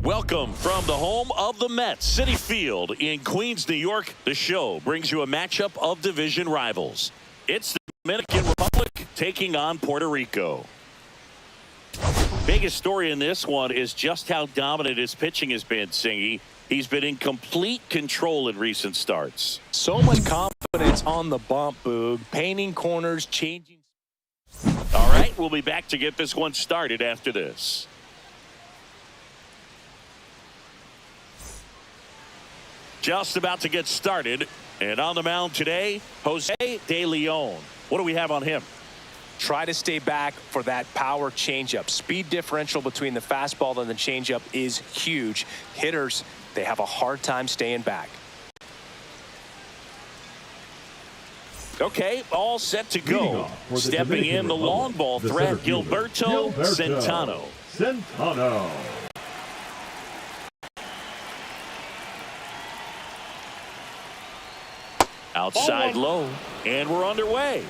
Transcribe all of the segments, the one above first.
Welcome from the home of the Mets, Citi Field in Queens, New York. The show brings you a matchup of division rivals. It's the Dominican Republic taking on Puerto Rico. Biggest story in this one is just how dominant his pitching has been, Singy. He's been in complete control in recent starts. So much confidence on the bump, Boog. Painting corners, changing. All right, we'll be back to get this one started after this. Just about to get started. And on the mound today, Jose De Leon. What do we have on him? Try to stay back for that power changeup. Speed differential between the fastball and the changeup is huge. Hitters, they have a hard time staying back. Okay, all set to go. Stepping in the long ball threat, Gilberto Centeno. Outside low, and we're underway.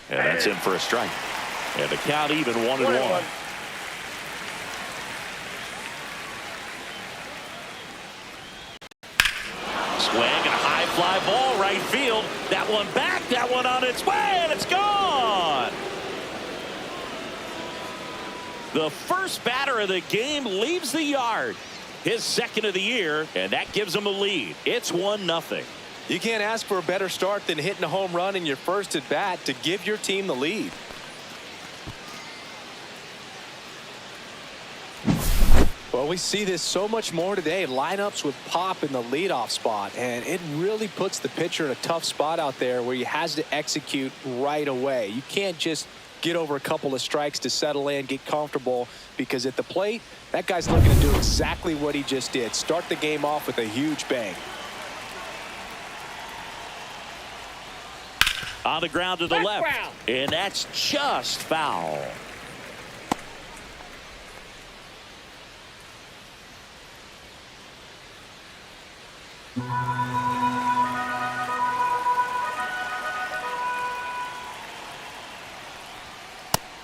And that's in for a strike. And the count even 1-1. Swing and a high fly ball right field. That one back, that one on its way, and it's gone. The first batter of the game leaves the yard. His second of the year, and that gives him a lead. It's 1-0. You can't ask for a better start than hitting a home run in your first at bat to give your team the lead. Well, we see this so much more today. Lineups with pop in the leadoff spot, and it really puts the pitcher in a tough spot out there where he has to execute right away. You can't just get over a couple of strikes to settle in, get comfortable, because at the plate, that guy's looking to do exactly what he just did. Start the game off with a huge bang. On the ground to the left, and that's just foul.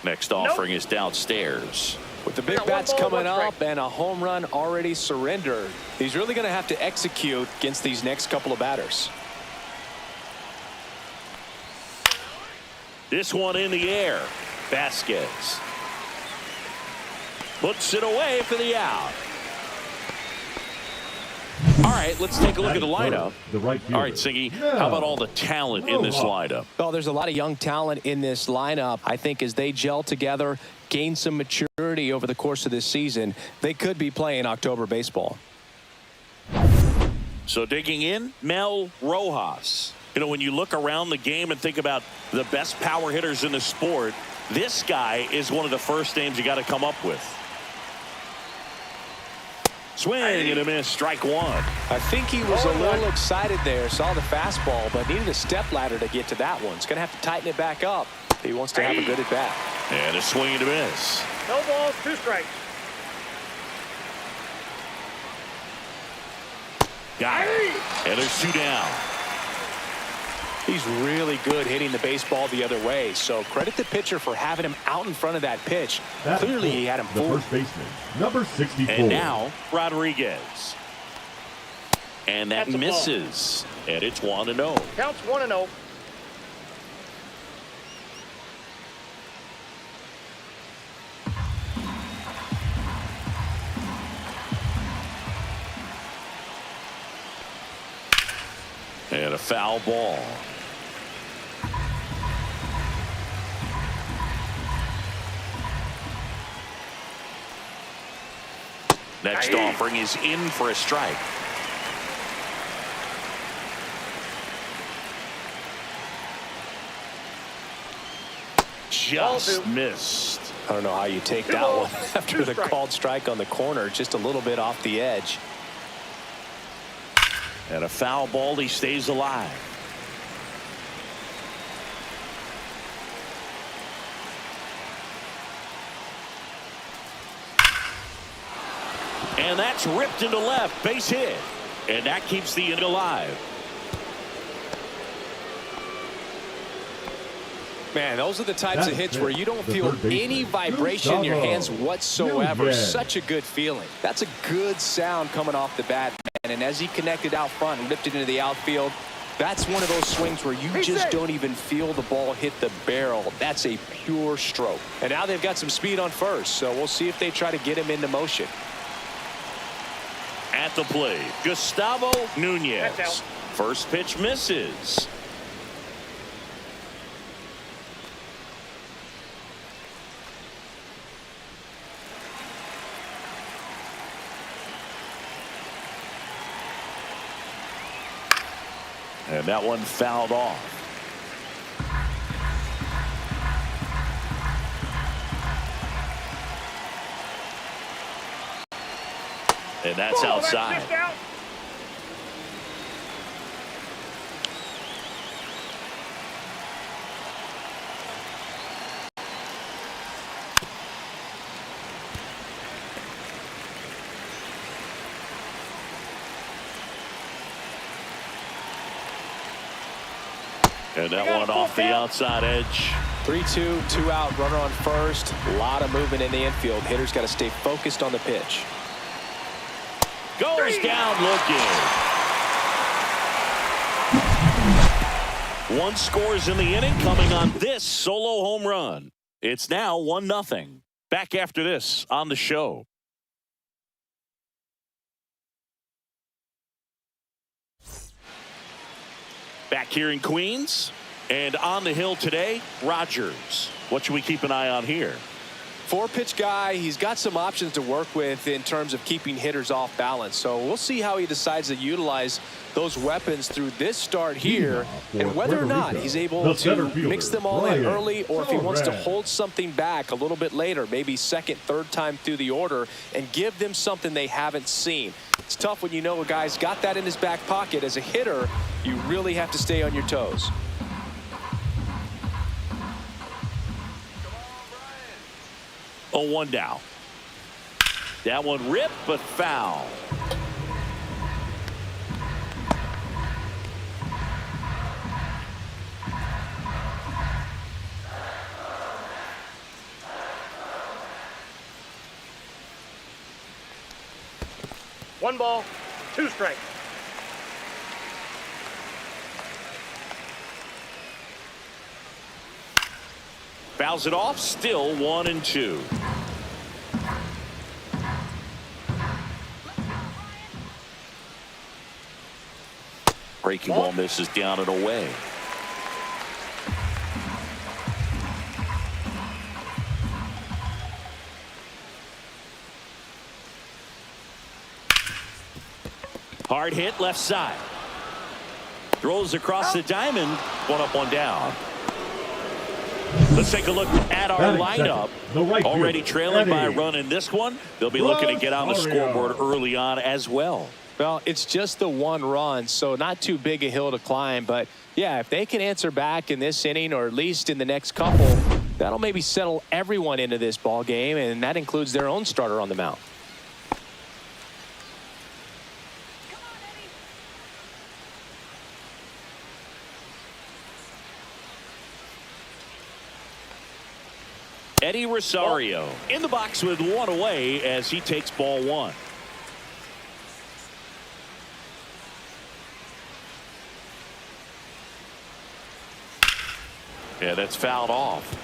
Next offering is downstairs. With the big bats coming up and a home run already surrendered, he's really going to have to execute against these next couple of batters. This one in the air. Vasquez puts it away for the out. All right, let's take a look at the lineup. All right, Singy, how about all the talent in this lineup? Well, there's a lot of young talent in this lineup. I think as they gel together, gain some maturity over the course of this season, they could be playing October baseball. So digging in, Mel Rojas. You know, when you look around the game and think about the best power hitters in the sport, this guy is one of the first names you got to come up with. Swing and a miss, strike one. I think he was a little excited there, saw the fastball, but needed a step ladder to get to that one. He's going to have to tighten it back up if he wants to have a good at bat. And a swing and a miss. No balls, 2 strikes. Got it. And there's 2 down. He's really good hitting the baseball the other way, so credit the pitcher for having him out in front of that pitch. Clearly he had him fooled. First baseman, number 64. And now Rodriguez. And that misses. And it's 1-0. Counts 1-0. And a foul ball. Next offering is in for a strike. Just missed. I don't know how you take that one after the called strike on the corner, just a little bit off the edge. And a foul ball, he stays alive. And that's ripped into left, base hit. And that keeps the inning alive. Man, those are the types of hits where you don't feel any vibration in your hands whatsoever. Such a good feeling. That's a good sound coming off the bat, man. And as he connected out front and lifted into the outfield, that's one of those swings where you just don't even feel the ball hit the barrel. That's a pure stroke. And now they've got some speed on first, so we'll see if they try to get him into motion. At the plate, Gustavo Nunez. First pitch misses. And that one fouled off. And that's outside. And that one off the outside edge. 3-2, 2 out, runner on first. A lot of movement in the infield. Hitter's got to stay focused on the pitch. Goes down looking. One scores in the inning coming on this solo home run. It's now 1-0. Back after this on the show. Back here in Queens and on the hill today, Rogers. What should we keep an eye on here? 4-pitch guy. He's got some options to work with in terms of keeping hitters off balance. So we'll see how he decides to utilize those weapons through this start here and whether or not he's able to mix them all in early, or if he wants to hold something back a little bit later, maybe second, third time through the order, and give them something they haven't seen. It's tough when you know a guy's got that in his back pocket. As a hitter, you really have to stay on your toes. Oh, 1 down. That one ripped, but foul. One ball, 2 strikes. Fouls it off, still 1-2. Breaking ball misses down and away. Hard hit left side. Throws across the diamond. 1 up, 1 down. Let's take a look at our lineup. Already trailing by a run in this one. They'll be looking to get on the scoreboard early on as well. Well, it's just the 1 run, so not too big a hill to climb. But, yeah, if they can answer back in this inning or at least in the next couple, that'll maybe settle everyone into this ball game, and that includes their own starter on the mound. Eddie Rosario in the box with 1 away as he takes ball 1. Yeah, that's fouled off.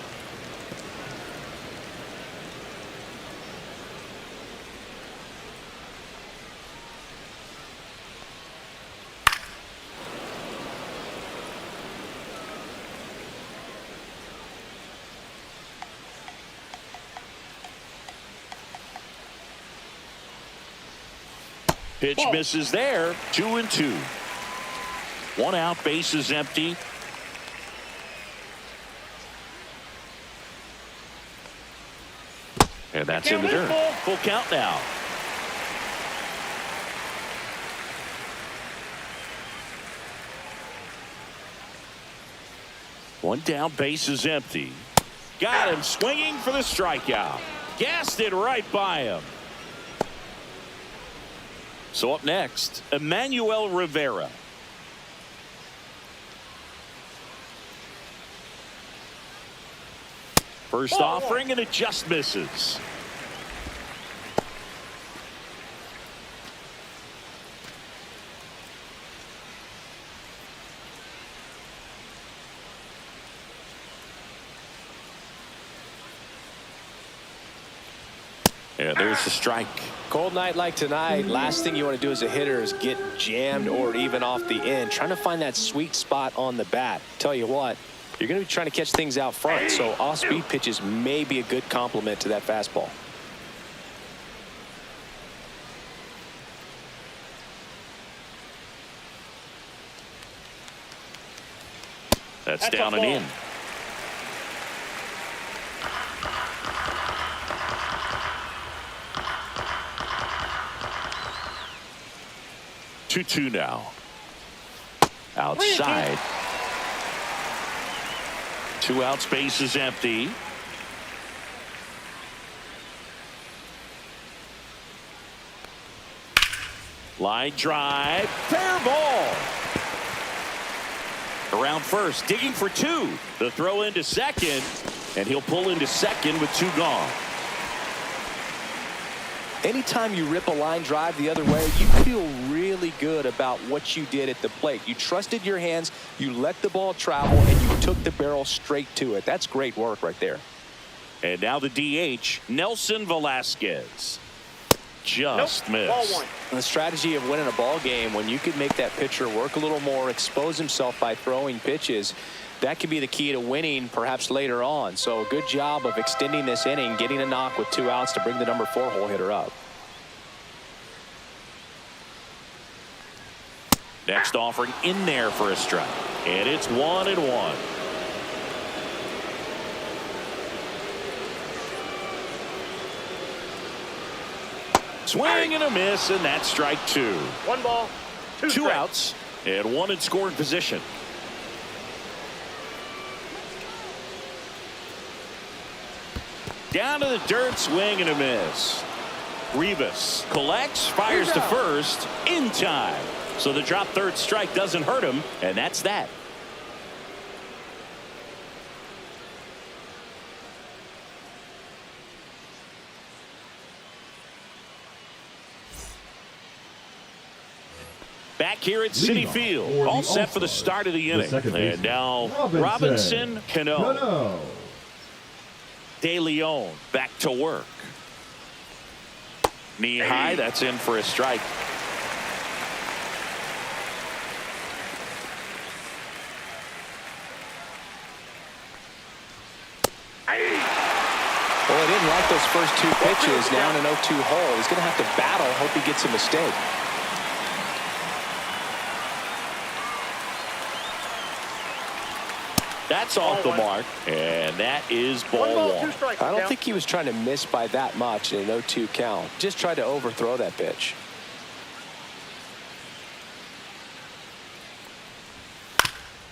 Pitch misses there. 2-2. 1 out, base is empty. And that's in the dirt. Full count now. One down, base is empty. Got him swinging for the strikeout. Gassed it right by him. So up next, Emmanuel Rivera. First offering, and it just misses. Yeah, there's the strike. Cold night like tonight, last thing you want to do as a hitter is get jammed or even off the end. Trying to find that sweet spot on the bat. Tell you what, you're going to be trying to catch things out front, so off-speed pitches may be a good complement to that fastball. That's down and in. Two now. Outside. 2 outs, base is empty. Line drive. Fair ball. Around first, digging for 2. The throw into second, and he'll pull into second with 2 gone. Anytime you rip a line drive the other way, you feel really good about what you did at the plate. You trusted your hands, you let the ball travel, and you took the barrel straight to it. That's great work right there. And now the DH, Nelson Velasquez. Just missed. Ball 1. The strategy of winning a ball game, when you could make that pitcher work a little more, expose himself by throwing pitches, that could be the key to winning perhaps later on. So a good job of extending this inning, getting a knock with 2 outs to bring the number 4 hole hitter up. Next offering in there for a strike. And it's 1-1. Swing and a miss, and that's strike 2. 1 ball, 2 2 strikes. outs, and 1 in scoring position. Down to the dirt, swing and a miss. Rivas collects, fires to first in time. So the drop third strike doesn't hurt him, and that's that. Back here at Citi Field, all set for the start of the inning. And now Robinson Cano. De Leon back to work. Knee high, that's in for a strike. Well, I didn't like those first 2 pitches. Now in an 0-2 hole, he's going to have to battle. Hope he gets a mistake. That's off the mark, and that is ball 1. I don't think he was trying to miss by that much in an 0-2 count. Just tried to overthrow that pitch.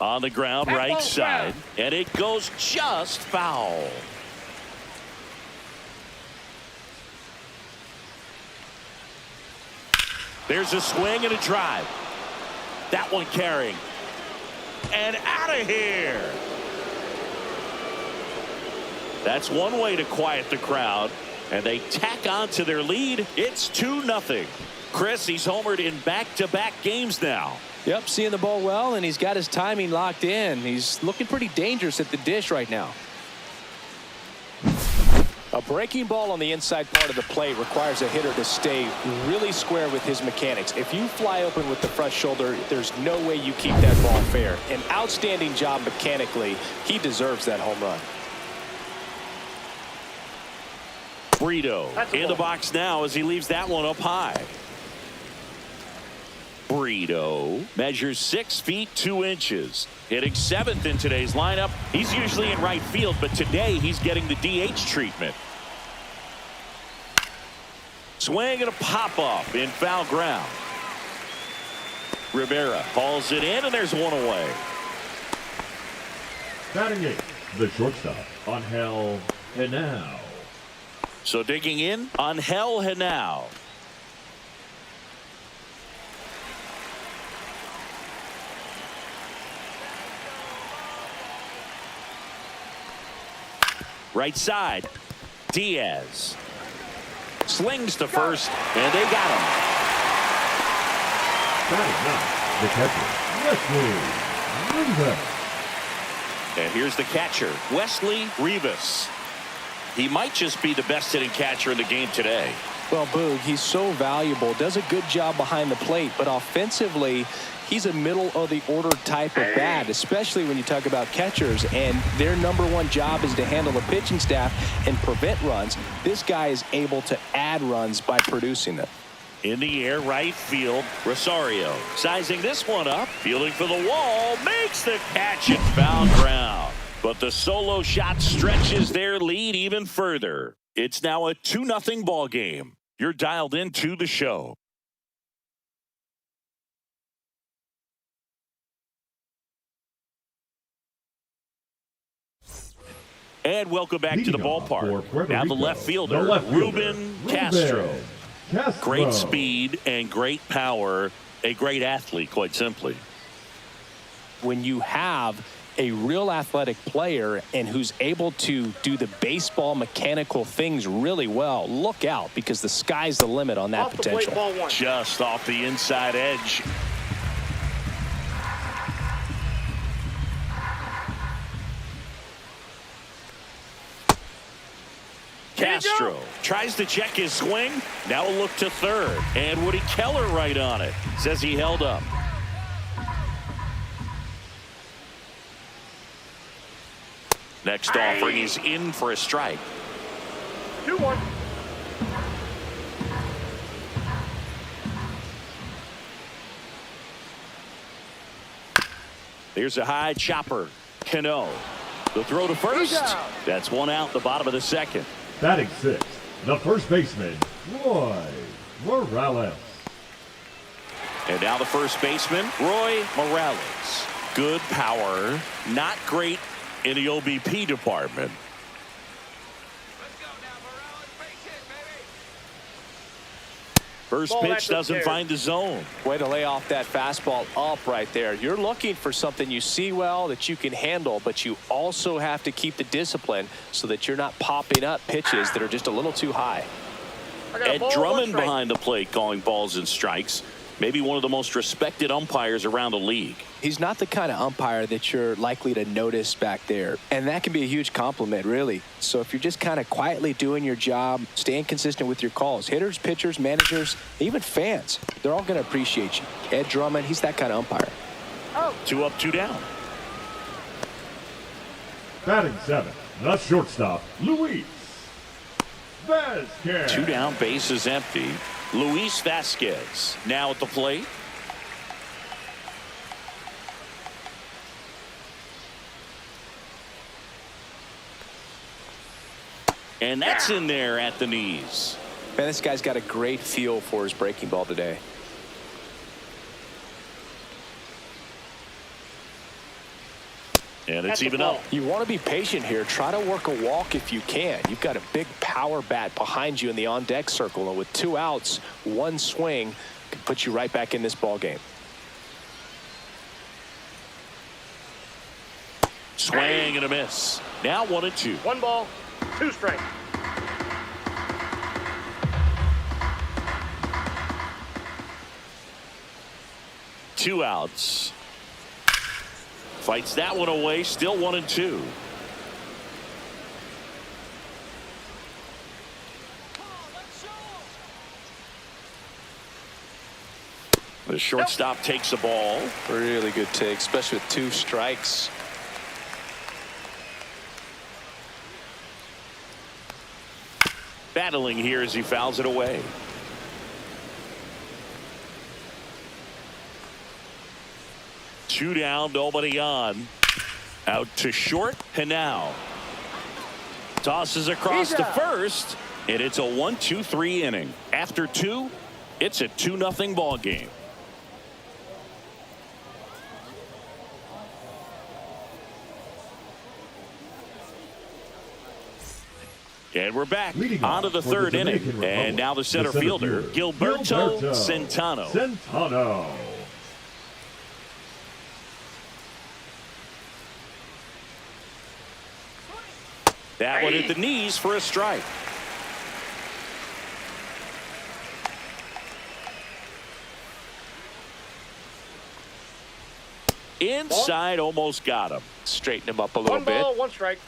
On the ground, right side, and it goes just foul. There's a swing and a drive. That one carrying. And out of here. That's one way to quiet the crowd, and they tack on to their lead. It's 2-0. Chris, he's homered in back-to-back games now. Yep, seeing the ball well, and he's got his timing locked in. He's looking pretty dangerous at the dish right now. A breaking ball on the inside part of the plate requires a hitter to stay really square with his mechanics. If you fly open with the front shoulder, there's no way you keep that ball fair. An outstanding job mechanically. He deserves that home run. Brito in the box now as he leaves that one up high. Brito measures 6 feet 2 inches. Hitting 7th in today's lineup. He's usually in right field, but today he's getting the DH treatment. Swing and a pop-up in foul ground. Rivera hauls it in, and there's one away. Batting 8th, the shortstop, Angel Henao. So digging in, Angel Henao. Right side. Diaz slings to first, and they got him. The catcher, Wesley Rivas. And here's the catcher, Wesley Rivas. He might just be the best hitting catcher in the game today. Well, Boog, he's so valuable, does a good job behind the plate, but offensively, he's a middle-of-the-order type of bat, especially when you talk about catchers, and their number one job is to handle the pitching staff and prevent runs. This guy is able to add runs by producing them. In the air, right field, Rosario sizing this one up, fielding for the wall, makes the catch and foul ground. But the solo shot stretches their lead even further. It's now a 2-0 ball game. You're dialed into the show. And welcome back to the ballpark. Now the left fielder, Ruben Castro. Great speed and great power. A great athlete, quite simply. When you have a real athletic player and who's able to do the baseball mechanical things really well, look out, because the sky's the limit on that potential. Just off the inside edge. Castro tries to check his swing. Now a look to third. And Woody Keller right on it. Says he held up. Next offering is in for a strike. 2-1. There's a high chopper. Cano. The throw to first. That's one out, the bottom of the second. Batting sixth, the first baseman, Roy Morales. And now the first baseman, Roy Morales. Good power, not great in the OBP department. First pitch doesn't find the zone. Way to lay off that fastball up right there. You're looking for something you see well that you can handle, but you also have to keep the discipline so that you're not popping up pitches that are just a little too high. Ed Drummond behind the plate calling balls and strikes. Maybe one of the most respected umpires around the league. He's not the kind of umpire that you're likely to notice back there. And that can be a huge compliment, really. So if you're just kind of quietly doing your job, staying consistent with your calls, hitters, pitchers, managers, even fans, they're all going to appreciate you. Ed Drummond, he's that kind of umpire. 2 up, 2 down. Batting seventh, the shortstop, Luis Vasquez. 2 down, base is empty. Luis Vasquez now at the plate. And that's in there at the knees. Man, this guy's got a great feel for his breaking ball today. And it's even up. You want to be patient here. Try to work a walk if you can. You've got a big power bat behind you in the on-deck circle. And with 2 outs, 1 swing can put you right back in this ball game. Swing and a miss. Now 1-2. 1 ball, 2 strikes. Two outs. Fights that one away. Still 1-2. The shortstop takes the ball. Really good take, especially with 2 strikes. Battling here as he fouls it away. Two down, nobody on. Out to short, and now tosses across to first, and it's a 1-2-3 inning. After 2, it's a 2-0 ball game. And we're back on to the 3rd inning. And now the center fielder, Gilberto Centeno. That one at the knees for a strike. Inside, almost got him. Straighten him up a little One bit. ball, one strike.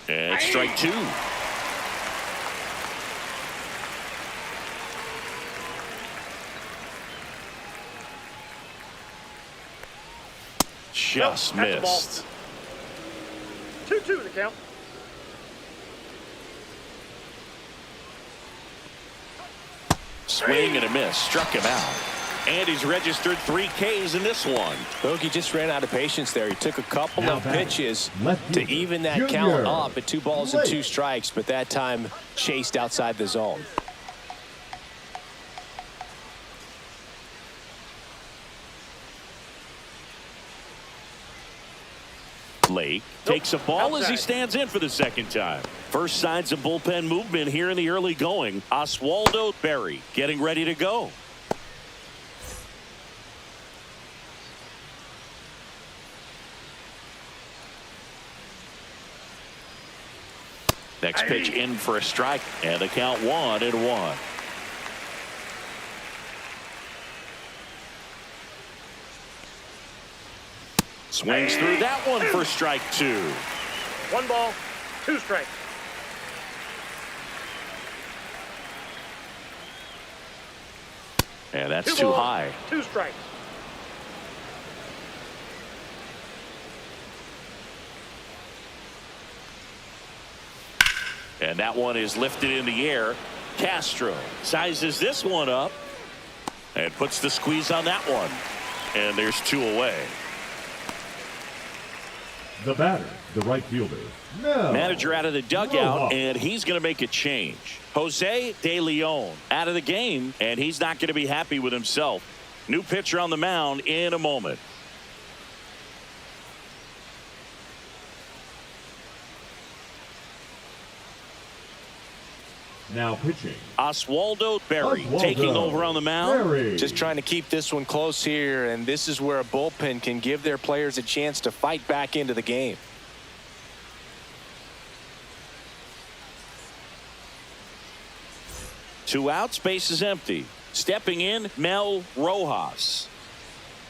And strike two. Just Nope, that's a ball. missed. 2-2 the count. Swing and a miss. Struck him out. And he's registered 3 Ks in this one. Bogey just ran out of patience there. He took a couple Now of batting, pitches left to fielder, even that Junior. count up at 2 balls and 2 Late. strikes, but that time chased outside the zone. Lake takes a ball as he Outside. stands in for the second time. First signs of bullpen movement here in the early going. Oswaldo Berry getting ready to go. Next pitch in for a strike, and the count 1-1. Swings through that one for strike 2. One ball, 2 strikes. And that's 2 too balls, high. 2 strikes. And that one is lifted in the air. Castro sizes this one up and puts the squeeze on that one. And there's 2 away. The batter, the right fielder. Now, Manager out of the dugout, Rojas. and he's going to make a change. Jose De Leon out of the game, and he's not going to be happy with himself. New pitcher on the mound in a moment. Now pitching. Oswaldo Berry Oswaldo taking over on the mound. Berry. Just trying to keep this one close here, and this is where a bullpen can give their players a chance to fight back into the game. Two outs, base is empty. Stepping in, Mel Rojas.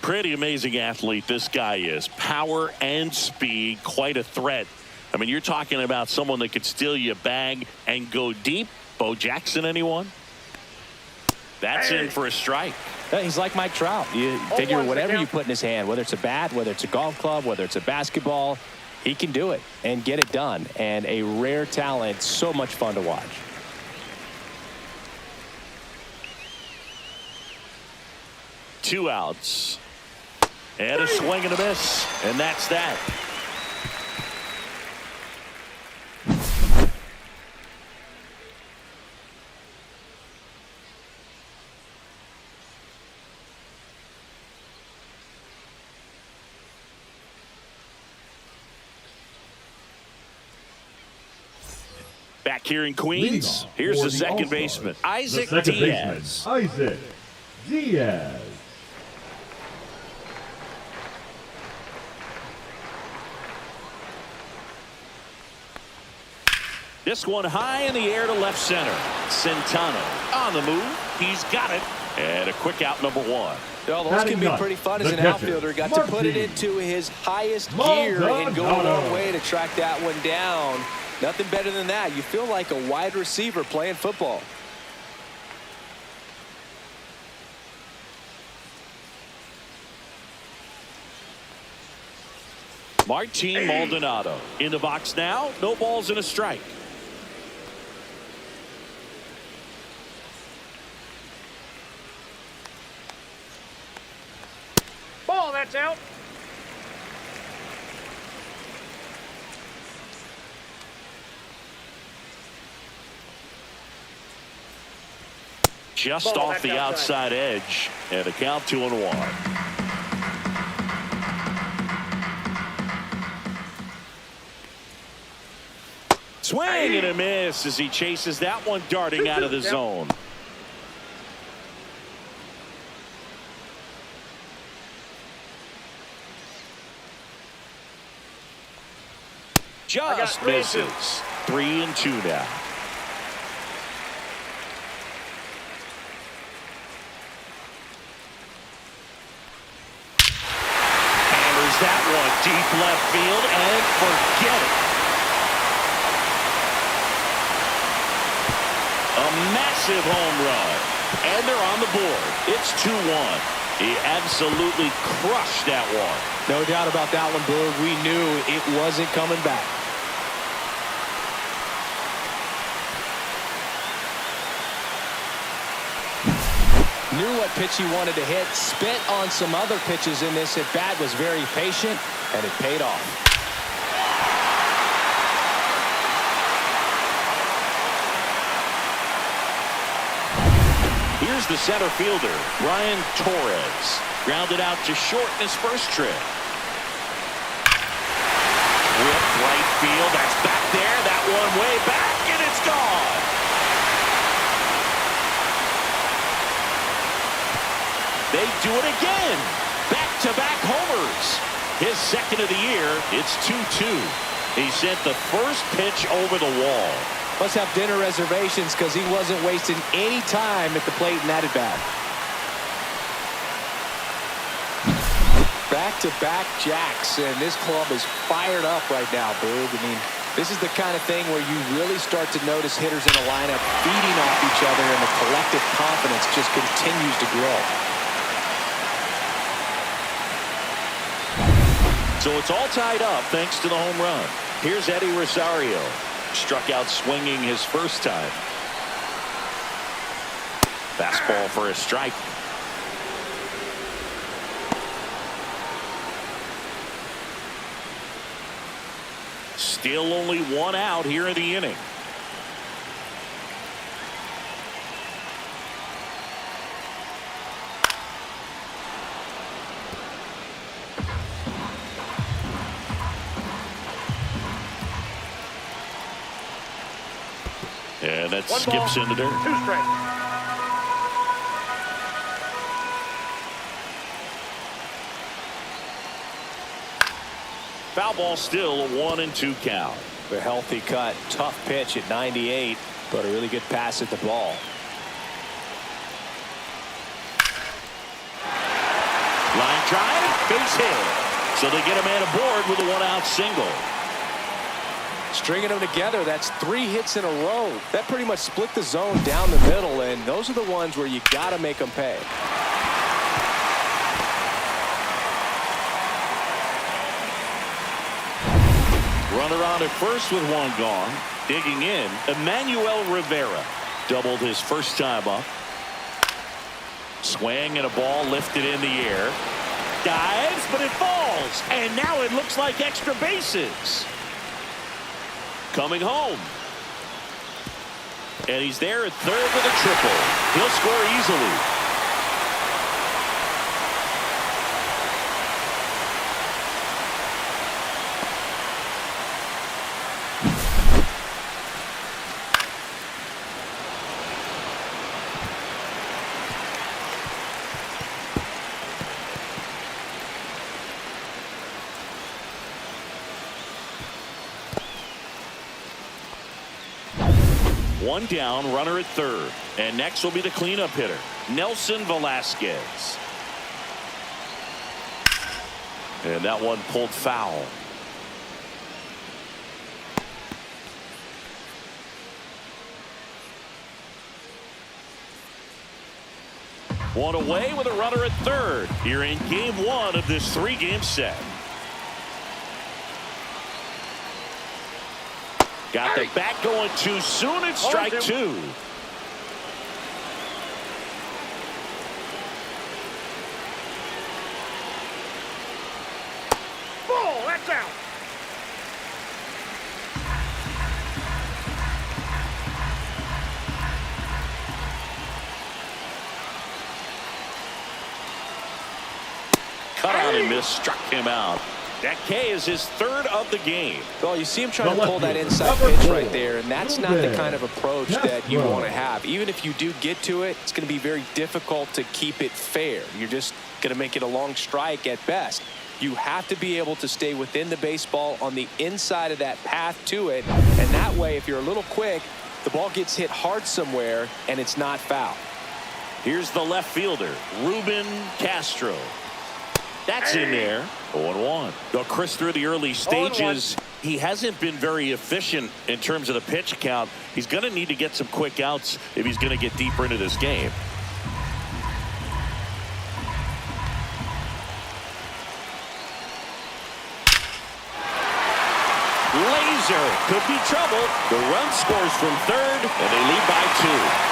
Pretty amazing athlete this guy is. Power and speed, quite a threat. I mean, you're talking about someone that could steal you a bag and go deep. Bo Jackson, anyone? That's in for a strike. He's like Mike Trout. You figure one's the whatever you count. put in his hand, whether it's a bat, whether it's a golf club, whether it's a basketball, he can do it and get it done. And a rare talent, so much fun to watch. Two outs. And a swing and a miss. And that's that. Back here in Leading Queens, off here's for the second All-Stars, baseman, the Isaac second Diaz. baseman, Isaac Diaz. This one high in the air to left center. Centano on the move. He's got it. And a quick out, number 1. Well, those Batting can be ninth, pretty fun the as an catcher, outfielder. Got to put it Martin. into his highest gear and go a Maldonado. long way to track that one down. Nothing better than that. You feel like a wide receiver playing football. Martin Maldonado in the box now. No balls and a strike. Ball, that's out. Just Ball, off that's the outside. outside edge. And a count 2-1. Swing and a miss as he chases that one darting out of the zone. just misses. 3-2 now. Hammers that one deep left field and forget it. A massive home run. And they're on the board. It's 2-1. He absolutely crushed that one. No doubt about that one, Boog. We knew it wasn't coming back. Knew what pitch he wanted to hit. Spent on some other pitches in this at bat. Was very patient, and it paid off. Here's the center fielder, Brian Torres. Grounded out to short in his first trip. Whip right field. That's back there. That one way back, and it's gone. They do it again. Back-to-back homers. His second of the year. It's 2-2. He sent the first pitch over the wall. Must have dinner reservations because he wasn't wasting any time at the plate in that at-bat. Back-to-back jacks, and this club is fired up right now, Boog. I mean, this is the kind of thing where you really start to notice hitters in a lineup feeding off each other, and the collective confidence just continues to grow. So it's all tied up thanks to the home run. Here's Eddie Rosario. Struck out swinging his first time. Fastball for a strike. Still only one out here in the inning. And that skips into dirt. 2 strikes. Foul ball, still a 1-2 count. A healthy cut, tough pitch at 98, but a really good pass at the ball. Line drive, base hit. So they get a man aboard with a 1-out single. Stringing them together, that's 3 hits in a row. That pretty much split the zone down the middle, and those are the ones where you got to make them pay. Runner on at first with one gone. Digging in, Emmanuel Rivera. Doubled his first time up. Swing and a ball lifted in the air. Dives, but it falls. And now it looks like extra bases. Coming home. And he's there at third with a triple. He'll score easily. One down, runner at third. And next will be the cleanup hitter, Nelson Velasquez. And that one pulled foul. One away with a runner at third here in game 1 of this 3-game set. Got the bat going too soon. It's strike 2. Ball, that's out. Cut on and miss, struck him out. That K is his third of the game. Well, you see him trying to pull that inside pitch right there, and that's not the kind of approach that you want to have. Even if you do get to it, it's going to be very difficult to keep it fair. You're just going to make it a long strike at best. You have to be able to stay within the baseball on the inside of that path to it. And that way, if you're a little quick, the ball gets hit hard somewhere and it's not foul. Here's the left fielder, Ruben Castro. That's in there. 0-1. Though Chris, through the early stages, he hasn't been very efficient in terms of the pitch count. He's going to need to get some quick outs if he's going to get deeper into this game. Laser could be trouble. The run scores from third, and they lead by 2.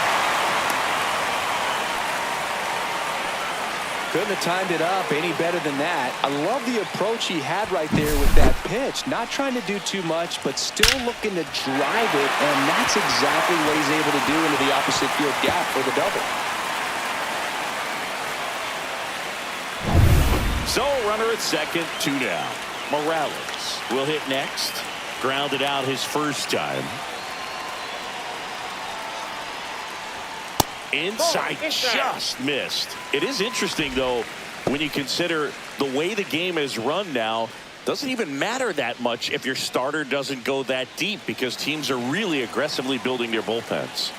Couldn't have timed it up any better than that. I love the approach he had right there with that pitch. Not trying to do too much, but still looking to drive it, and that's exactly what he's able to do into the opposite field gap for the double. So, runner at second, 2 down. Morales will hit next. Grounded out his first time. Inside, just missed. It is interesting, though, when you consider the way the game is run now. Doesn't even matter that much if your starter doesn't go that deep, because teams are really aggressively building their bullpens.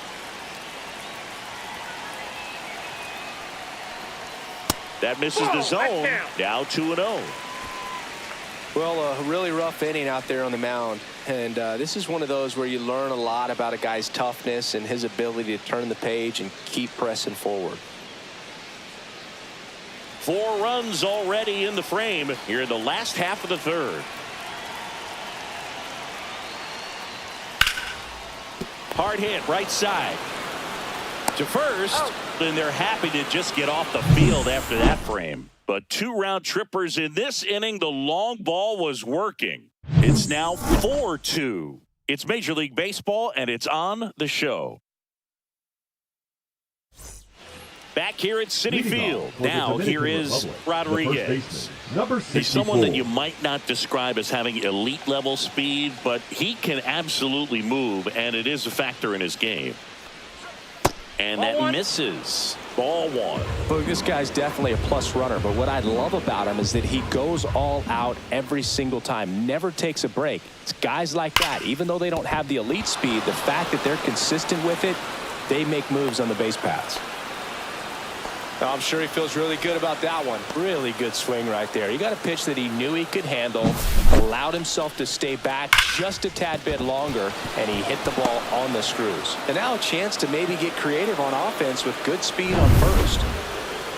That misses the zone. Now 2-0. Well, a really rough inning out there on the mound. And this is one of those where you learn a lot about a guy's toughness and his ability to turn the page and keep pressing forward. 4 runs already in the frame here in the last half of the third. Hard hit right side to first, and they're happy to just get off the field after that frame. But 2 round trippers in this inning. The long ball was working. It's now 4-2. It's Major League Baseball, and it's on the show. Back here at Citi Field. Now here is Rodriguez. He's someone that you might not describe as having elite level speed, but he can absolutely move, and it is a factor in his game. And that misses. Ball 1. But this guy's definitely a plus runner, but what I love about him is that he goes all out every single time, never takes a break. It's guys like that, even though they don't have the elite speed, the fact that they're consistent with it, they make moves on the base paths. I'm sure he feels really good about that one. Really good swing right there. He got a pitch that he knew he could handle, allowed himself to stay back just a tad bit longer, and he hit the ball on the screws. And now a chance to maybe get creative on offense with good speed on first.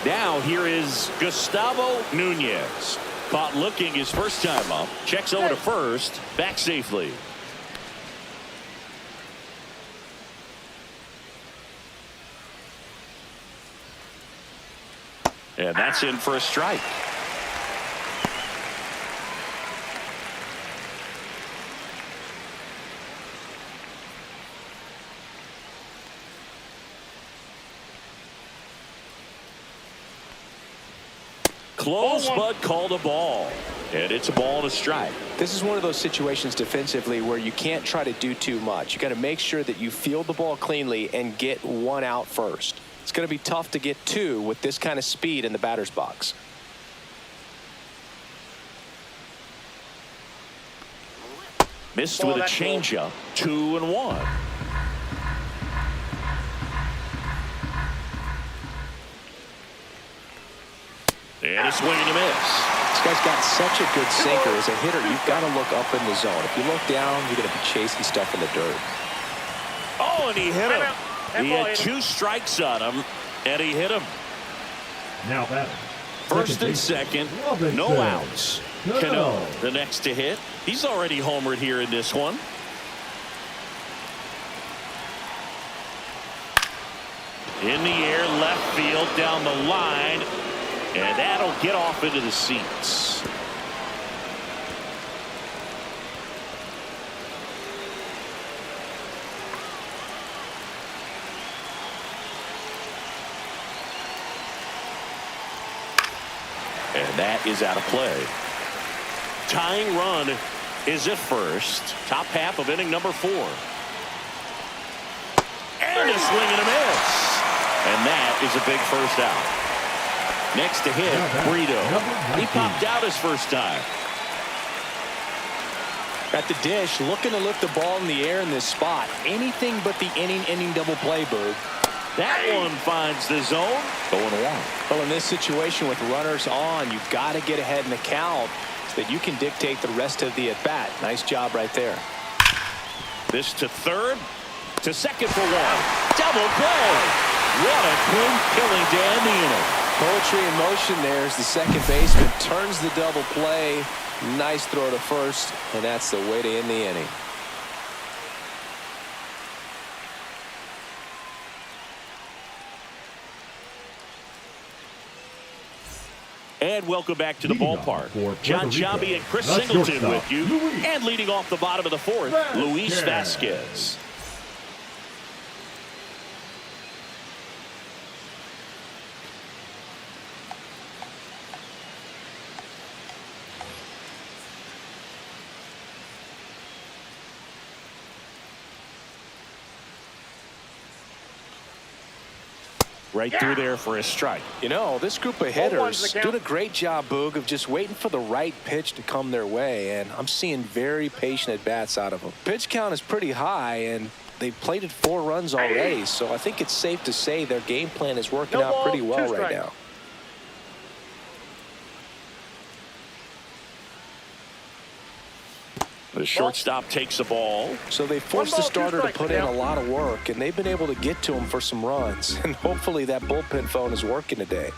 Now here is Gustavo Nunez. Caught looking his first time up. Checks over to first. Back safely. And that's in for a strike. Close, but called a ball. And it's a ball and a strike. This is one of those situations defensively where you can't try to do too much. You got to make sure that you field the ball cleanly and get 1 out first. It's going to be tough to get 2 with this kind of speed in the batter's box. Missed with a changeup. 2-1. And a swing and a miss. This guy's got such a good sinker. As a hitter, you've got to look up in the zone. If you look down, you're going to be chasing stuff in the dirt. Oh, and he hit him. He had 2 strikes on him, and he hit him. Now batting. First and second, no outs. Cano, the next to hit. He's already homered here in this one. In the air, left field, down the line, and that'll get off into the seats. And that is out of play. Tying run is at first. Top half of inning number 4. And a swing and a miss. And that is a big first out. Next to hit, Brito. He popped out his first time. At the dish, looking to lift the ball in the air in this spot. Anything but the inning double play, Boog. That one finds the zone. 0-1. Well, in this situation with runners on, you've got to get ahead in the count so that you can dictate the rest of the at-bat. Nice job right there. This to third, to second for one. Double play. What a clean killing to end the inning. Poetry in motion there as the second baseman turns the double play. Nice throw to first, and that's the way to end the inning. And welcome back to the Leading ballpark. for John Puerto Rico, Giambi and Chris that's Singleton shortstop, with you. Luis And leading off the bottom of the fourth, Luis Vasquez. Right through there for a strike. You know, this group of hitters doing a great job, Boog, of just waiting for the right pitch to come their way, and I'm seeing very patient at-bats out of them. Pitch count is pretty high, and they've plated 4 runs already, so I think it's safe to say their game plan is working out pretty well right now. The shortstop takes the ball. So they forced the starter to put in a lot of work, and they've been able to get to him for some runs. And hopefully that bullpen phone is working today.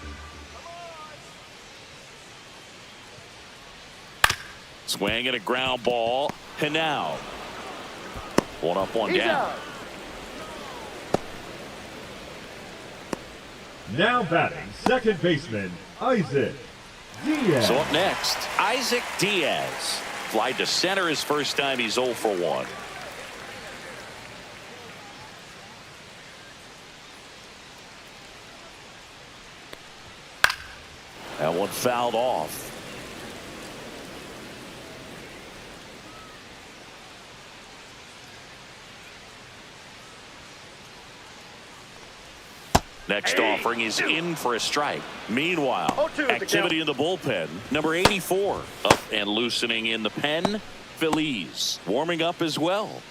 Swing and a ground ball. And now, 1 up, 1 down. Now batting, second baseman, Isaac Diaz. So up next, Isaac Diaz. Fly to center his first time. He's 0 for 1. That one fouled off. Next offering is in for a strike. Meanwhile, activity in the bullpen. Number 84 up and loosening in the pen. Feliz warming up as well.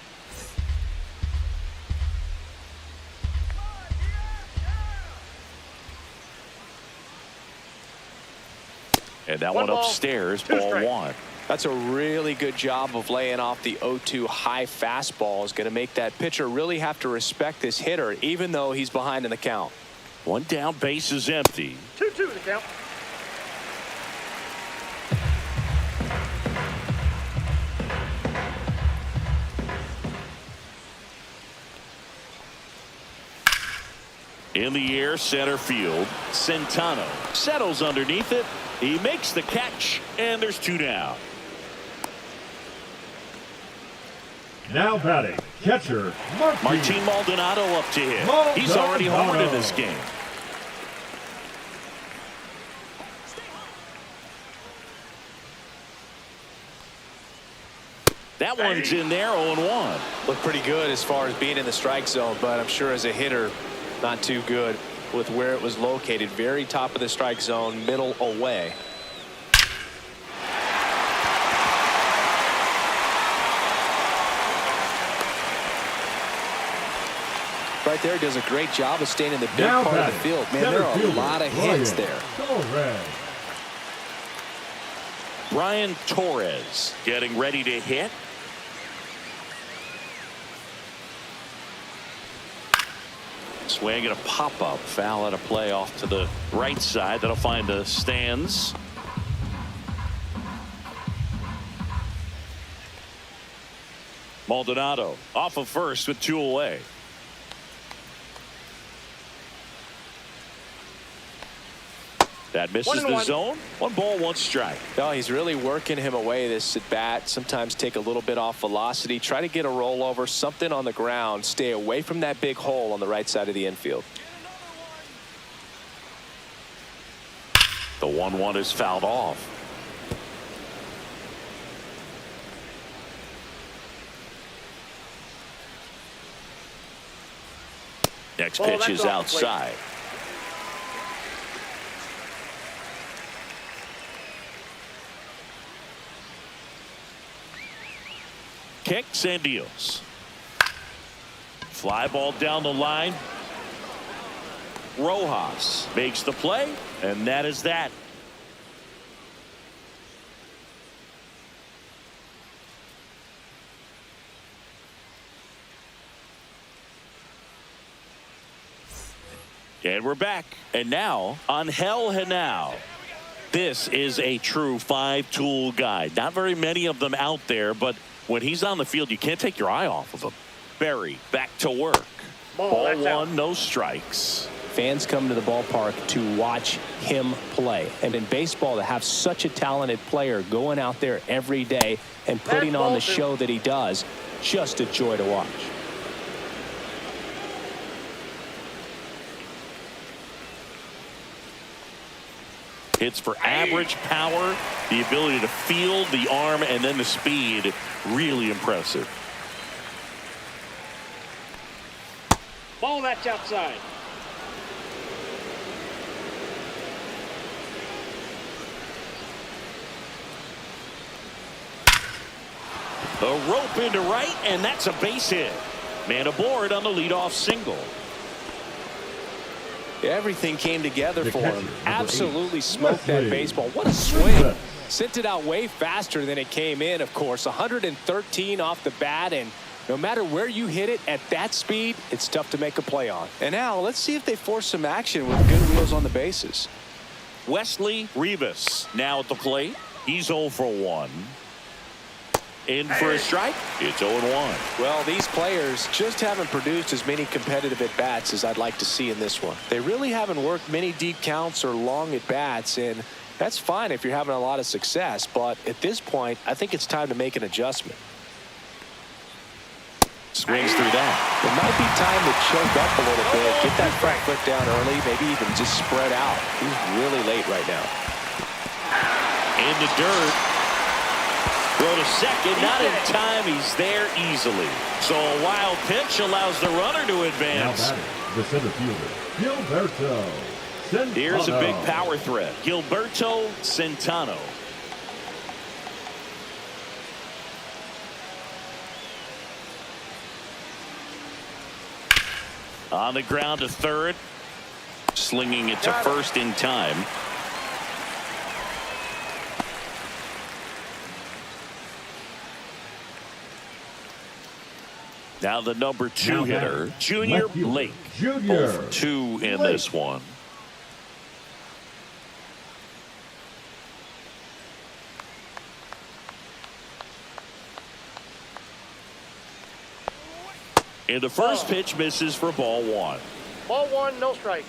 And that one upstairs, ball 1. That's a really good job of laying off the 0-2 high fastball. Is going to make that pitcher really have to respect this hitter, even though he's behind in the count. 1 down, base is empty. 2-2 the count. In the air, center field. Centeno settles underneath it. He makes the catch, and there's 2 down. Now batting, catcher, Martin Maldonado up to hit. He's already homered in this game. That one's in there, 0-1. Looked pretty good as far as being in the strike zone, but I'm sure as a hitter, not too good with where it was located. Very top of the strike zone, middle away. Right there, does a great job of staying in the big part of the field. Man, there are a lot of hits there. Brian Torres getting ready to hit. Swing and a pop-up. Foul at a play off to the right side. That'll find the stands. Maldonado off of first with 2 away. That misses the zone. 1 ball, 1 strike. No, he's really working him away this at bat. Sometimes take a little bit off velocity. Try to get a rollover, something on the ground. Stay away from that big hole on the right side of the infield. The 1-1 is fouled off. Next pitch is outside. kicks and deals. Fly ball down the line. Rojas makes the play, and that is that. And we're back. And now, Angel Henao. This is a true five-tool guy. Not very many of them out there, but when he's on the field, you can't take your eye off of him. Berry back to work. Ball one, no strikes. Fans come to the ballpark to watch him play. And in baseball, to have such a talented player going out there every day and putting on the show that he does, just a joy to watch. Hits for average power, the ability to field, the arm, and then the speed. Really impressive. Ball that's outside. A rope into right, and that's a base hit. Man aboard on the leadoff single. Everything came together for him. Absolutely 8. smoked that baseball. What a swing. Sent it out way faster than it came in, of course. 113 off the bat, and no matter where you hit it at that speed, it's tough to make a play on. And now let's see if they force some action with good wheels on the bases. Wesley Rivas now at the plate. He's 0 for 1. In for a strike. It's 0-1. Well, these players just haven't produced as many competitive at-bats as I'd like to see in this one. They really haven't worked many deep counts or long at-bats, and that's fine if you're having a lot of success, but at this point, I think it's time to make an adjustment. Swings through that. It might be time to choke up a little bit, get that front foot down early, maybe even just spread out. He's really late right now. In the dirt. Throw to second, not in time. He's there easily. So a wild pitch allows the runner to advance. Now batting, the center fielder, Gilberto Centano. Here's a big power threat. Gilberto Centano. On the ground to third. Slinging it to first in time. Now the number 2 hitter, Junior Blake. 0 for 2 in this one. And the first pitch misses for ball 1. Ball one, no strikes.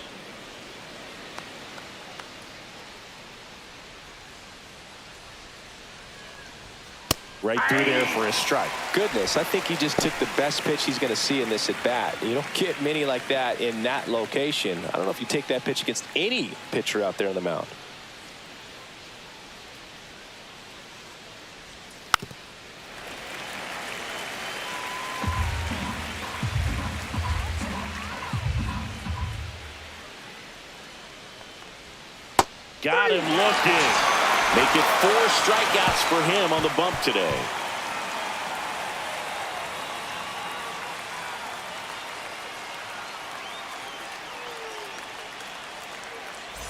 Right through there for a strike. Goodness, I think he just took the best pitch he's going to see in this at-bat. You don't get many like that in that location. I don't know if you take that pitch against any pitcher out there on the mound. Got him looking. Make it 4 strikeouts for him on the bump today.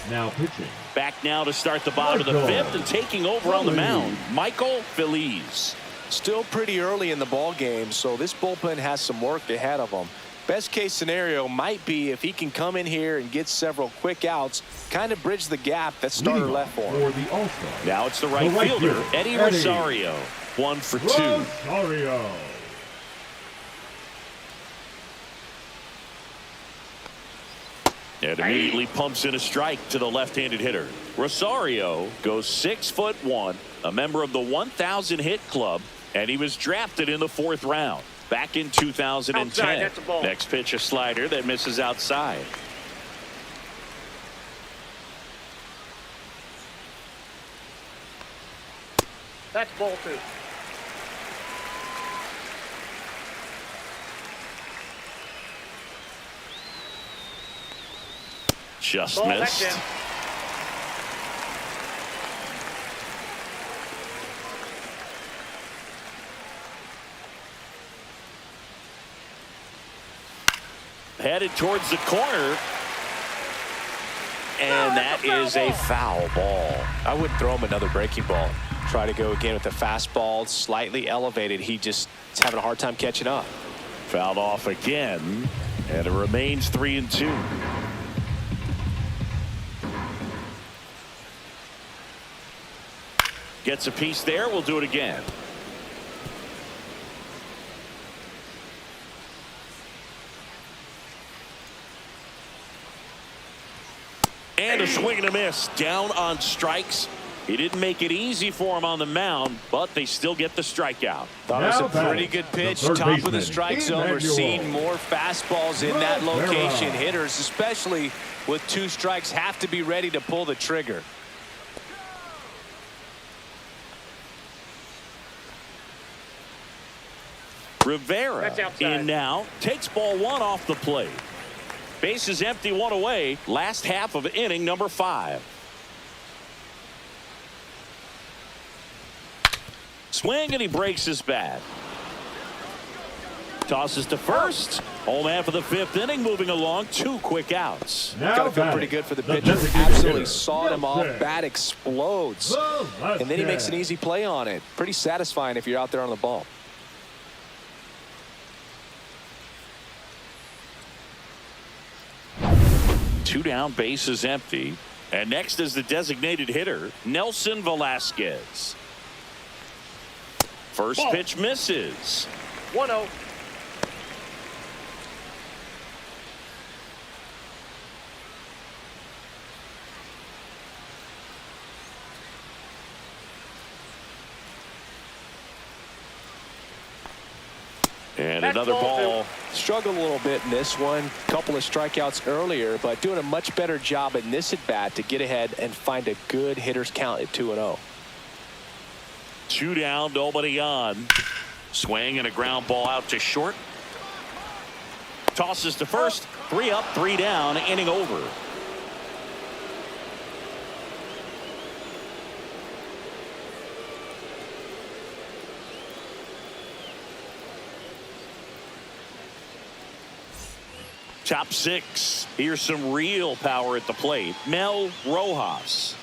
Now pitching. Back now to start the bottom of the 5th and taking over on the mound, Michael Feliz. Still pretty early in the ball game, so this bullpen has some work ahead of them. Best case scenario might be if he can come in here and get several quick outs, kind of bridge the gap that starter left for him. For the All-Star. Now it's the right fielder, Eddie Rosario. 1 for 2. Rosario. And immediately pumps in a strike to the left-handed hitter. Rosario goes 6'1", a member of the 1,000 hit club, and he was drafted in the 4th round. Back in 2010. Outside, that's a ball. Next pitch, a slider that misses outside. That's ball 2. Just Ball, missed. that's in. headed towards the corner. And that is a foul ball. I wouldn't throw him another breaking ball. Try to go again with the fastball, slightly elevated. He just is having a hard time catching up. Fouled off again, and it remains 3-2. Gets a piece there. We'll do it again. And a swing and a miss. Down on strikes. He didn't make it easy for him on the mound, but they still get the strikeout. Thought it was a pretty good pitch. Top of the strike zone. We're seeing more fastballs in that location. Hitters, especially with 2 strikes, have to be ready to pull the trigger. Rivera in now. Takes ball 1 off the plate. Base is empty, 1 away. Last half of inning number 5. Swing, and he breaks his bat. Tosses to first. Home half of the 5th inning, moving along. 2 quick outs. Got to feel pretty good for the pitcher. Absolutely sawed him off. Bat explodes. And then he makes an easy play on it. Pretty satisfying if you're out there on the ball. Two down, base is empty. And next is the designated hitter, Nelson Velasquez. First pitch misses. 1-0. And another ball. Struggled a little bit in this one. Couple of strikeouts earlier, but doing a much better job in this at bat to get ahead and find a good hitter's count at 2-0. 2 down, nobody on. Swing and a ground ball out to short. Tosses to first. 3 up, 3 down, inning over. Top 6. Here's some real power at the plate. Mel Rojas.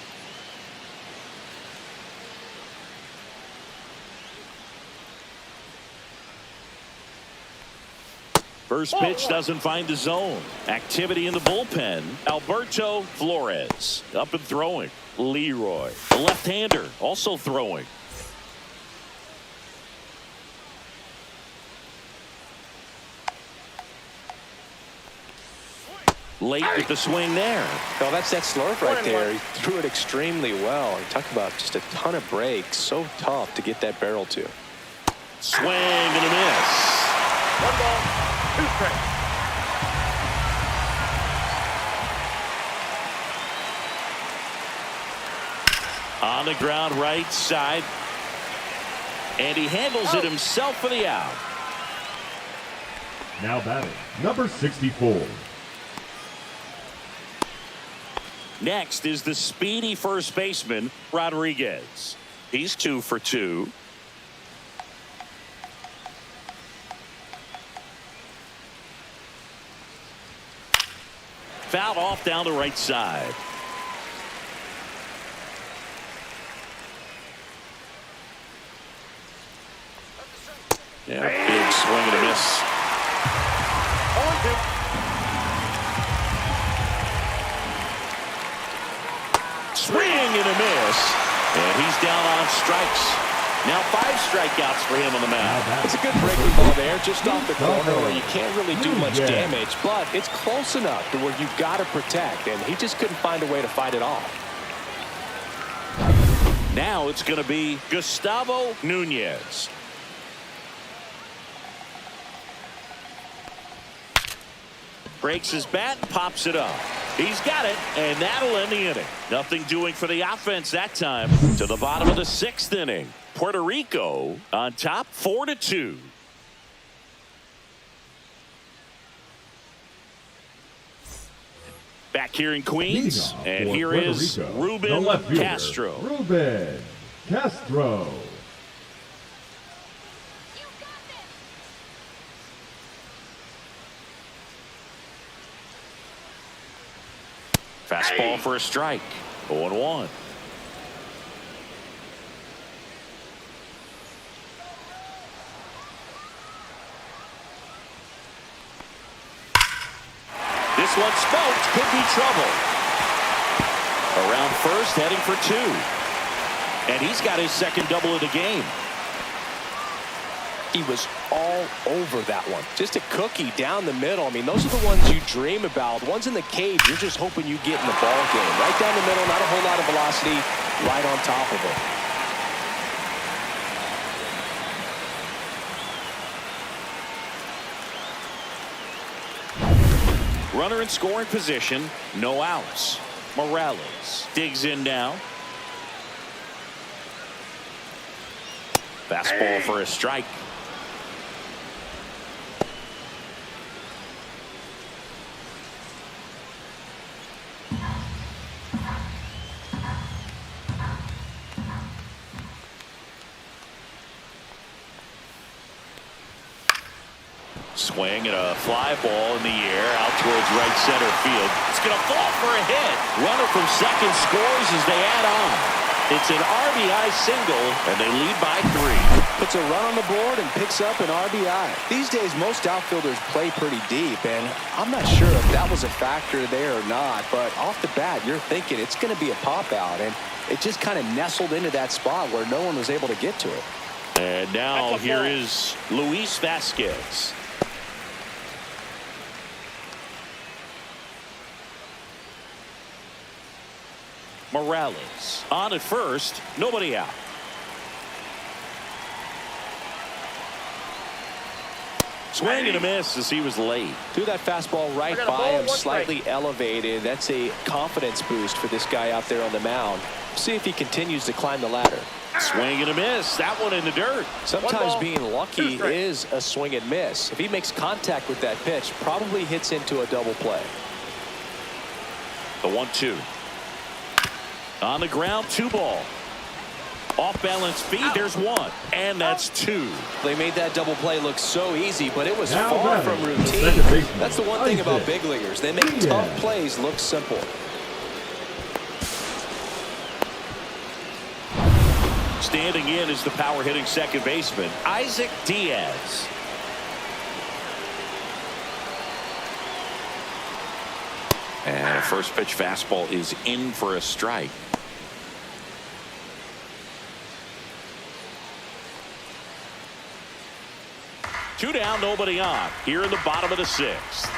First pitch doesn't find the zone. Activity in the bullpen. Alberto Flores up and throwing. Leroy, the left-hander, also throwing. Late with the swing there. Oh, that's that slurve right there. He threw it extremely well. You talk about just a ton of breaks. So tough to get that barrel to. Swing and a miss. 1 ball, 2 strikes. On the ground right side. And he handles it himself for the out. Now batting, number 64. Next is the speedy first baseman, Rodriguez. He's 2 for 2. Fouled off down the right side. Yeah, big swing and a miss. 0-2. Swing and a miss. And he's down on strikes. Now 5 strikeouts for him on the mound. It's a good breaking ball there, just off the corner where you can't really do much damage, but it's close enough to where you've got to protect, and he just couldn't find a way to fight it off. Now it's going to be Gustavo Nunez. Breaks his bat, pops it up. He's got it, and that'll end the inning. Nothing doing for the offense that time. To the bottom of the 6th inning. Puerto Rico on top 4-2. Back here in Queens, and here Puerto is Rico, Ruben Castro. Ruben Castro. Fastball for a strike. 0-1. This one smoked. Could be trouble. Around first, heading for 2. And he's got his second double of the game. He was all over that one. Just a cookie down the middle. I mean, those are the ones you dream about. The ones in the cage, you're just hoping you get in the ball game. Right down the middle, not a whole lot of velocity, right on top of it. Runner in scoring position, no outs. Morales digs in now. Fastball for a strike. Swing and a fly ball in the air out towards right center field. It's going to fall for a hit. Runner from second scores as they add on. It's an RBI single, and they lead by 3. Puts a run on the board and picks up an RBI. These days, most outfielders play pretty deep, and I'm not sure if that was a factor there or not, but off the bat, you're thinking it's going to be a pop-out, and it just kind of nestled into that spot where no one was able to get to it. And now here is Luis Vasquez. Morales on at first, nobody out. Swing and a miss as he was late. Threw that fastball right by him, slightly elevated. That's a confidence boost for this guy out there on the mound. See if he continues to climb the ladder. Swing and a miss. That one in the dirt. Sometimes being lucky is a swing and miss. If he makes contact with that pitch, probably hits into a double play. The 1-2. On the ground, 2 ball. Off balance feet, there's 1. And that's 2. They made that double play look so easy, but it was far from routine. That's the one thing about big leaguers. They make tough plays look simple. Standing in is the power hitting second baseman, Isaac Diaz. And a first pitch fastball is in for a strike. Two down, nobody on. Here in the bottom of the 6th.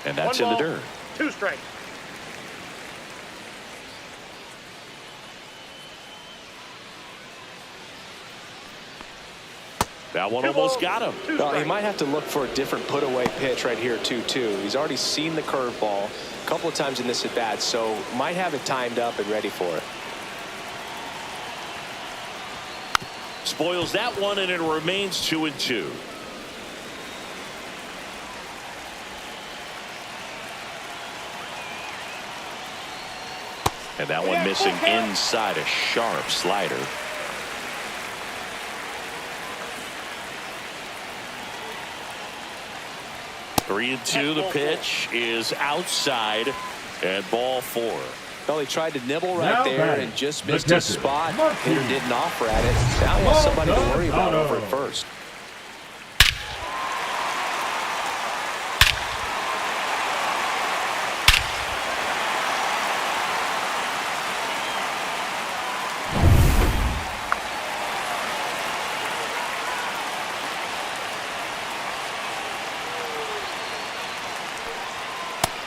And that's in the dirt. 2 strikes. That one almost got him. Well, he might have to look for a different put-away pitch right here, 2-2. He's already seen the curveball a couple of times in this at-bat, so might have it timed up and ready for it. Spoils that one, and it remains 2-2. And that one missing inside, a sharp slider. 3-2. The pitch is outside, and ball 4. Well, he tried to nibble right there and just missed his spot. Hitter didn't offer at it. Now he has somebody to worry about over at first.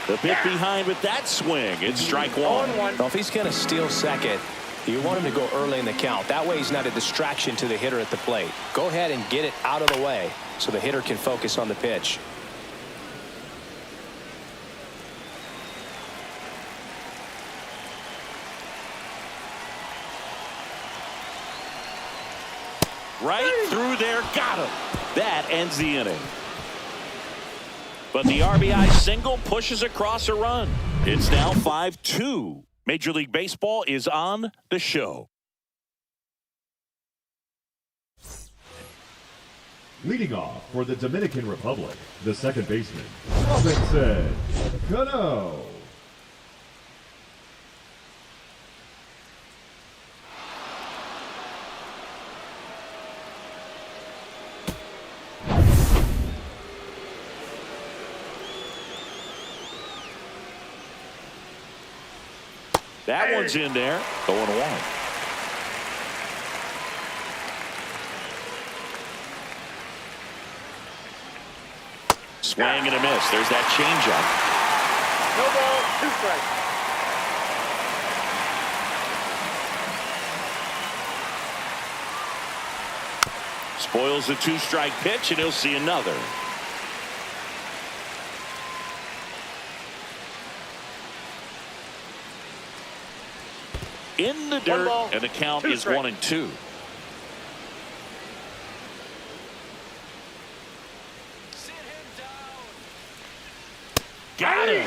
The bit behind with that swing. It's strike 1. Well, if he's going to steal second, you want him to go early in the count. That way he's not a distraction to the hitter at the plate. Go ahead and get it out of the way so the hitter can focus on the pitch. Right through there, got him. That ends the inning. But the RBI single pushes across a run. It's now 5-2. Major League Baseball is on the show. Leading off for the Dominican Republic, the second baseman, Robinson Cano. That one's in there. 0-1. Swing and a miss. There's that changeup. No ball, 2 strikes. Spoils the 2-strike pitch, and he'll see another. In the dirt, and the count is 1-2. Got him.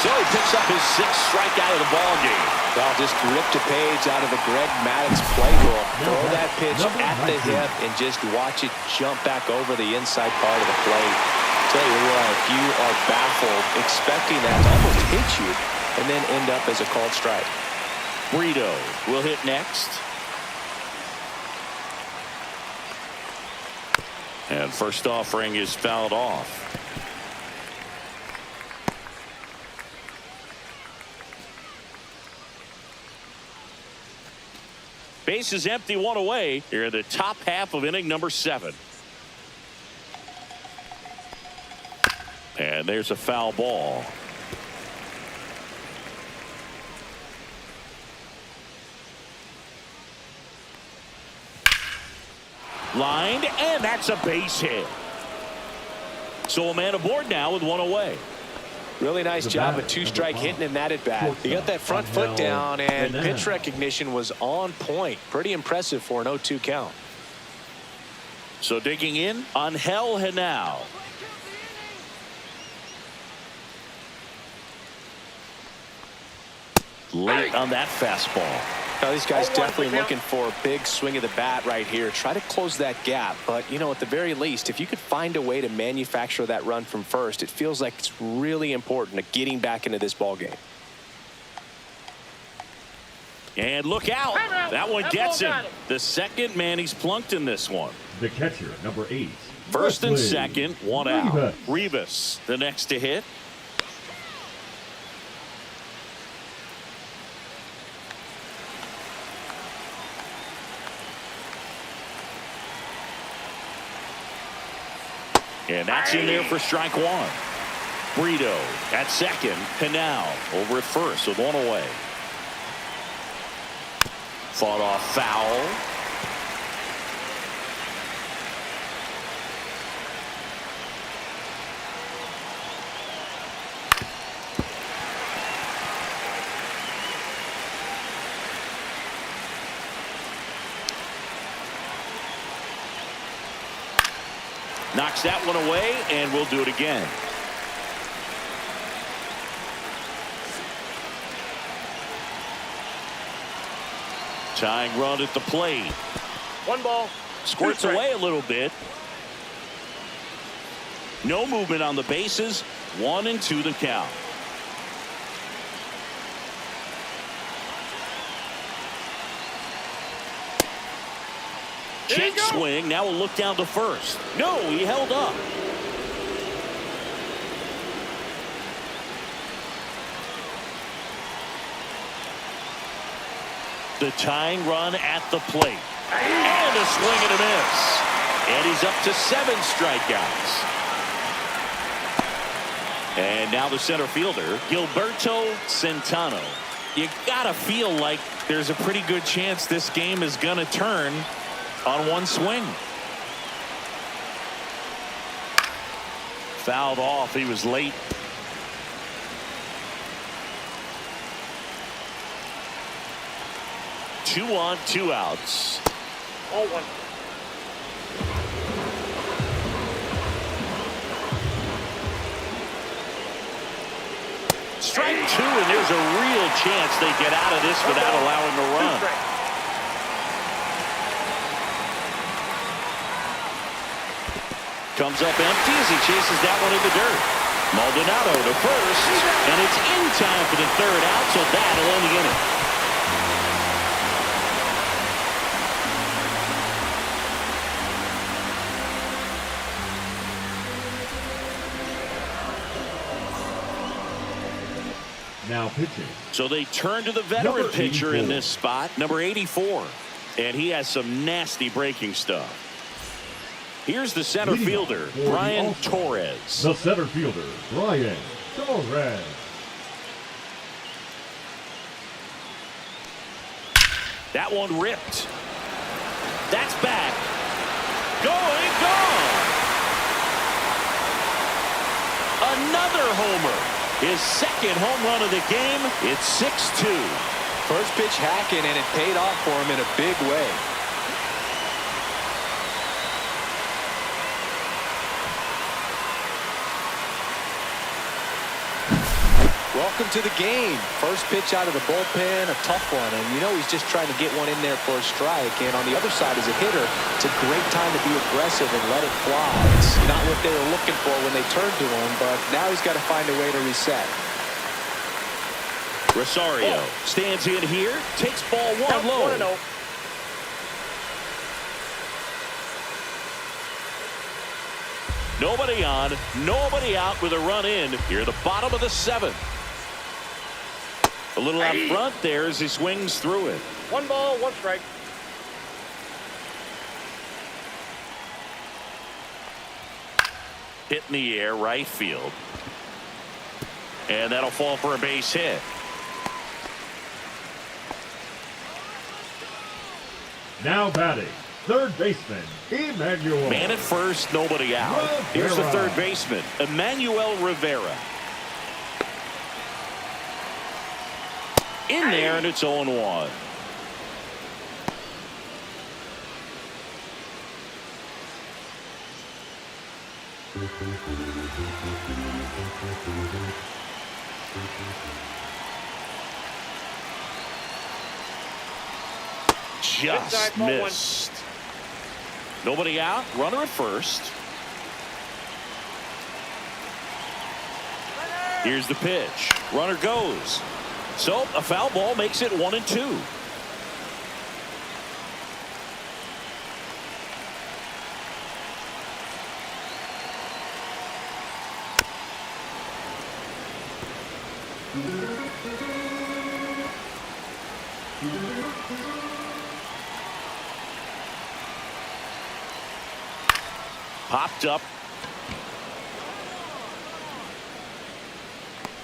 So he picks up his 6th strikeout of the ball game. Well, just ripped a page out of the Greg Maddux playbook. Throw that pitch at the hip and just watch it jump back over the inside part of the plate. Tell you what, if you are baffled expecting that to almost hit you and then end up as a called strike. Brito will hit next. And first offering is fouled off. Base is empty, 1 away here in the top half of inning number 7. And there's a foul ball. Lined, and that's a base hit. So a man aboard now with 1 away. Really nice job of 2-strike hitting in that at bat. He got that front foot down, and pitch recognition was on point. Pretty impressive for an 0-2 count. So digging in, Angel Henao. Late on that fastball. Now, these guys definitely looking for a big swing of the bat right here. Try to close that gap. But, you know, at the very least, if you could find a way to manufacture that run from first, it feels like it's really important to getting back into this ball game. And look out. That one gets him. The second man he's plunked in this one. The catcher, number 8. First and Wesley second, 1 out. Rivas, the next to hit. And that's in there for strike 1. Brito at second. Henao over at first with 1 away. Fought off foul. Knocks that one away, and we'll do it again. Tying run at the plate. 1 ball. Squirts away a little bit. No movement on the bases. 1-2 the count. Check swing. Now we'll look down to first. No, he held up. The tying run at the plate. And a swing and a miss. And he's up to 7 strikeouts. And now the center fielder, Gilberto Centeno. You gotta feel like there's a pretty good chance this game is gonna turn on 1 swing. Fouled off. He was late. Two on, 2 outs. 0-1. strike two, and there's a real chance they get out of this without allowing a run. Comes up empty as he chases that one in the dirt. Maldonado to first, and it's in time for the third out, so that'll end the inning. Now pitching. So they turn to the veteran pitcher in this spot, number 84. And he has some nasty breaking stuff. Here's the center fielder, Brian Torres. The center fielder, Brian Torres. That one ripped. That's back. Going, gone. Another homer. His second home run of the game. It's 6-2. First pitch hacking, and it paid off for him in a big way. Welcome to the game. First pitch out of the bullpen, a tough one. And you know he's just trying to get one in there for a strike. And on the other side, as a hitter, it's a great time to be aggressive and let it fly. It's not what they were looking for when they turned to him, but now he's got to find a way to reset. Rosario stands in here, takes ball one low. Nobody on, nobody out with a run in here at the bottom of the seventh. A little out front there as he swings through it. 1 ball, 1 strike. Hit in the air, right field. And that'll fall for a base hit. Now batting, third baseman, Emmanuel. Man at first, nobody out. Rivera. Here's the third baseman, Emmanuel Rivera. In there, and it's 0-1. Just missed. Nobody out. Runner at first. Here's the pitch. Runner goes. So a foul ball makes it 1-2. Popped up.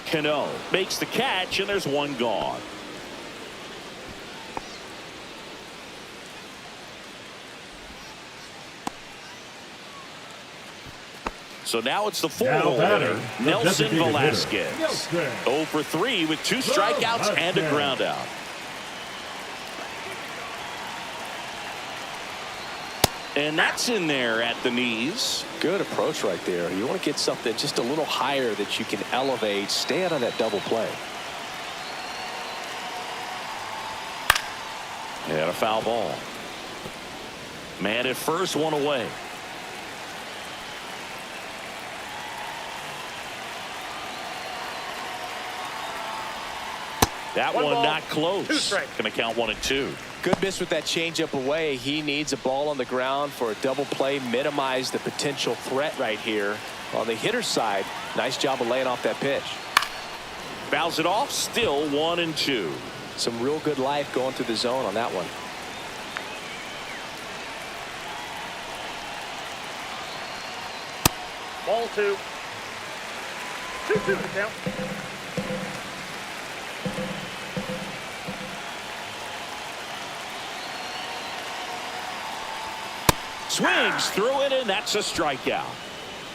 Cano makes the catch, and there's one gone. So now it's the four-hole hitter, Nelson Velasquez. 0 for 3 with 2 strikeouts and a ground out. And that's in there at the knees. Good approach right there. You want to get something just a little higher that you can elevate. Stay out of that double play. And a foul ball. Man at first, one away. That one not close. Going to count 1-2. Good miss with that changeup away. He needs a ball on the ground for a double play. Minimize the potential threat right here. On the hitter's side, nice job of laying off that pitch. Fouls it off. Still 1-2. Some real good life going through the zone on that one. Ball 2. 2-2 to count. Swings through it, and that's a strikeout.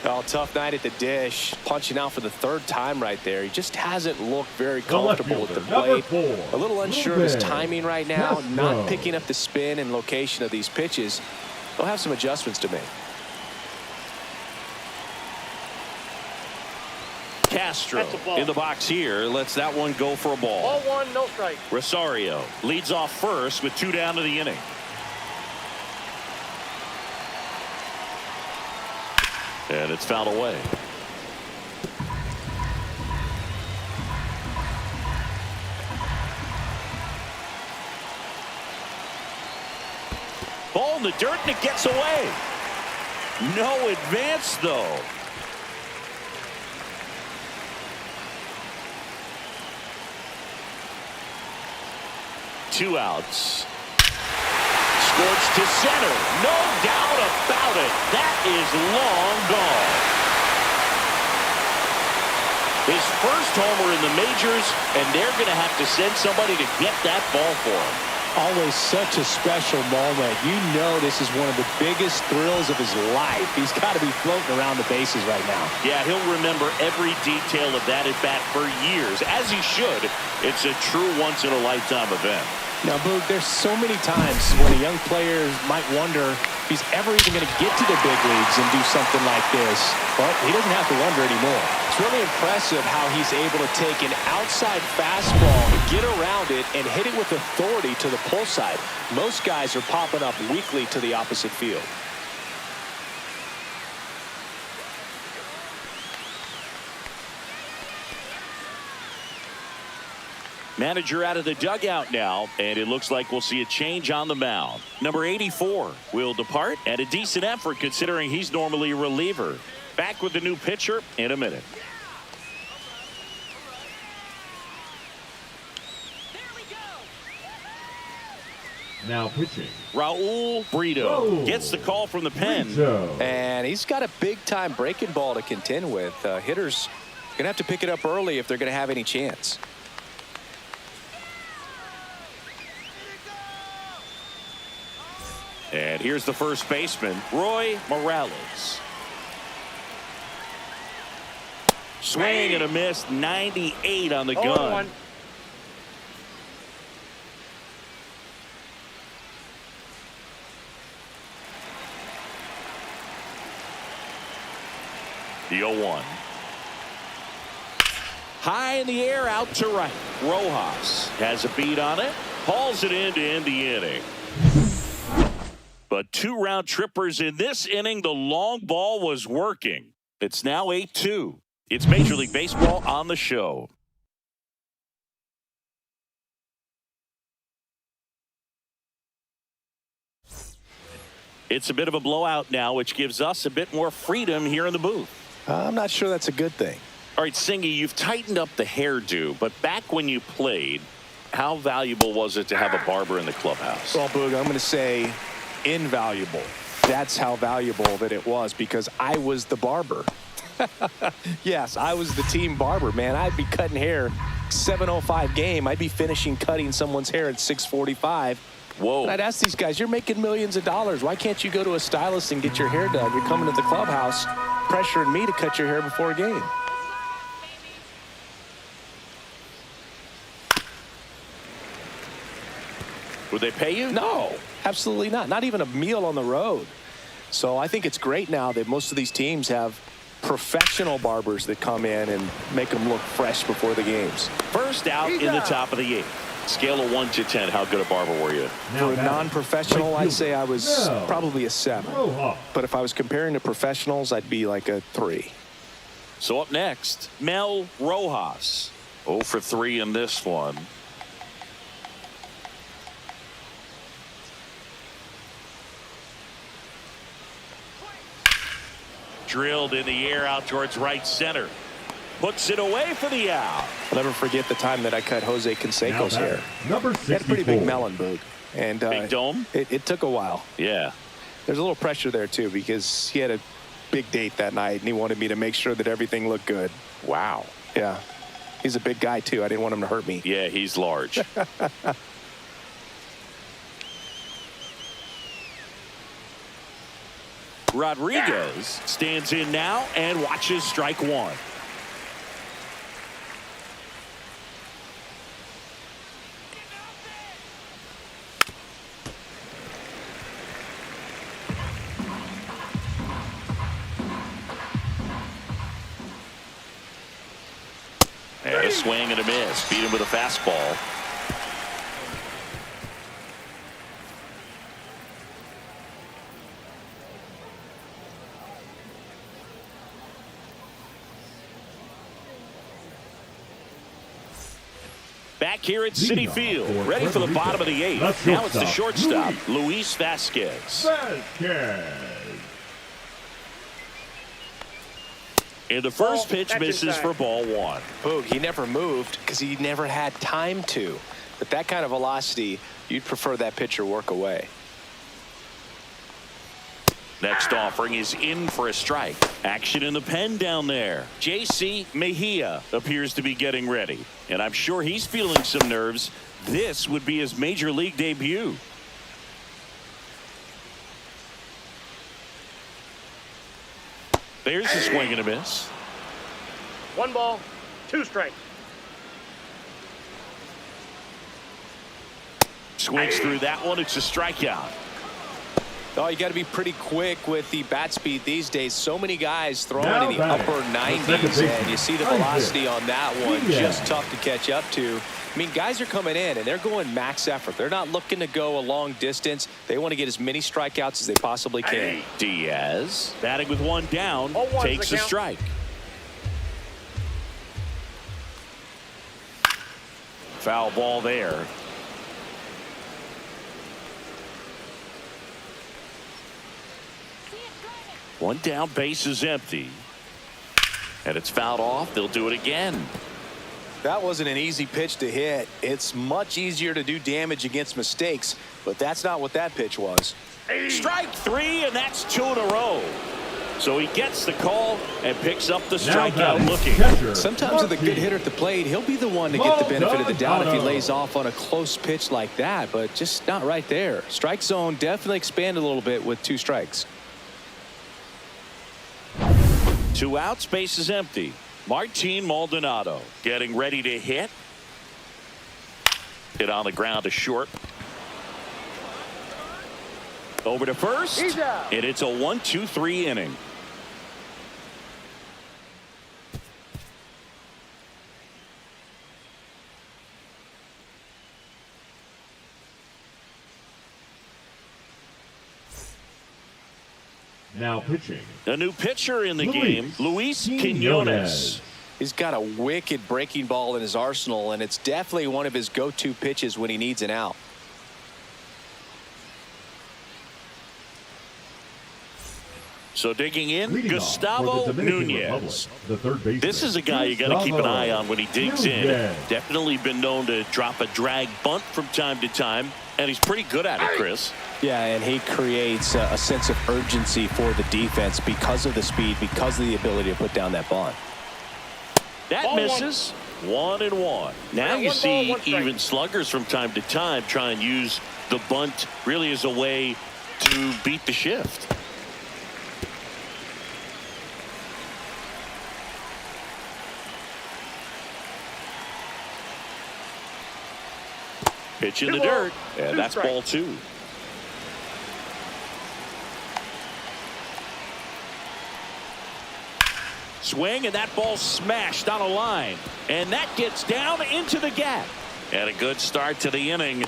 Oh, tough night at the dish. Punching out for the third time right there. He just hasn't looked very comfortable at the plate. A little unsure of his timing right now. Not picking up the spin and location of these pitches. They'll have some adjustments to make. Castro That's a ball. in the box here. Lets that one go for a ball. Ball one, no strike. Rosario leads off first with 2 down to the inning. And it's fouled away. Ball in the dirt, and it gets away. No advance, though. Two outs. Scorched to center. No doubt about it. That is long gone. His first homer in the majors, and they're going to have to send somebody to get that ball for him. Always such a special moment. You know this is one of the biggest thrills of his life. He's got to be floating around the bases right now. Yeah, he'll remember every detail of that at bat for years, as he should. It's a true once-in-a-lifetime event. Now, Boog, there's so many times when a young player might wonder if he's ever even going to get to the big leagues and do something like this. Well, he doesn't have to wonder anymore. It's really impressive how he's able to take an outside fastball, get around it, and hit it with authority to the pull side. Most guys are popping up weakly to the opposite field. Manager out of the dugout now, and it looks like we'll see a change on the mound. Number 84 will depart, and a decent effort considering he's normally a reliever. Back with the new pitcher in a minute. Now pitching. Raul Brito gets the call from the pen. Brito. And he's got a big-time breaking ball to contend with. Hitters going to have to pick it up early if they're going to have any chance. And here's the first baseman, Roy Morales. Swing and a miss, 98 on the gun. 0-1. The 0-1. High in the air, out to right. Rojas has a beat on it. Hauls it in to end the inning. But 2 round trippers in this inning. The long ball was working. It's now 8-2. It's Major League Baseball on the show. It's a bit of a blowout now, which gives us a bit more freedom here in the booth. I'm not sure that's a good thing. All right, Singy, you've tightened up the hairdo, but back when you played, how valuable was it to have a barber in the clubhouse? Well, Boog, I'm going to say invaluable. That's how valuable that it was, because I was the barber. Yes, I was the team barber, man. I'd be cutting hair 7:05 game. I'd be finishing cutting someone's hair at 6:45. Whoa. And I'd ask these guys, you're making millions of dollars. Why can't you go to a stylist and get your hair done? You're coming to the clubhouse pressuring me to cut your hair before a game. Would they pay you? No, absolutely not. Not even a meal on the road. So I think it's great now that most of these teams have professional barbers that come in and make them look fresh before the games. First out in the top of the 8th. Scale of 1 to 10, how good a barber were you? For a non-professional, I'd say I was probably a 7. Rojas. But if I was comparing to professionals, I'd be like a 3. So up next, Mel Rojas. 0 for 3 in this one. Drilled in the air out towards right center. Puts it away for the out. I'll never forget the time that I cut Jose Canseco's hair. Number He 64. had a pretty big melon, Boog. And Big dome? It took a while. Yeah. There's a little pressure there, too, because he had a big date that night, and he wanted me to make sure that everything looked good. Wow. Yeah. He's a big guy, too. I didn't want him to hurt me. Yeah, he's large. Rodriguez stands in now and watches strike 1. swing and a miss. Beat him with a fastball. Back here at Citi Field, ready for the bottom of the 8th. Now it's the shortstop, Luis Vasquez. And the first pitch misses for ball 1. Boog, he never moved because he never had time to. But that kind of velocity, you'd prefer that pitcher work away. Next offering is in for a strike. Action in the pen down there. J.C. Mejia appears to be getting ready. And I'm sure he's feeling some nerves. This would be his major league debut. There's a swing and a miss. 1 ball, 2 strikes. Swings through that one. It's a strikeout. Oh, you got to be pretty quick with the bat speed these days. So many guys throwing in the upper 90s, and you see the velocity on that one. Just tough to catch up to. I mean, guys are coming in, and they're going max effort. They're not looking to go a long distance. They want to get as many strikeouts as they possibly can. Diaz, batting with 1 down, takes a strike. Foul ball there. One down, base is empty. And it's fouled off. They'll do it again. That wasn't an easy pitch to hit. It's much easier to do damage against mistakes, but that's not what that pitch was. Strike 3, and that's 2 in a row. So he gets the call and picks up the strikeout looking. Sometimes with a good hitter at the plate, he'll be the one to get the benefit of the doubt if he lays off on a close pitch like that, but just not right there. Strike zone definitely expanded a little bit with 2 strikes. 2 outs, base is empty. Martin Maldonado getting ready to hit. Hit on the ground to short. Over to first. And it's a 1-2-3 inning. Now pitching. A new pitcher in the game, Luis Quinones. He's got a wicked breaking ball in his arsenal, and it's definitely one of his go-to pitches when he needs an out. So digging in, Gustavo Nunez. The third baseman. This is a guy you got to keep an eye on when he digs in. Definitely been known to drop a drag bunt from time to time, and he's pretty good at it, Chris. Yeah, and he creates a sense of urgency for the defense because of the speed, because of the ability to put down that bunt. That misses. 1-1. Now you see even sluggers from time to time try and use the bunt really as a way to beat the shift. Pitch in the dirt, and that's ball 2. Swing, and that ball smashed on a line, and that gets down into the gap. And a good start to the inning.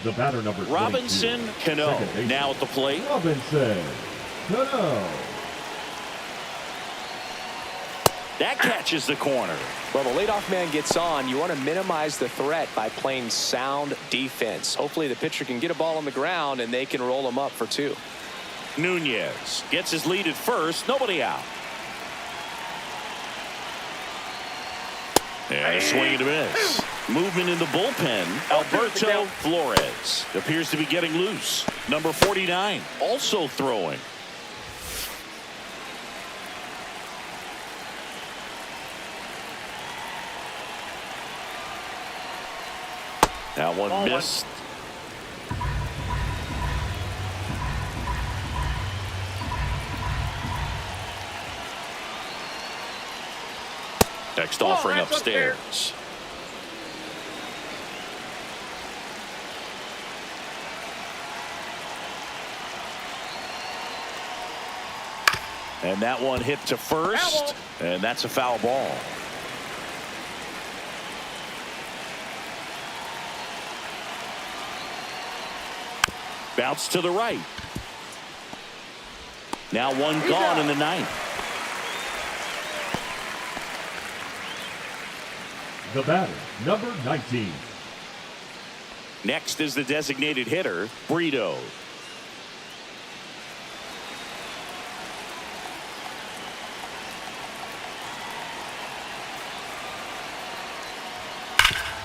The batter number 22, Robinson Cano now at the plate. Robinson Cano. That catches the corner. Well, the leadoff man gets on. You want to minimize the threat by playing sound defense. Hopefully the pitcher can get a ball on the ground and they can roll him up for 2. Nunez gets his lead at first. Nobody out. And a swing and a miss. Movement in the bullpen. Alberto Flores appears to be getting loose. Number 49 also throwing. Now one missed. Next offering upstairs. And that one hit to first, and that's a foul ball. Bounce to the right. Now one gone in the ninth. The batter, number 19. Next is the designated hitter, Brito.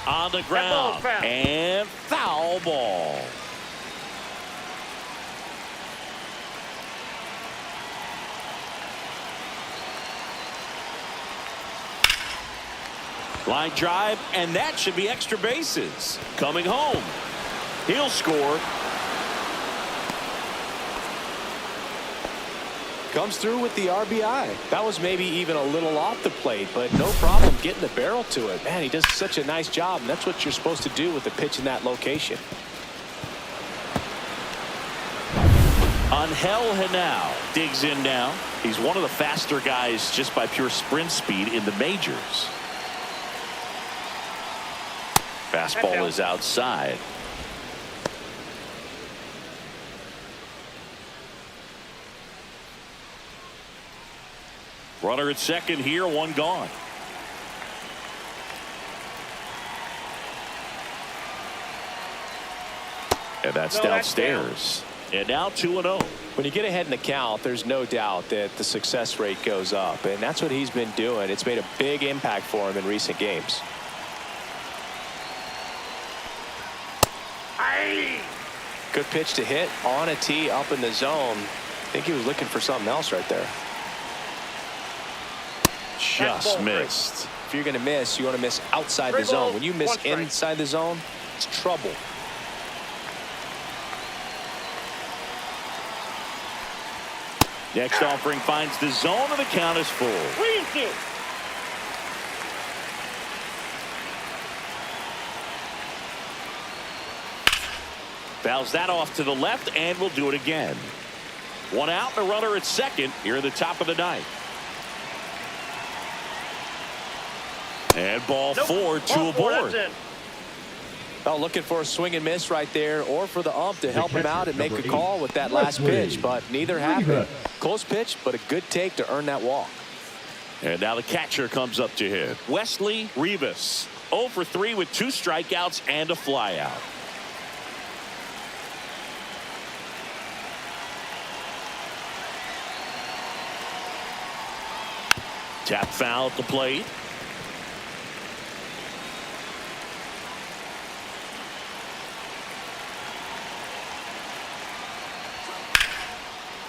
On the ground, and foul ball. Line drive, and that should be extra bases. Coming home. He'll score. Comes through with the RBI. That was maybe even a little off the plate, but no problem getting the barrel to it. Man, he does such a nice job, and that's what you're supposed to do with the pitch in that location. Angel Henao digs in now. He's one of the faster guys just by pure sprint speed in the majors. Fastball is outside. Runner at second here, one gone. And that's downstairs. And now 2-0. When you get ahead in the count, there's no doubt that the success rate goes up, and that's what he's been doing. It's made a big impact for him in recent games. Good pitch to hit on a tee up in the zone. I think he was looking for something else right there. Just missed. If you're going to miss, you want to miss outside the zone. When you miss inside the zone, it's trouble. Next offering finds the zone, and the count is full. 3-2. Fouls that off to the left, and will do it again. One out, and a runner at second here at the top of the ninth. And ball four, two aboard. Well, looking for a swing and miss right there, or for the ump to help him out and make a call with that last pitch, but neither happened. Close pitch, but a good take to earn that walk. And now the catcher comes up to hit. Wesley Rivas, 0 for 3 with 2 strikeouts and a flyout. Tap foul at the plate.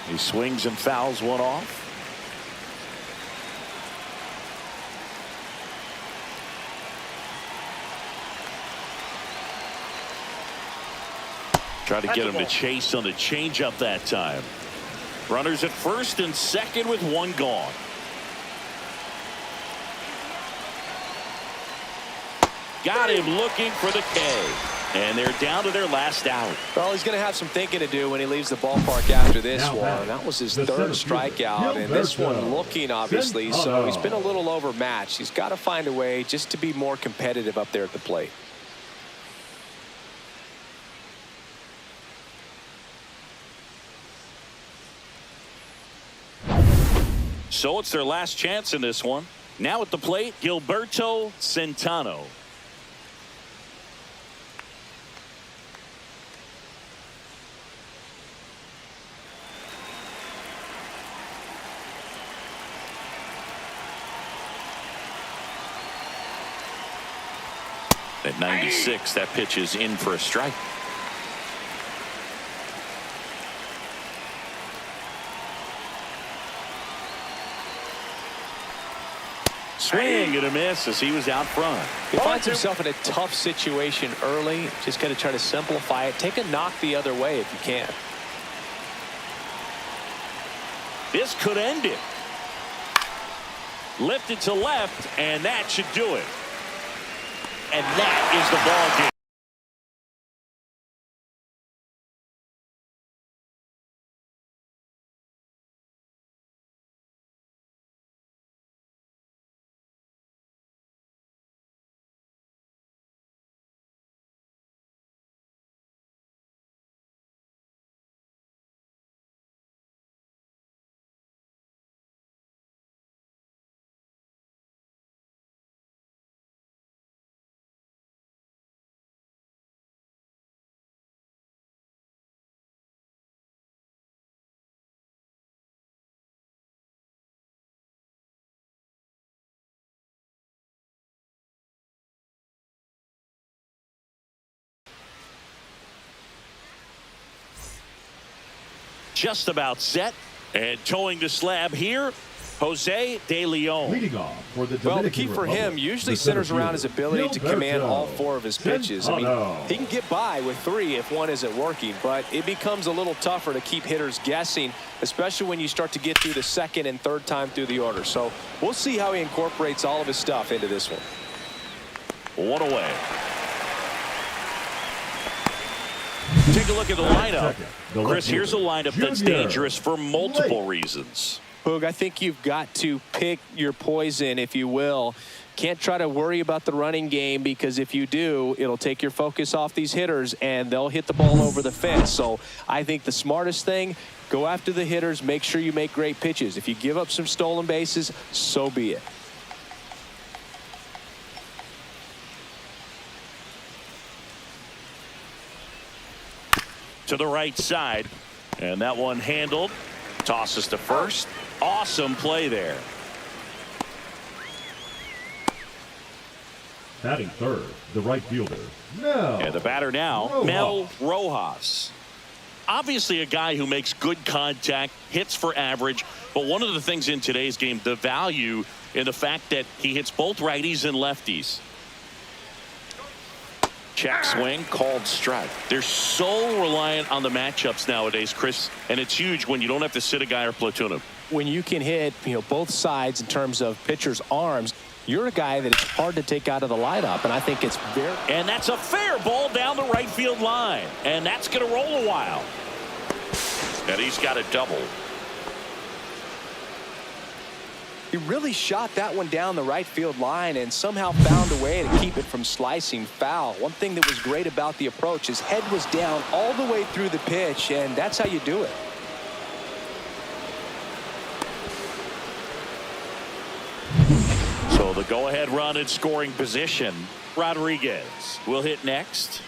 He swings and fouls one off. Try to get him to chase on the changeup that time. Runners at first and second with one gone. Got him looking for the K. And they're down to their last out. Well, he's going to have some thinking to do when he leaves the ballpark after this one. That was his third strikeout, and this one looking, obviously, so he's been a little overmatched. He's got to find a way just to be more competitive up there at the plate. So it's their last chance in this one. Now at the plate, Gilberto Centeno. At 96, that pitch is in for a strike. Swing and a miss as he was out front. He finds himself in a tough situation early. Just got to try to simplify it. Take a knock the other way if you can. This could end it. Lifted to left, and that should do it. And that is the ball game. just about set. And towing the slab here, Jose De Leon. Leading off for the Dominican Well, the key for Republic, him usually the center centers around his ability to command all 4 of his pitches. I mean, he can get by with 3 if one isn't working, but it becomes a little tougher to keep hitters guessing, especially when you start to get through the 2nd and 3rd time through the order. So we'll see how he incorporates all of his stuff into this one. 1 away. Take a look at the lineup. Chris, here's a lineup that's dangerous for multiple reasons. Boog, I think you've got to pick your poison, if you will. Can't try to worry about the running game, because if you do, it'll take your focus off these hitters and they'll hit the ball over the fence. So I think the smartest thing, go after the hitters, make sure you make great pitches. If you give up some stolen bases, so be it. To the right side, and that one handled. Tosses to first. Awesome play there. Batting third, the right fielder, Mel. And the batter now, Mel Rojas. Obviously a guy who makes good contact, hits for average, but one of the things in today's game, the value in the fact that he hits both righties and lefties. Check swing, called strike. They're so reliant on the matchups nowadays, Chris, and it's huge when you don't have to sit a guy or platoon him. When you can hit, both sides in terms of pitchers' arms, you're a guy that it's hard to take out of the lineup, and I think it's very... And that's a fair ball down the right field line, and that's going to roll a while. And he's got a double. He really shot that one down the right field line and somehow found a way to keep it from slicing foul. One thing that was great about the approach, his head was down all the way through the pitch, and that's how you do it. So the go-ahead run in scoring position. Rodriguez will hit next.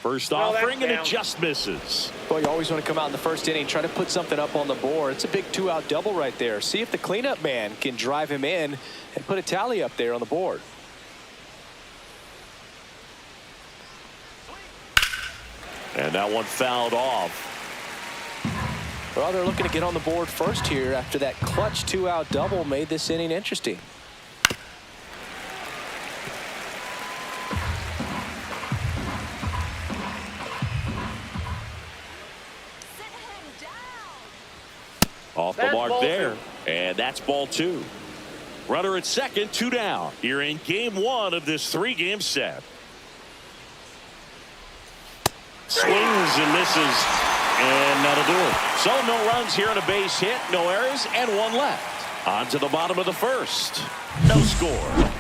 First offering, and it just misses. Well, you always want to come out in the first inning, try to put something up on the board. It's a big 2-out double right there. See if the cleanup man can drive him in and put a tally up there on the board. And that one fouled off. Well, they're looking to get on the board first here after that clutch 2-out double made this inning interesting. Off the mark there, and that's ball 2. Runner at second, 2 down. You're in game 1 of this 3-game set. Swings and misses, and that'll do it. So no runs here on a base hit, no errors, and 1 left. On to the bottom of the first. No score.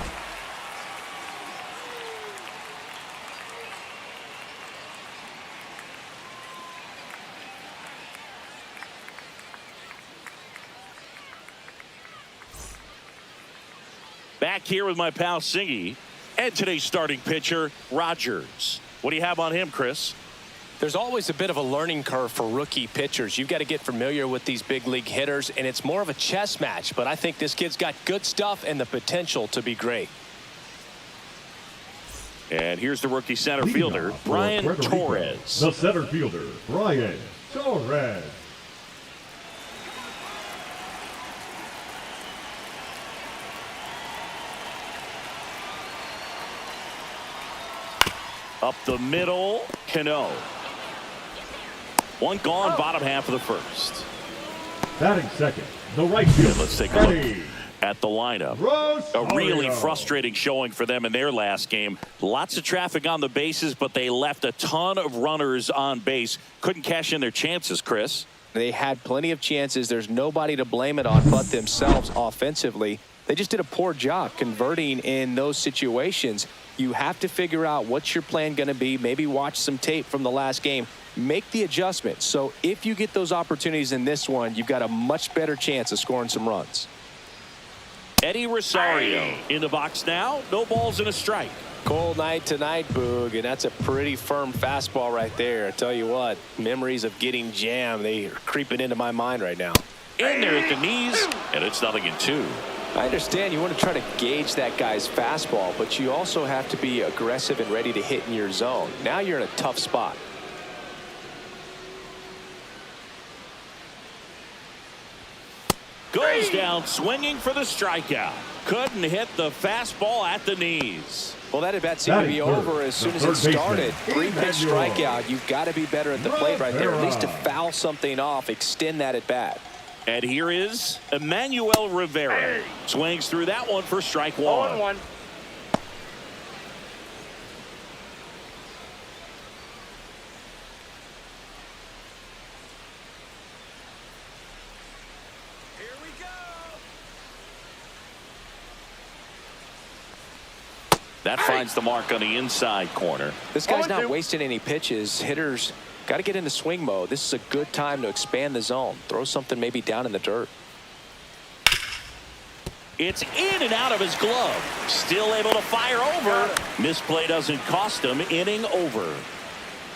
Back here with my pal Singy and today's starting pitcher, Rogers. What do you have on him, Chris? There's always a bit of a learning curve for rookie pitchers. You've got to get familiar with these big league hitters, and it's more of a chess match. But I think this kid's got good stuff and the potential to be great. And here's the rookie center fielder, Brian Torres. The center fielder, Brian Torres. Up the middle, Cano. One gone, bottom half of the first. Batting second, the right fielder. Let's take a look at the lineup. A really Rosario. frustrating showing for them in their last game. Lots of traffic on the bases, but they left a ton of runners on base. Couldn't cash in their chances, Chris. They had plenty of chances. There's nobody to blame it on but themselves offensively. They just did a poor job converting in those situations. You have to figure out what's your plan going to be. Maybe watch some tape from the last game. Make the adjustment. So if you get those opportunities in this one, you've got a much better chance of scoring some runs. Eddie Rosario in the box now. No balls and a strike. Cold night tonight, Boog, and that's a pretty firm fastball right there. I tell you what, memories of getting jammed, they are creeping into my mind right now. In there at the knees, and it's 0-2. I understand you want to try to gauge that guy's fastball, but you also have to be aggressive and ready to hit in your zone. Now you're in a tough spot. Goes down swinging for the strikeout. Couldn't hit the fastball at the knees. Well, that at bat seemed to be over as soon as it started. 3-pitch strikeout. You've got to be better at the plate right there, at least to foul something off, extend that at bat. And here is Emmanuel Rivera. Swings through that one for strike one. 0-1. That finds the mark on the inside corner. This guy's not wasting any pitches. Hitters got to get into swing mode. This is a good time to expand the zone. Throw something maybe down in the dirt. It's in and out of his glove. Still able to fire over. Misplay doesn't cost him. Inning over.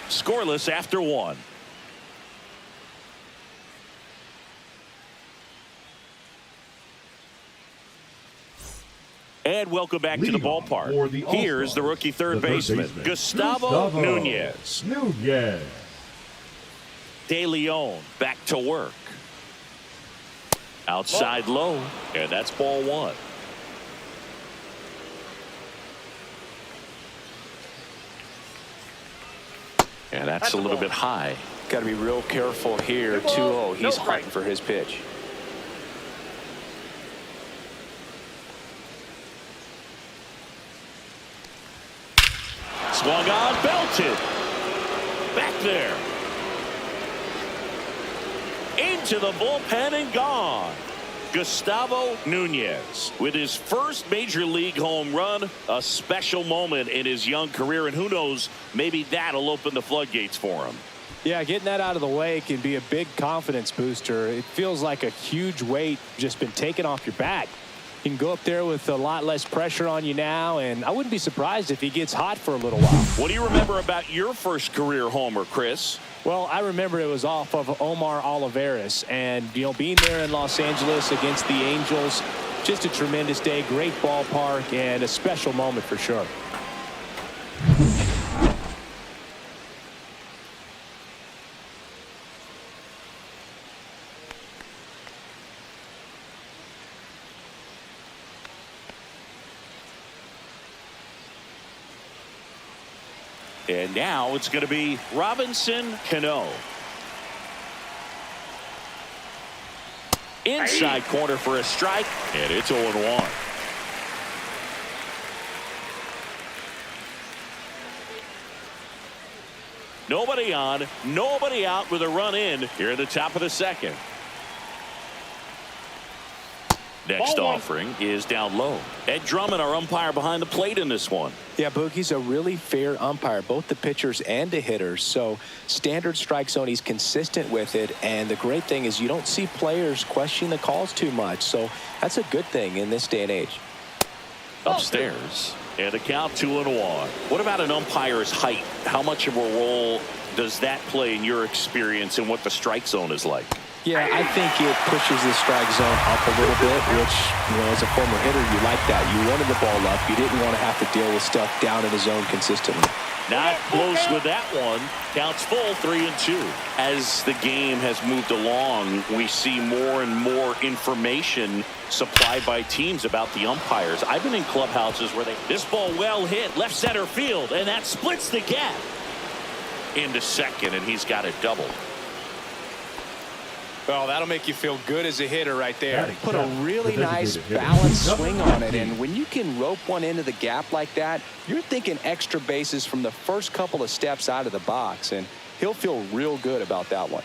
Scoreless after one. And welcome back to the ballpark. Here's the rookie third baseman, Gustavo Nunez. De Leon back to work. Outside low, and that's ball one. And that's a little bit high. Got to be real careful here. 2-0. He's hunting for his pitch. Swung on, belted. Back there. Into the bullpen and gone. Gustavo Nunez with his first major league home run. A special moment in his young career, and who knows, maybe that'll open the floodgates for him. Yeah, getting that out of the way can be a big confidence booster. It feels like a huge weight just been taken off your back. You can go up there with a lot less pressure on you now, and I wouldn't be surprised if he gets hot for a little while. What do you remember about your first career homer, Chris? Well, I remember it was off of Omar Olivares, and, you know, being there in Los Angeles against the Angels, just a tremendous day, great ballpark, and a special moment for sure. And now it's going to be Robinson Cano. Inside corner for a strike, and it's 0-1. Nobody on, nobody out with a run in here at the top of the second. Next offering is down low. Ed Drummond, our umpire behind the plate in this one. Yeah, Boogie's a really fair umpire, both the pitchers and the hitters. So standard strike zone, he's consistent with it. And the great thing is you don't see players question the calls too much. So that's a good thing in this day and age. Upstairs. And the count 2-1. What about an umpire's height? How much of a role does that play in your experience and what the strike zone is like? Yeah, I think it pushes the strike zone up a little bit, which, you know, as a former hitter, you like that. You wanted the ball up. You didn't want to have to deal with stuff down in the zone consistently. Not close with that one. Counts full, 3-2. As the game has moved along, we see more and more information supplied by teams about the umpires. I've been in clubhouses where this ball well hit, left center field, and that splits the gap into second, and he's got it doubled. Well, that'll make you feel good as a hitter right there. Put a really nice balanced swing on it, and when you can rope one into the gap like that, you're thinking extra bases from the first couple of steps out of the box, and he'll feel real good about that one.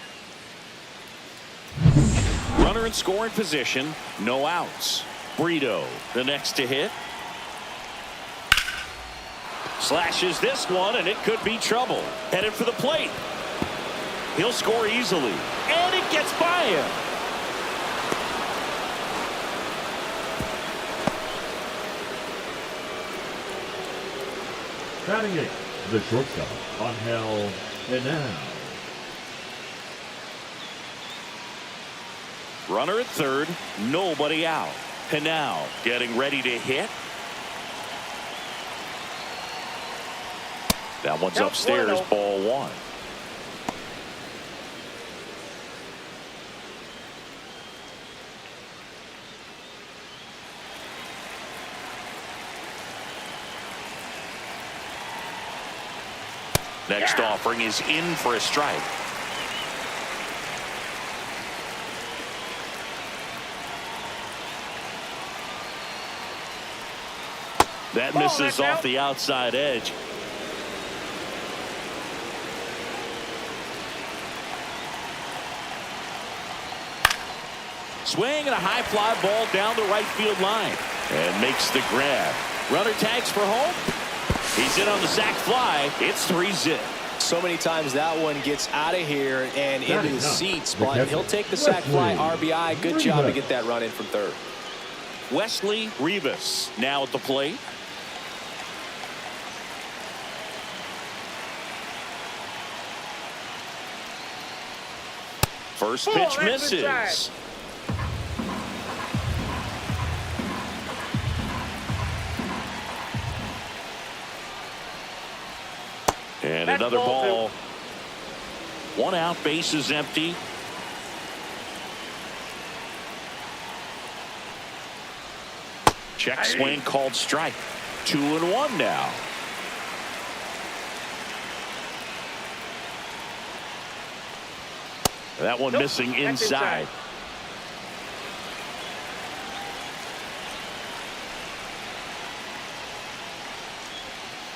Runner in scoring position, no outs. Brito, the next to hit. Slashes this one, and it could be trouble. Headed for the plate. He'll score easily, and it gets by him. Batting eighth, the shortstop, Angel Henao. Runner at third, nobody out. Henao getting ready to hit. That one's upstairs, ball one. Next offering is in for a strike. That misses off the outside edge. Swing and a high fly ball down the right field line. And makes the grab. Runner tags for home. He's in on the sac fly. It's 3-zip. So many times that one gets out of here and into the seats, but he'll take the sac fly RBI. Good job to get that run in from third. Wesley Rivas now at the plate. First pitch misses. And another ball. 1 out, base is empty. Check swing called strike. 2-1 now. That one missing inside.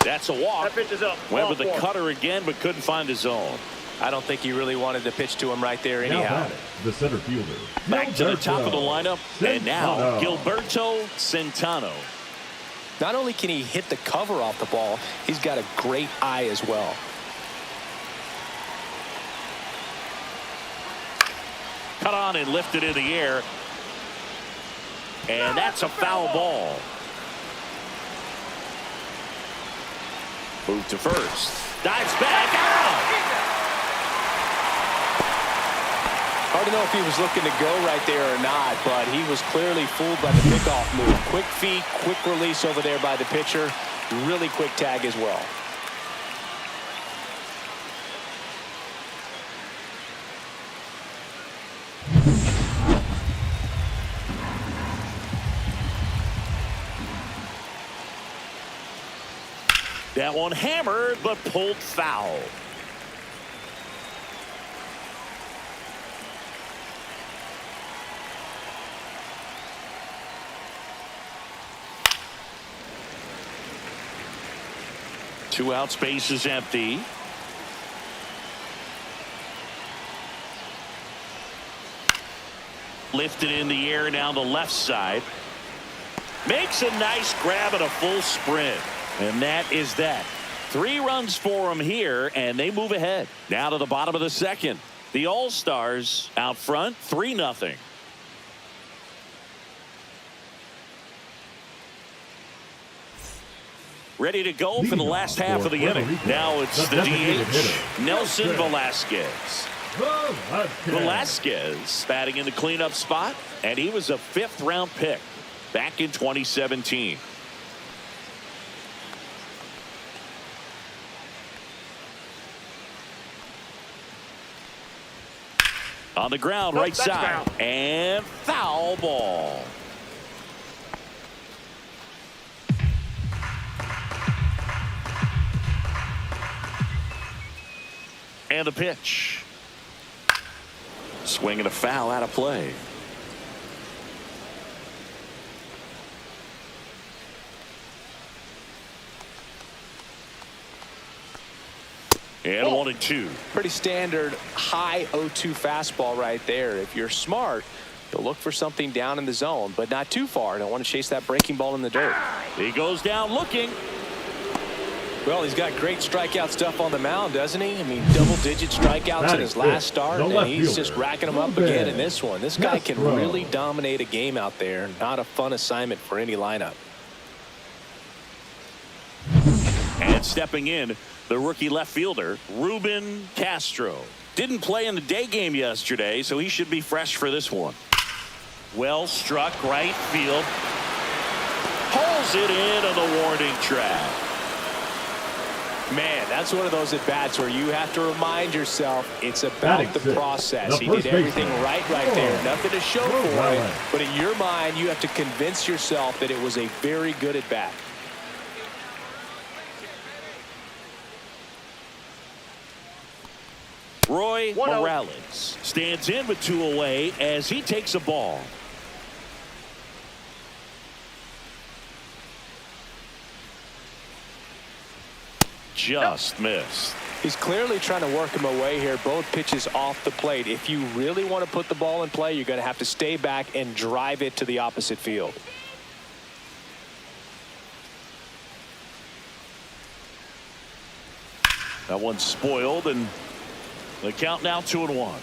That's a walk. That pitch is up. Went with the cutter again, but couldn't find his zone. I don't think he really wanted to pitch to him right there anyhow. The center fielder. Back to the top of the lineup. And now Gilberto Centano. Not only can he hit the cover off the ball, he's got a great eye as well. Cut on and lifted in the air. And that's a foul ball. Move to first. Dives back out. Hard to know if he was looking to go right there or not, but he was clearly fooled by the pickoff move. Quick feet, quick release over there by the pitcher. Really quick tag as well. That one hammered, but pulled foul. Two out, space is empty. Lifted in the air down the left side. Makes a nice grab and a full sprint. And that is that. 3 runs for him here, and they move ahead. Now to the bottom of the second. The All-Stars out front, 3-0. Ready to go for the last half of the inning. Now it's the DH, Nelson Velasquez. Velasquez batting in the cleanup spot, and he was a 5th-round pick back in 2017. On the ground, right side, and foul ball. And the pitch. Swing and a foul out of play. And 1-2. Pretty standard high 0-2 fastball right there. If you're smart, you'll look for something down in the zone, but not too far. Don't want to chase that breaking ball in the dirt. He goes down looking. Well, he's got great strikeout stuff on the mound, doesn't he? I mean, double-digit strikeouts in his last start, and he's just racking them up again in this one. This guy can really dominate a game out there. Not a fun assignment for any lineup. And stepping in, the rookie left fielder, Ruben Castro. Didn't play in the day game yesterday, so he should be fresh for this one. Well struck right field. Pulls it in on the warning track. Man, that's one of those at-bats where you have to remind yourself it's about the process. He did everything right there. Nothing to show for it, but in your mind, you have to convince yourself that it was a very good at-bat. Roy 1-0. Morales stands in with 2 away as he takes a ball. Just missed. He's clearly trying to work him away here. Both pitches off the plate. If you really want to put the ball in play, you're going to have to stay back and drive it to the opposite field. That one's spoiled, and the count now 2-1.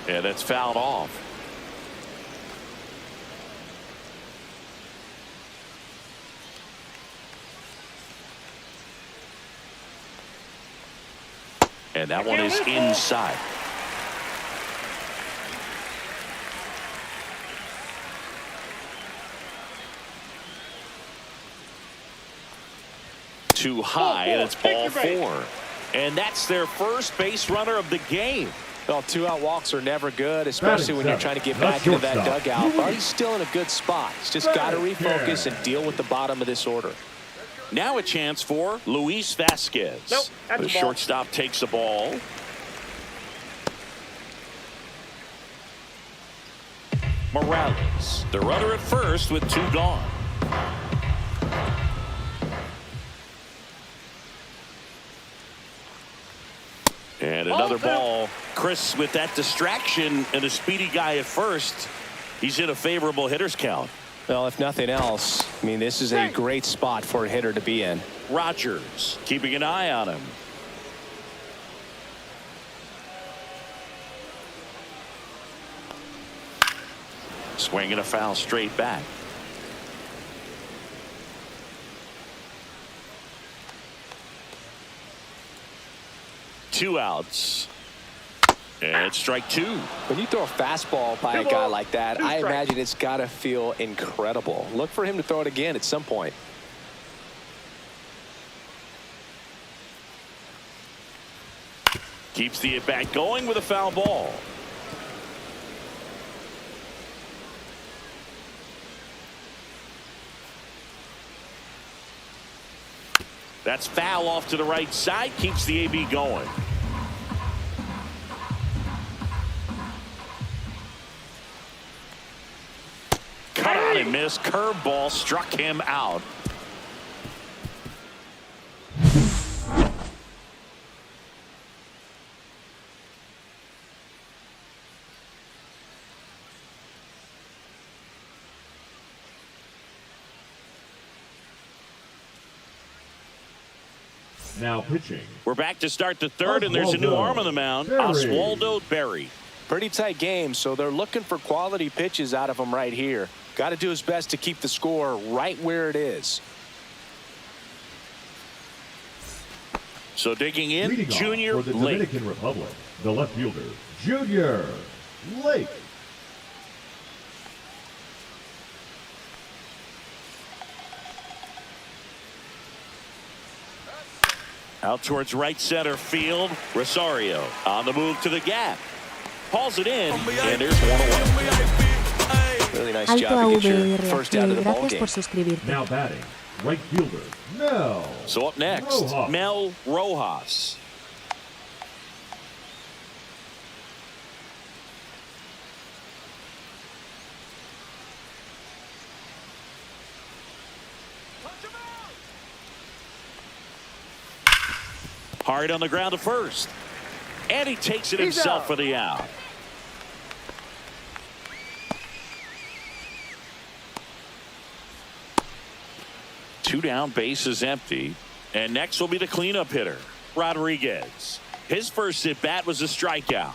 And it's fouled off. And that one is inside. Too high, and it's ball 4. And that's their first base runner of the game. Well, 2-out walks are never good, especially when you're trying to get back into that dugout. But he's still in a good spot. He's just got to refocus and deal with the bottom of this order. Now a chance for Luis Vasquez. Nope, that's the a ball. shortstop takes the ball. Morales, the runner at first with 2 gone. And another ball. Chris with that distraction and a speedy guy at first. He's in a favorable hitter's count. Well, if nothing else, I mean, this is a great spot for a hitter to be in. Rogers keeping an eye on him. Swinging a foul straight back. Two outs. And strike 2. When you throw a fastball by a guy like that, I imagine it's got to feel incredible. Look for him to throw it again at some point. Keeps the at-bat going with a foul ball. That's foul off to the right side. Keeps the AB going. Cut out and missed. Curveball struck him out. Now pitching. We're back to start the third, and there's a new arm on the mound. Oswaldo Berry. Pretty tight game, so they're looking for quality pitches out of him right here. Got to do his best to keep the score right where it is. So digging in, Leading Junior off for the Lake. Dominican Republic, the left fielder, Junior Lake. Out towards right center field. Rosario on the move to the gap. Hauls it in, and there's 1-1. Really nice job to get your first out of the ball game. Now batting, right fielder, Mel. So up next, Rojas. Mel Rojas. Hard on the ground to first. And he takes it himself for the out. Two down, base is empty. And next will be the cleanup hitter, Rodriguez. His first at bat was a strikeout.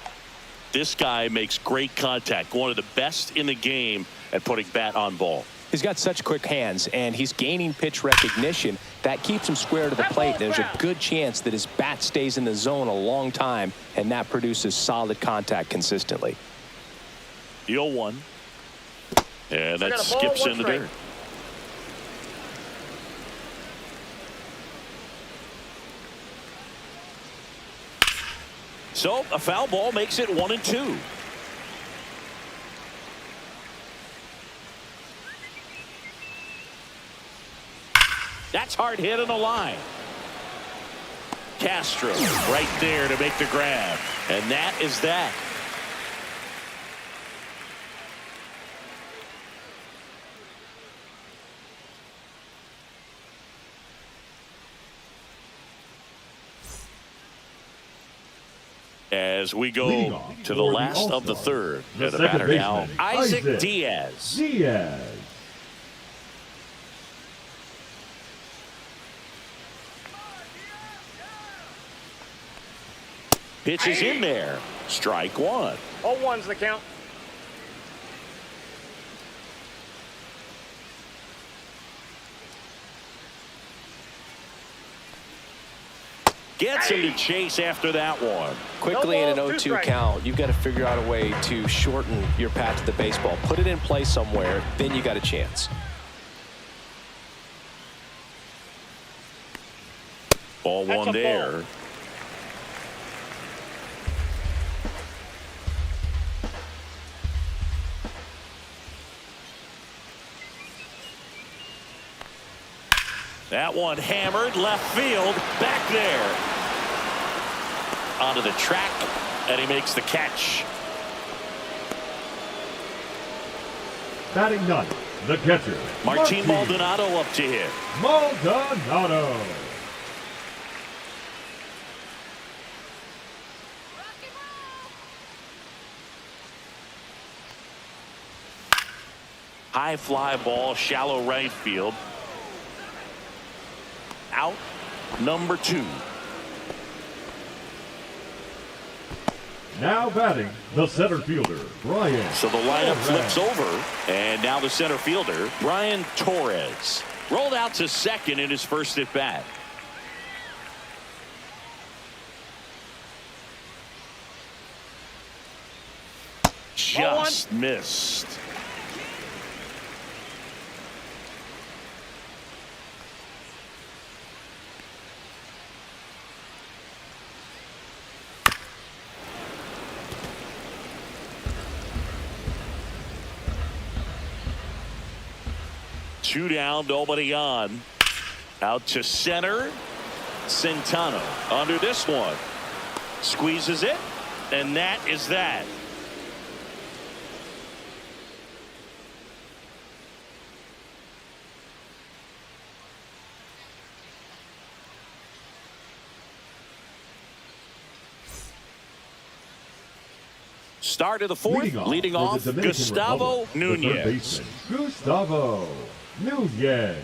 This guy makes great contact, one of the best in the game at putting bat on ball. He's got such quick hands, and he's gaining pitch recognition. That keeps him square to the plate. There's a good chance that his bat stays in the zone a long time, and that produces solid contact consistently. The 0-1. And that skips in the dirt. So a foul ball makes it 1-2. That's hard hit on the line. Castro right there to make the grab. And that is that. As we go to the last of the third. The The batter now, baseman, Isaac Diaz. Pitch is in there. Strike one. 0-1's the count. Gets him to chase after that one. Quickly in an No ball, 0-2 2 strikes. count, you've got to figure out a way to shorten your path to the baseball. Put it in play somewhere, then you got a chance. Ball That's one a there. ball. That one hammered left field. Back there. Onto the track. And he makes the catch. Batting ninth, the catcher, Martin Maldonado up to hit. Maldonado. High fly ball, shallow right field. Out number 2. Now batting, the center fielder, Brian. So the lineup Torres. flips over. And now the center fielder, Brian Torres. Rolled out to second in his first at bat. Just missed. Two down, nobody on. Out to center. Centeno under this one. Squeezes it. And that is that. Start of the fourth. Leading off for the Dominican Gustavo Republic, the Nunez. third baseman, Gustavo Nunez.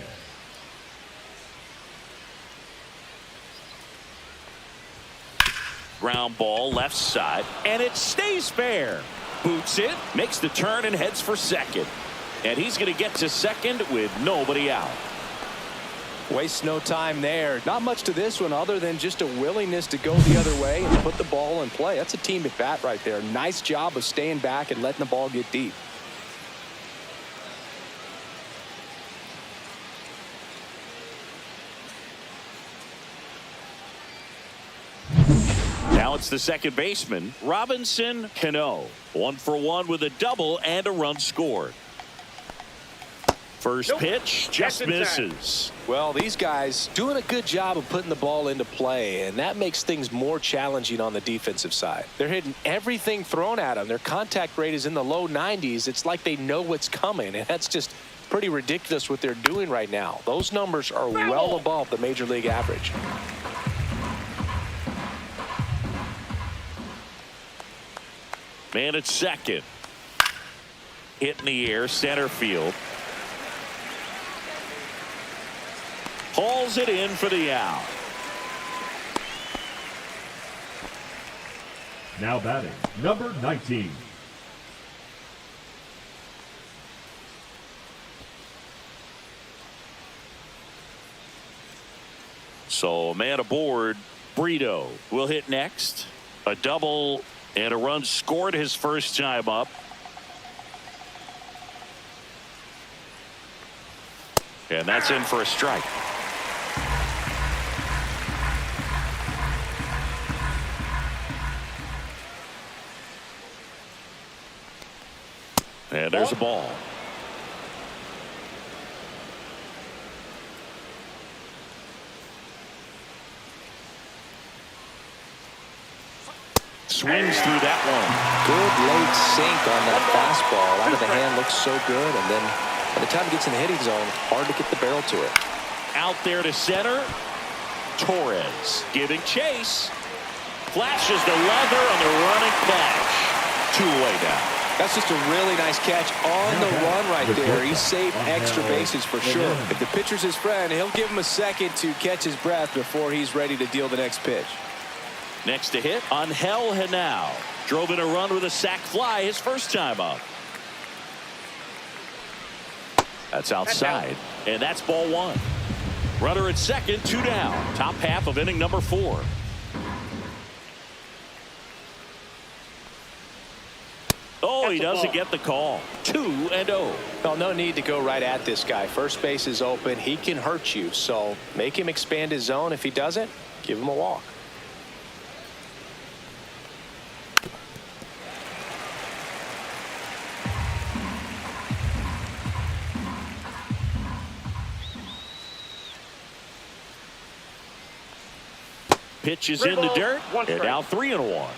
Ground ball left side, and it stays fair. Boots it, makes the turn, and heads for second. And he's going to get to second with nobody out. Waste no time there. Not much to this one other than just a willingness to go the other way and put the ball in play. That's a team at bat right there. Nice job of staying back and letting the ball get deep. Now it's the second baseman, Robinson Cano. 1 for 1 with a double and a run scored. First pitch just That's inside. misses. Well, these guys doing a good job of putting the ball into play, and that makes things more challenging on the defensive side. They're hitting everything thrown at them. Their contact rate is in the low 90s. It's like they know what's coming, and that's just pretty ridiculous what they're doing right now. Those numbers are well above the major league average. Man at second. Hit in the air, center field. Hauls it in for the out. Now batting, number 19. So a man aboard. Brito will hit next. A double and a run scored his first time up. And that's in for a strike. And there's a ball. swings through that one. Good late sink on that fastball. Out of the hand, looks so good. And then by the time it gets in the hitting zone, hard to get the barrel to it. Out there to center. Torres giving chase. Flashes the leather on the running catch. 2 away now. That's just a really nice catch on the run right there. He saved extra bases for sure. If the pitcher's his friend, he'll give him a second to catch his breath before he's ready to deal the next pitch. Next to hit, Angel Henao. Drove in a run with a sac fly his first time up. That's outside, and that's ball 1. Runner at second, 2 down. Top half of inning number 4. Oh, he doesn't get the call. 2-0. Well, no need to go right at this guy. First base is open. He can hurt you. So make him expand his zone. If he doesn't, give him a walk. Pitch is in the dirt. And now 3-1.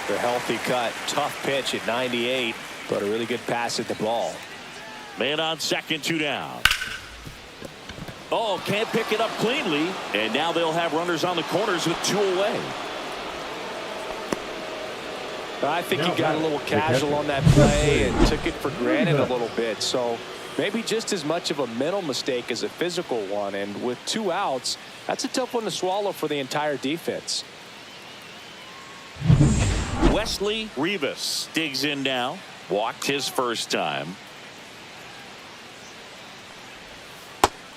The healthy cut, tough pitch at 98, but a really good pass at the ball. Man on second, 2 down. Oh, can't pick it up cleanly, and now they'll have runners on the corners with 2 away. I think he got a little casual on that play and took it for granted a little bit. So maybe just as much of a mental mistake as a physical one. And with 2 outs, that's a tough one to swallow for the entire defense. Wesley Rivas digs in now. Walked his first time.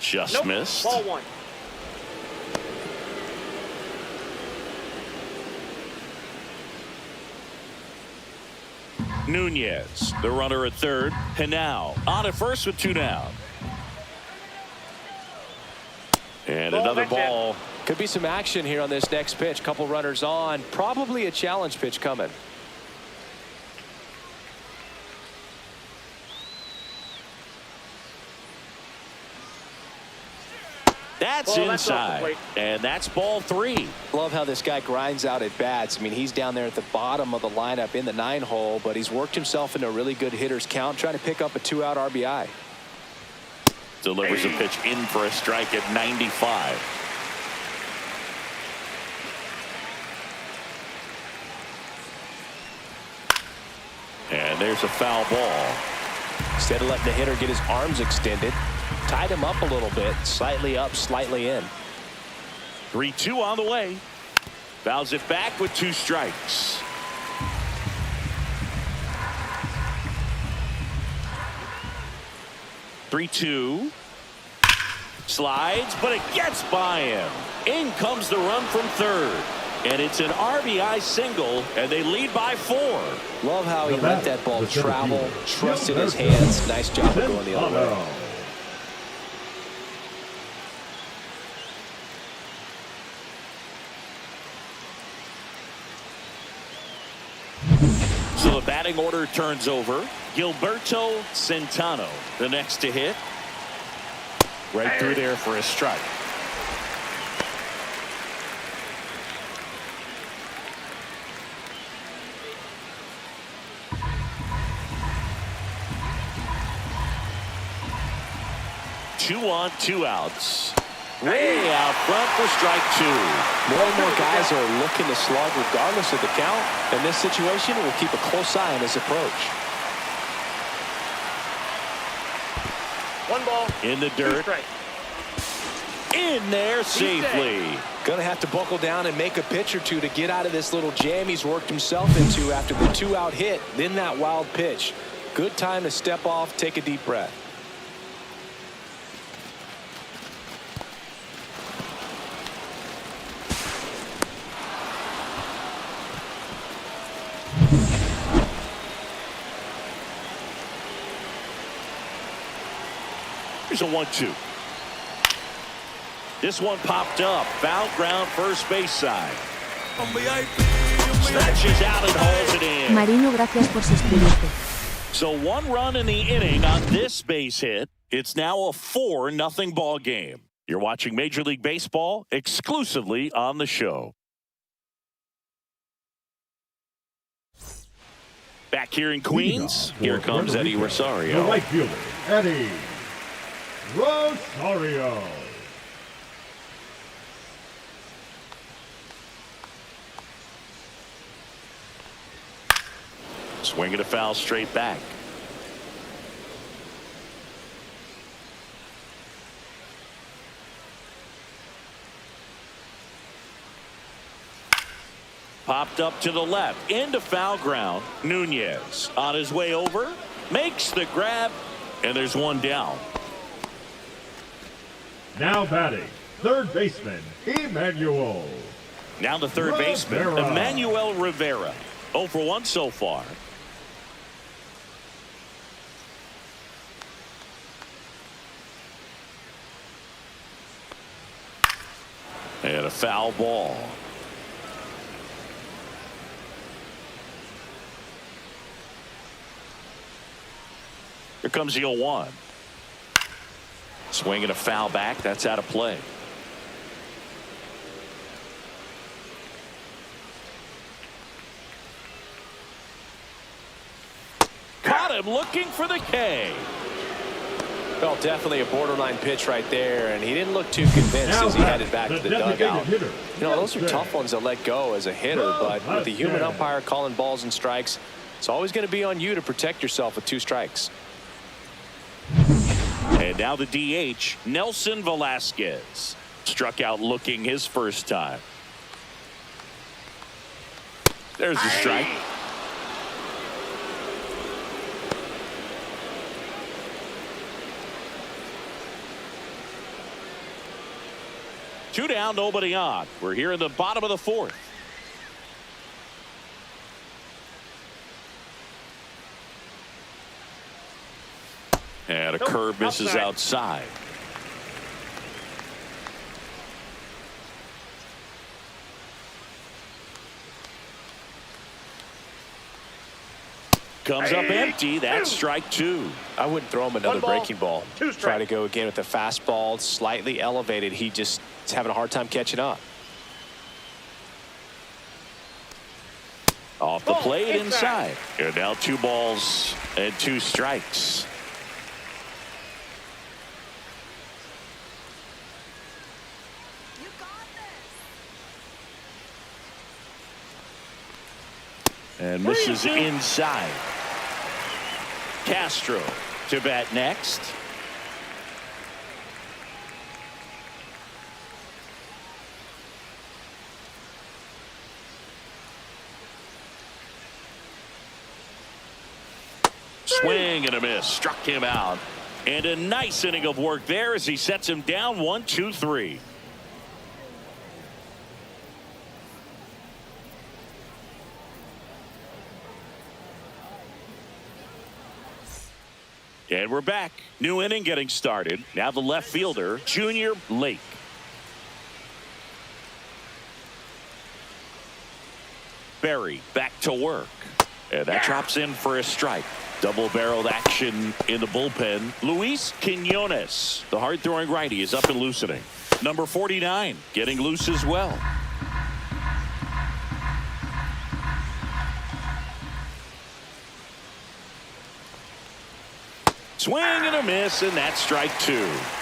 Just missed. Ball 1. Nunez, the runner at third. Henao on at first with 2 down. And another ball. Could be some action here on this next pitch. Couple runners on. Probably a challenge pitch coming. That's inside. And that's ball 3. Love how this guy grinds out at bats. I mean, he's down there at the bottom of the lineup in the 9-hole, but he's worked himself into a really good hitter's count, trying to pick up a 2-out RBI. Delivers a pitch in for a strike at 95. And there's a foul ball. Instead of letting the hitter get his arms extended, tied him up a little bit, slightly up, slightly in. 3-2 on the way. Fouls it back with 2 strikes. Three-two. Slides, but it gets by him. In comes the run from third. And it's an RBI single, and they lead by 4. Love how he let that ball travel, trusted his hands. Nice job of going the other way. So the batting order turns over. Gilberto Centeno, the next to hit. Right through there for a strike. Two on, 2 outs. Way out front for strike 2. More and more guys are looking to slug regardless of the count. In this situation, we'll keep a close eye on his approach. 1 ball. In the dirt. In there safely. Gonna have to buckle down and make a pitch or two to get out of this little jam he's worked himself into after the 2-out hit, then that wild pitch. Good time to step off, take a deep breath. Here's a 1-2. This one popped up. Foul ground first base side. Stretches out and holds it in. Marino, gracias por suscribirte. So 1 run in the inning on this base hit. It's now a 4-0 ball game. You're watching Major League Baseball exclusively on the show. Back here in Queens, here comes Eddie Rosario. The right fielder, Eddie Rosario. Swinging a foul straight back. Popped up to the left, into foul ground. Nunez on his way over, makes the grab, and there's one down. Now batting, third baseman, Emmanuel. Now the third baseman, Emmanuel Rivera. 0 for 1 so far. And a foul ball. Here comes the 0-1. Swinging a foul back. That's out of play. Caught him looking for the K. Well, definitely a borderline pitch right there, and he didn't look too convinced as he headed back to the dugout. You know, those are tough ones to let go as a hitter, but with the human umpire calling balls and strikes, it's always going to be on you to protect yourself with 2 strikes. And now the DH, Nelson Velasquez. Struck out looking his first time. There's the strike. Two down, nobody on. We're here in the bottom of the 4th. And a curve misses outside. Comes up empty. That's strike 2. I wouldn't throw him another breaking ball. Try to go again with the fastball, slightly elevated. He just is having a hard time catching up. Off the plate inside. And now 2 balls and 2 strikes. And misses inside. Castro to bat next. Swing and a miss. Struck him out. And a nice inning of work there as he sets him down 1, 2, 3. And we're back. New inning getting started. Now the left fielder, Junior Lake. Berry back to work. And that drops in for a strike. Double-barreled action in the bullpen. Luis Quinones, the hard-throwing righty, is up and loosening. Number 49, getting loose as well. Swing and a miss, and that's strike 2.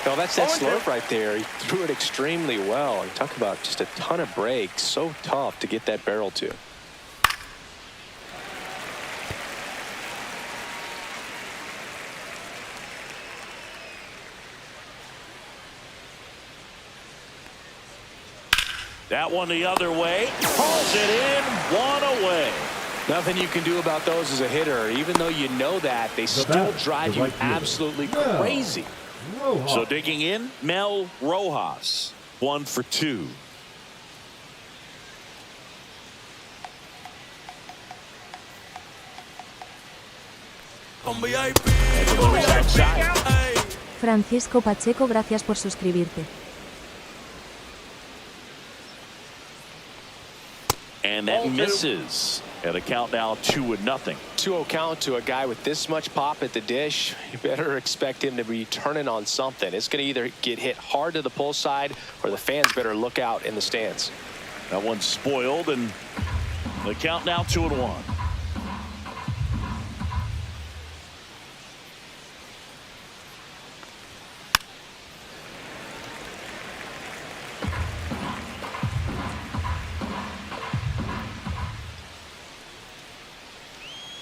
Well, that's that slurve right there. He threw it extremely well. And talk about just a ton of breaks. So tough to get that barrel to. That one the other way. Pulls it in. 1 away. Nothing you can do about those as a hitter. Even though you know that, they still drive you absolutely crazy. So digging in, Mel Rojas. 1 for 2. Francisco Pacheco, gracias por suscribirte. And that misses. And a count now 2-0. 2-0 count to a guy with this much pop at the dish. You better expect him to be turning on something. It's going to either get hit hard to the pull side, or the fans better look out in the stands. That one's spoiled, and the count now 2-1.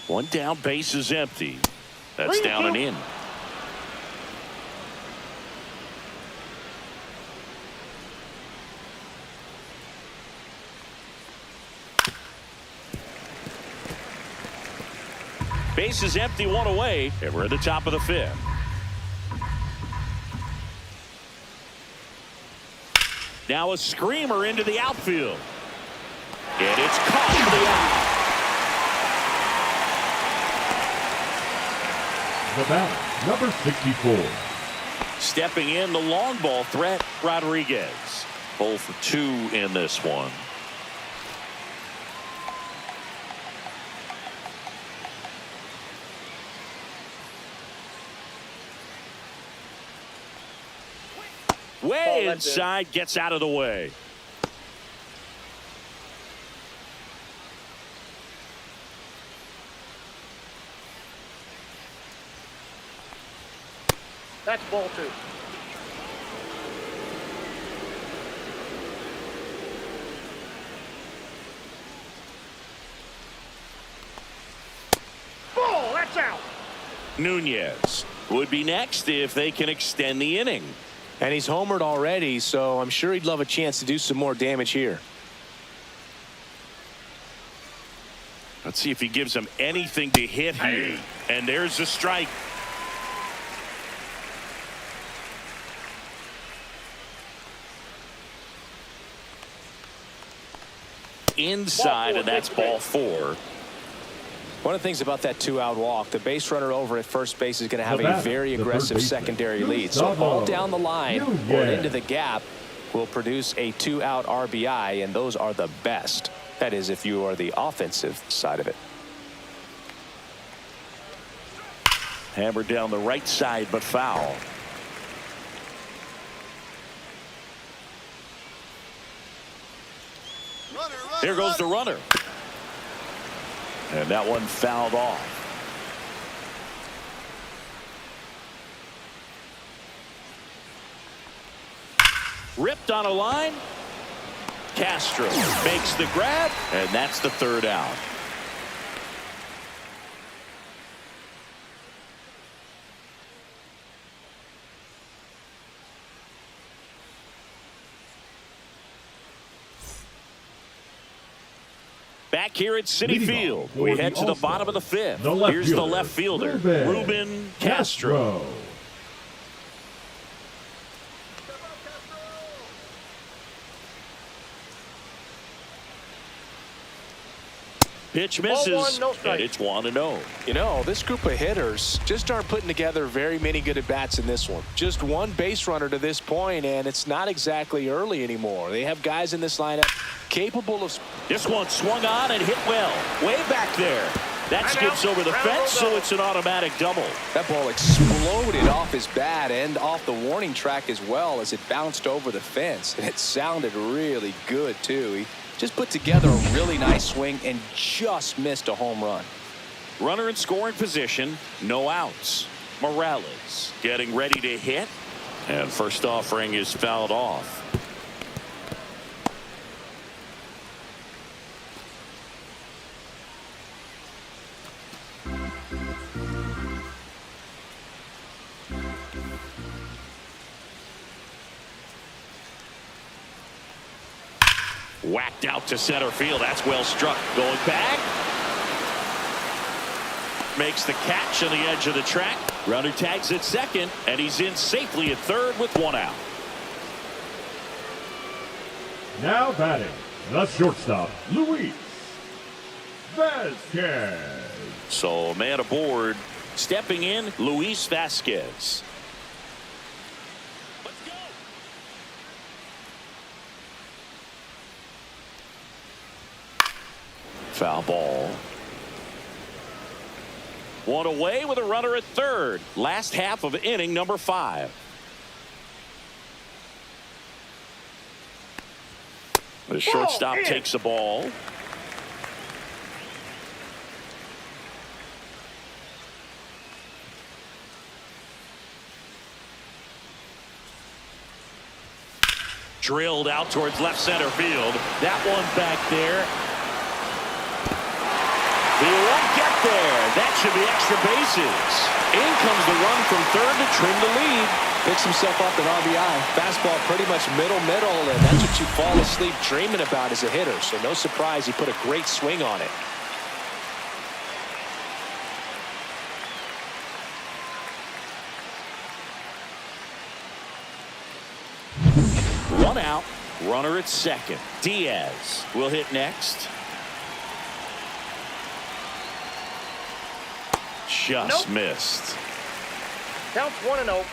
One down, base is empty. That's down and in. Base is empty, one away, and we're at the top of the 5th. Now a screamer into the outfield. And it's caught for the out. The batter, number 64. Stepping in, the long ball threat, Rodriguez. 0 for 2 in this one. Way inside, gets out of the way. That's ball 2. Ball, that's out. Nunez would be next if they can extend the inning. And he's homered already, so I'm sure he'd love a chance to do some more damage here. Let's see if he gives them anything to hit here. And there's the strike. Inside, and that's ball 4. One of the things about that 2-out walk, the base runner over at first base is going to have a very aggressive secondary lead. So all down the line or into the gap will produce a 2-out RBI, and those are the best. That is, if you are the offensive side of it. Hammered down the right side, but foul. Here goes the runner. And that one fouled off. Ripped on a line. Castro makes the grab, and that's the 3rd out. Back here at Citi Field, we head to the bottom of the 5th. Here's the left fielder, Ruben Castro. Pitch misses, and it's 1-0. You know, this group of hitters just aren't putting together very many good at-bats in this one. Just one base runner to this point, and it's not exactly early anymore. They have guys in this lineup capable of... This one swung on and hit well. Way back there. That skips over the fence, so it's an automatic double. That ball exploded off his bat and off the warning track as well as it bounced over the fence. And it sounded really good, too. He just put together a really nice swing and just missed a home run. Runner in scoring position, no outs. Morales getting ready to hit, and first offering is fouled off. Whacked out to center field. That's well struck. Going back. Makes the catch on the edge of the track. Runner tags at second, and he's in safely at third with 1 out. Now batting, the shortstop, Luis Vasquez. So man aboard. Stepping in, Luis Vasquez. foul ball. One away with a runner at third. Last half of inning number 5. The shortstop takes the ball. Drilled out towards left center field. That one back there. He won't get there. That should be extra bases. In comes the run from third to trim the lead. Picks himself up an RBI. Fastball pretty much middle, and that's what you fall asleep dreaming about as a hitter. So no surprise he put a great swing on it. One out. Runner at second. Diaz will hit next. Just missed. Counts 1-0.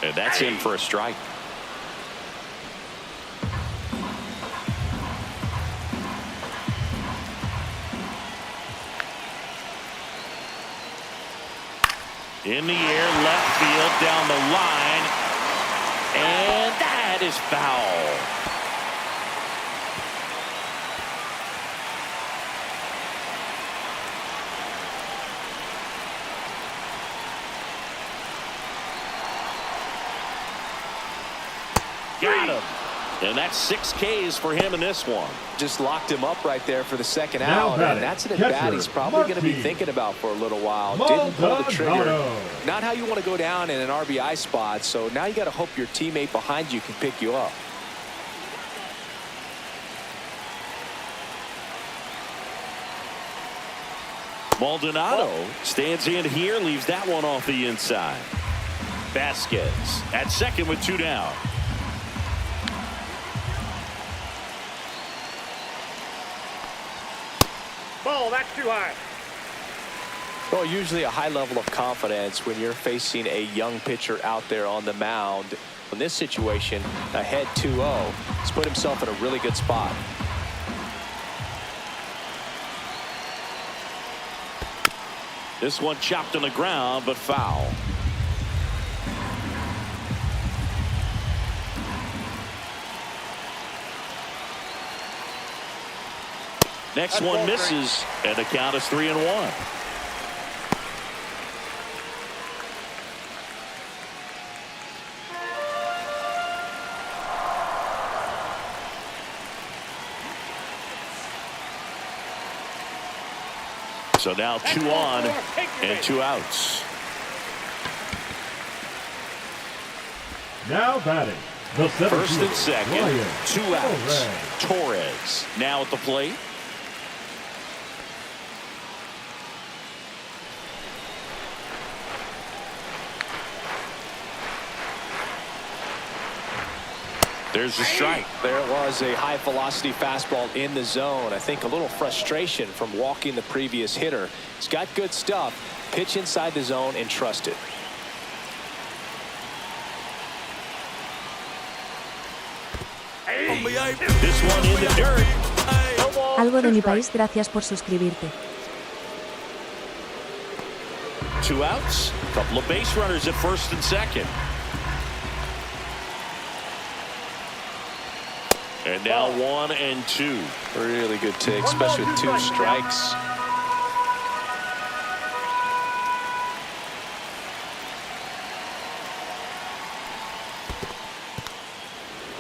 And that's in for a strike. In the air, left field, down the line, and that is foul. Got him. And that's 6 Ks for him in this one. Just locked him up right there for the second Now out, and that's an at-bat he's probably going to be thinking about for a little while. Didn't pull the trigger. Not how you want to go down in an RBI spot, so now you got to hope your teammate behind you can pick you up. Maldonado stands in here, leaves that one off the inside. Vasquez at second with 2 down. Ball, that's too high. Well, usually a high level of confidence when you're facing a young pitcher out there on the mound. In this situation, ahead 2-0, he's put himself in a really good spot. This one chopped on the ground, but foul. Next one misses, and the count is 3-1. So now 2 on and 2 outs. Now batting. The First and second, Ryan 2 outs. Torres now at the plate. There's the strike. There was a high velocity fastball in the zone. I think a little frustration from walking the previous hitter. He's got good stuff. Pitch inside the zone and trust it. This one in the dirt. Algo de mi país, gracias por suscribirte. 2 outs. Couple of base runners at first and second. And now 1 and 2. Really good take, especially with 2 strikes.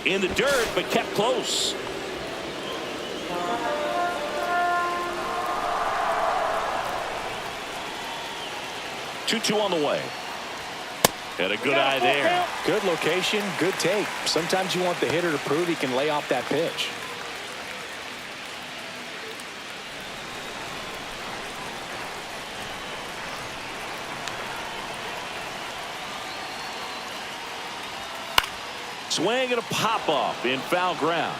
In the dirt, but kept close. Two on the way. And a good eye there. Good location, good take. Sometimes you want the hitter to prove he can lay off that pitch. Swing and a pop-up in foul ground.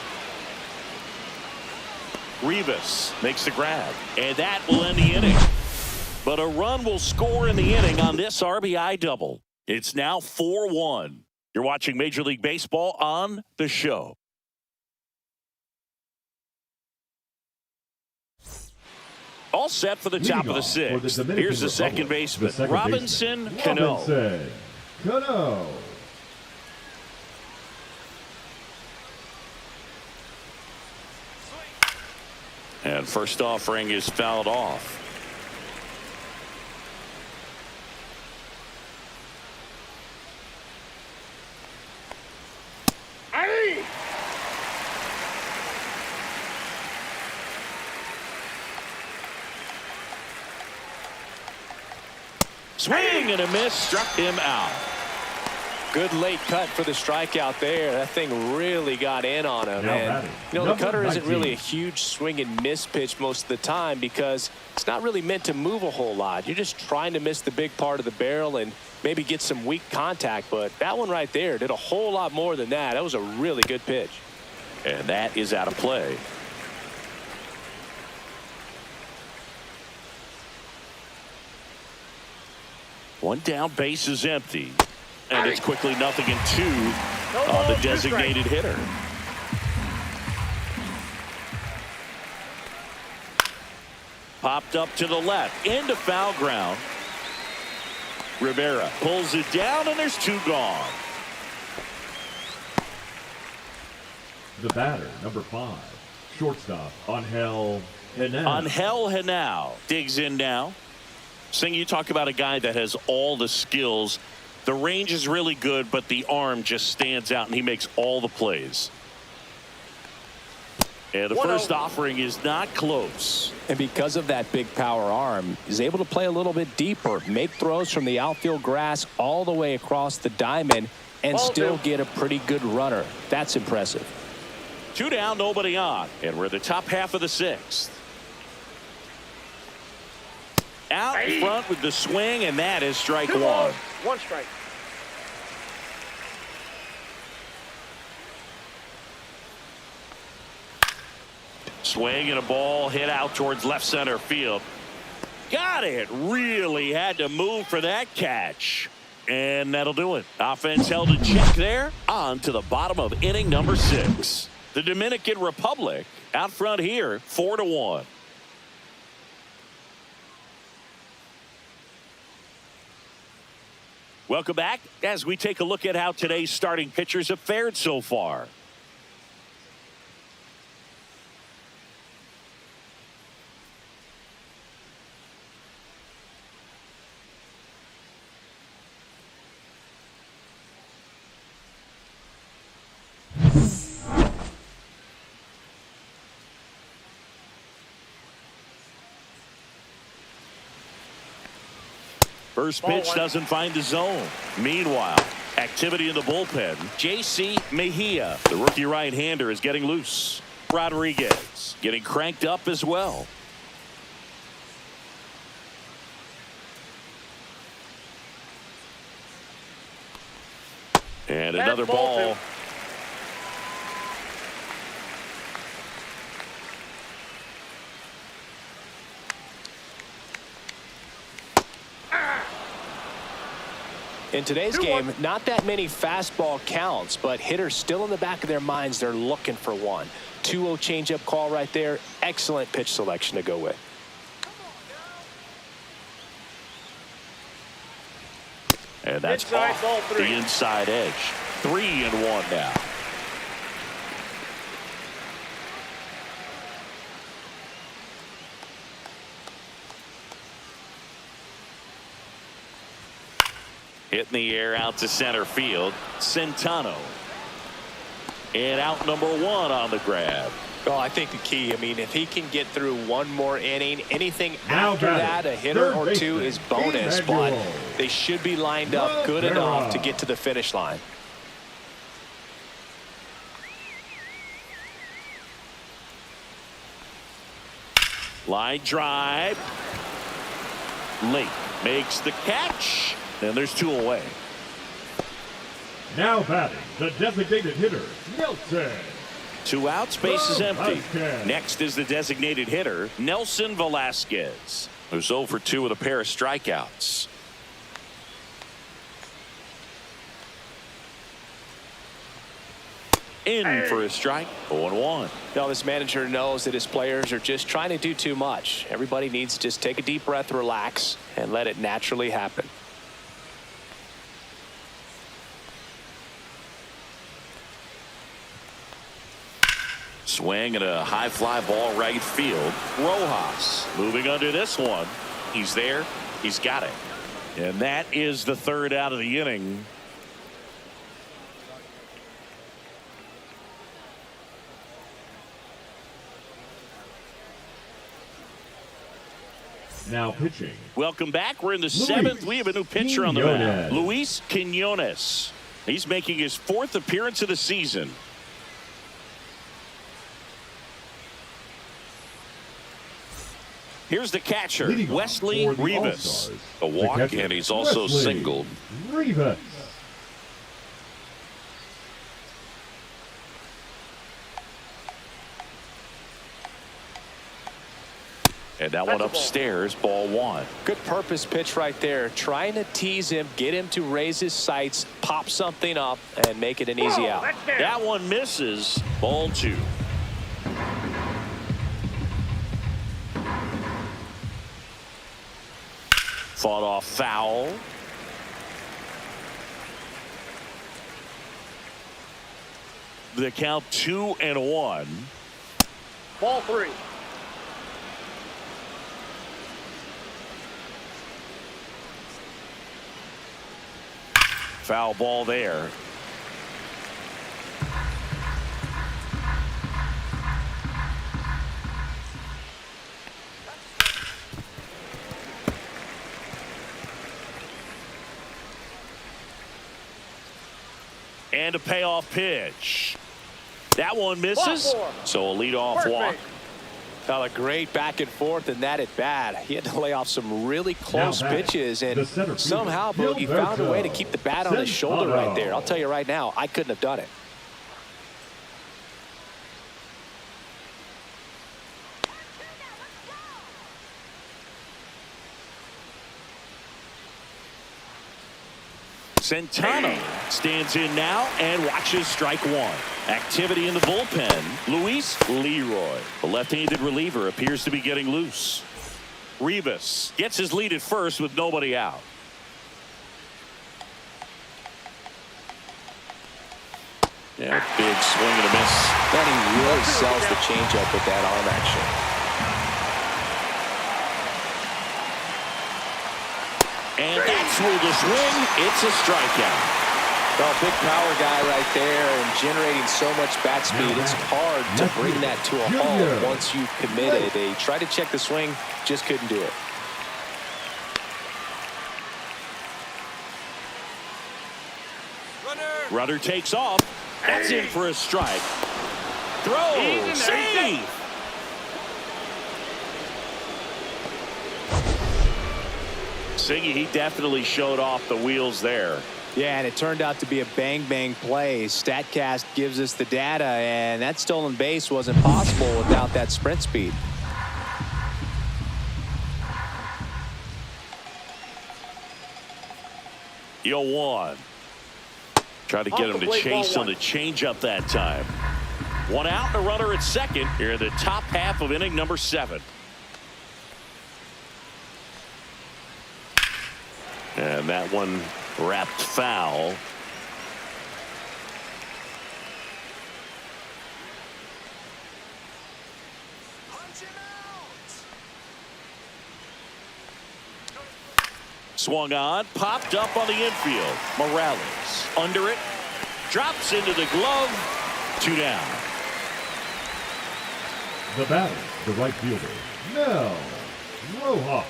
Rivas makes the grab, and that will end the inning. But a run will score in the inning on this RBI double. It's now 4-1. You're watching Major League Baseball on The Show. All set for the top of the sixth. Here's the second baseman, Robinson Cano. And first offering is fouled off. Swing and a miss, struck him out. Good late cut for the strikeout there. That thing really got in on him. And, you know, the cutter isn't really a huge swing and miss pitch most of the time because it's not really meant to move a whole lot. You're just trying to miss the big part of the barrel and maybe get some weak contact. But that one right there did a whole lot more than that. That was a really good pitch. And that is out of play. One down, base is empty. And it's quickly 0-2 on the designated hitter. Popped up to the left, into foul ground. Rivera pulls it down, and there's 2 gone. The batter, number 5, shortstop, Angel Henao. Angel Henao digs in now. Sing, you talk about a guy that has all the skills. The range is really good, but the arm just stands out, and he makes all the plays. And the first offering is not close. And because of that big power arm, he's able to play a little bit deeper, make throws from the outfield grass all the way across the diamond, and still get a pretty good runner. That's impressive. 2 down, nobody on. And we're the top half of the 6th. Out in front with the swing, and that is strike 1. 1 strike. Swing and a ball hit out towards left center field. Got it. Really had to move for that catch. And that'll do it. Offense held in check there. On to the bottom of inning number 6. The Dominican Republic out front here, 4-1. Welcome back as we take a look at how today's starting pitchers have fared so far. First pitch doesn't find the zone. Meanwhile, activity in the bullpen. J.C. Mejia, the rookie right-hander, is getting loose. Rodriguez getting cranked up as well. And another ball. In today's game, not that many fastball counts, but hitters still in the back of their minds, they're looking for one. 2-0 changeup call right there. Excellent pitch selection to go with. And that's off the inside edge. 3-1 now. Hit in the air out to center field. Centano. And out number 1 on the grab. Oh, I think the key, I mean, if he can get through one more inning, anything after that, a hitter or 2 is bonus, but they should be lined up good enough to get to the finish line. Line drive. Late makes the catch. And there's 2 away. Now batting, the designated hitter, Nelson 2 outs, base is empty. Velasquez. Next is the designated hitter, Nelson Velasquez, who's 0 for 2 with a pair of strikeouts. In for a strike, 0-1. Now, this manager knows that his players are just trying to do too much. Everybody needs to just take a deep breath, relax, and let it naturally happen. Swing and a high fly ball right field. Rojas moving under this one. He's there. He's got it. And that is the 3rd out of the inning. Now pitching. Welcome back. We're in the 7th. We have a new pitcher on the mound. Quinones. Luis Quinones. He's making his 4th appearance of the season. Here's the catcher, Leading off Wesley for the Rivas. All-Stars, A walk, the catcher, and he's also Wesley singled. Rivas. And that one upstairs, ball 1. Good purpose pitch right there. Trying to tease him, get him to raise his sights, pop something up, and make it an easy out. That one misses, ball 2. Fought off foul. The count 2-1. Ball 3. Foul ball there. And a payoff pitch. That one misses. So a leadoff walk. Now, a great back and forth in that at bat. He had to lay off some really close pitches, and somehow Boogie found a way to keep the bat on his shoulder right there. I'll tell you right now, I couldn't have done it. Centeno stands in now and watches strike 1. Activity in the bullpen. Luis Leroy, the left-handed reliever, appears to be getting loose. Rivas gets his lead at first with nobody out. Yeah, big swing and a miss. Then he really sells the changeup with that arm action. And that's ruled a swing. It's a strikeout. Well, big power guy right there and generating so much bat speed. It's hard to bring that to a halt once you've committed. They tried to check the swing, just couldn't do it. Runner takes off. That's in for a strike. Throw. Save. Singy, he definitely showed off the wheels there. Yeah, and it turned out to be a bang-bang play. StatCast gives us the data, and that stolen base wasn't possible without that sprint speed. Yo, 1. Trying to get him to chase on the changeup that time. 1 out and a runner at second here in the top half of inning number 7. And that one wrapped foul. Swung on, popped up on the infield. Morales under it, drops into the glove. 2 down. The batter, the right fielder, Mel Rojas.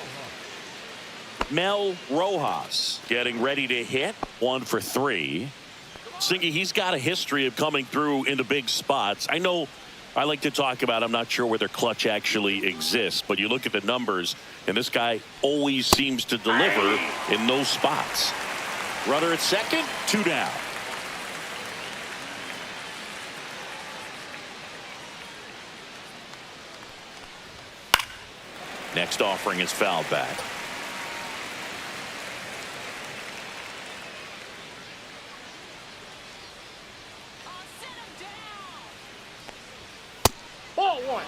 Mel Rojas getting ready to hit. 1 for 3. Singy, he's got a history of coming through into big spots. I know I like to talk about, I'm not sure whether clutch actually exists, but you look at the numbers, and this guy always seems to deliver in those spots. Runner at second, 2 down. Next offering is fouled back. Ball one.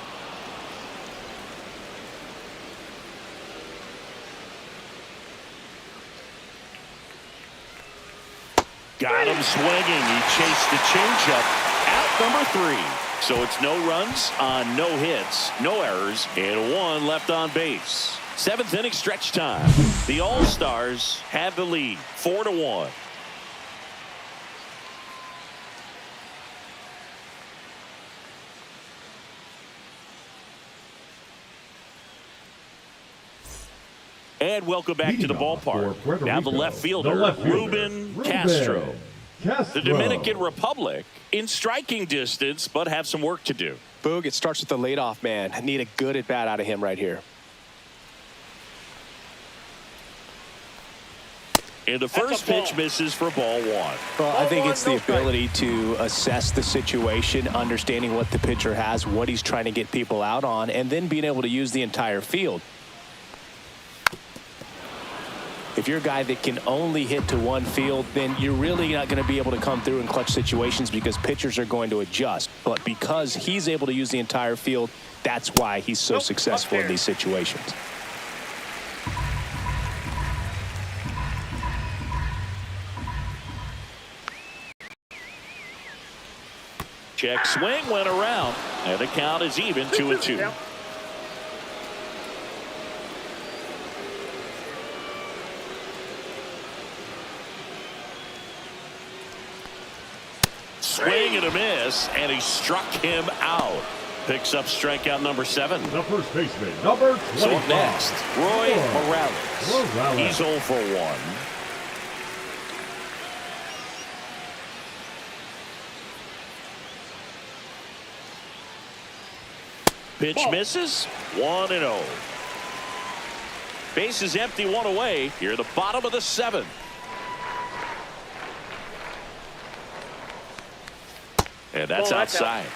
Got him swinging. He chased the changeup. Out number 3. So it's no runs on no hits, no errors, and 1 left on base. 7th inning stretch time. The All-Stars have the lead, 4-1. And welcome back to the ballpark. Now the left fielder, Ruben Castro. The Dominican Republic in striking distance, but have some work to do. Boog, it starts with the leadoff man. I need a good at-bat out of him right here. And the first pitch misses for ball 1. Well, I think it's the ability to assess the situation, understanding what the pitcher has, what he's trying to get people out on, and then being able to use the entire field. If you're a guy that can only hit to one field, then you're really not going to be able to come through in clutch situations because pitchers are going to adjust. But because he's able to use the entire field, that's why he's so successful in these situations. Check swing went around, and the count is even 2-2. Swing and a miss, and he struck him out. Picks up strikeout number 7. The first baseman, number 25. So up next, Roy Morales. He's 0 for 1. Pitch misses, 1-0. Base is empty, 1 away. Here, the bottom of the 7th. And that's outside.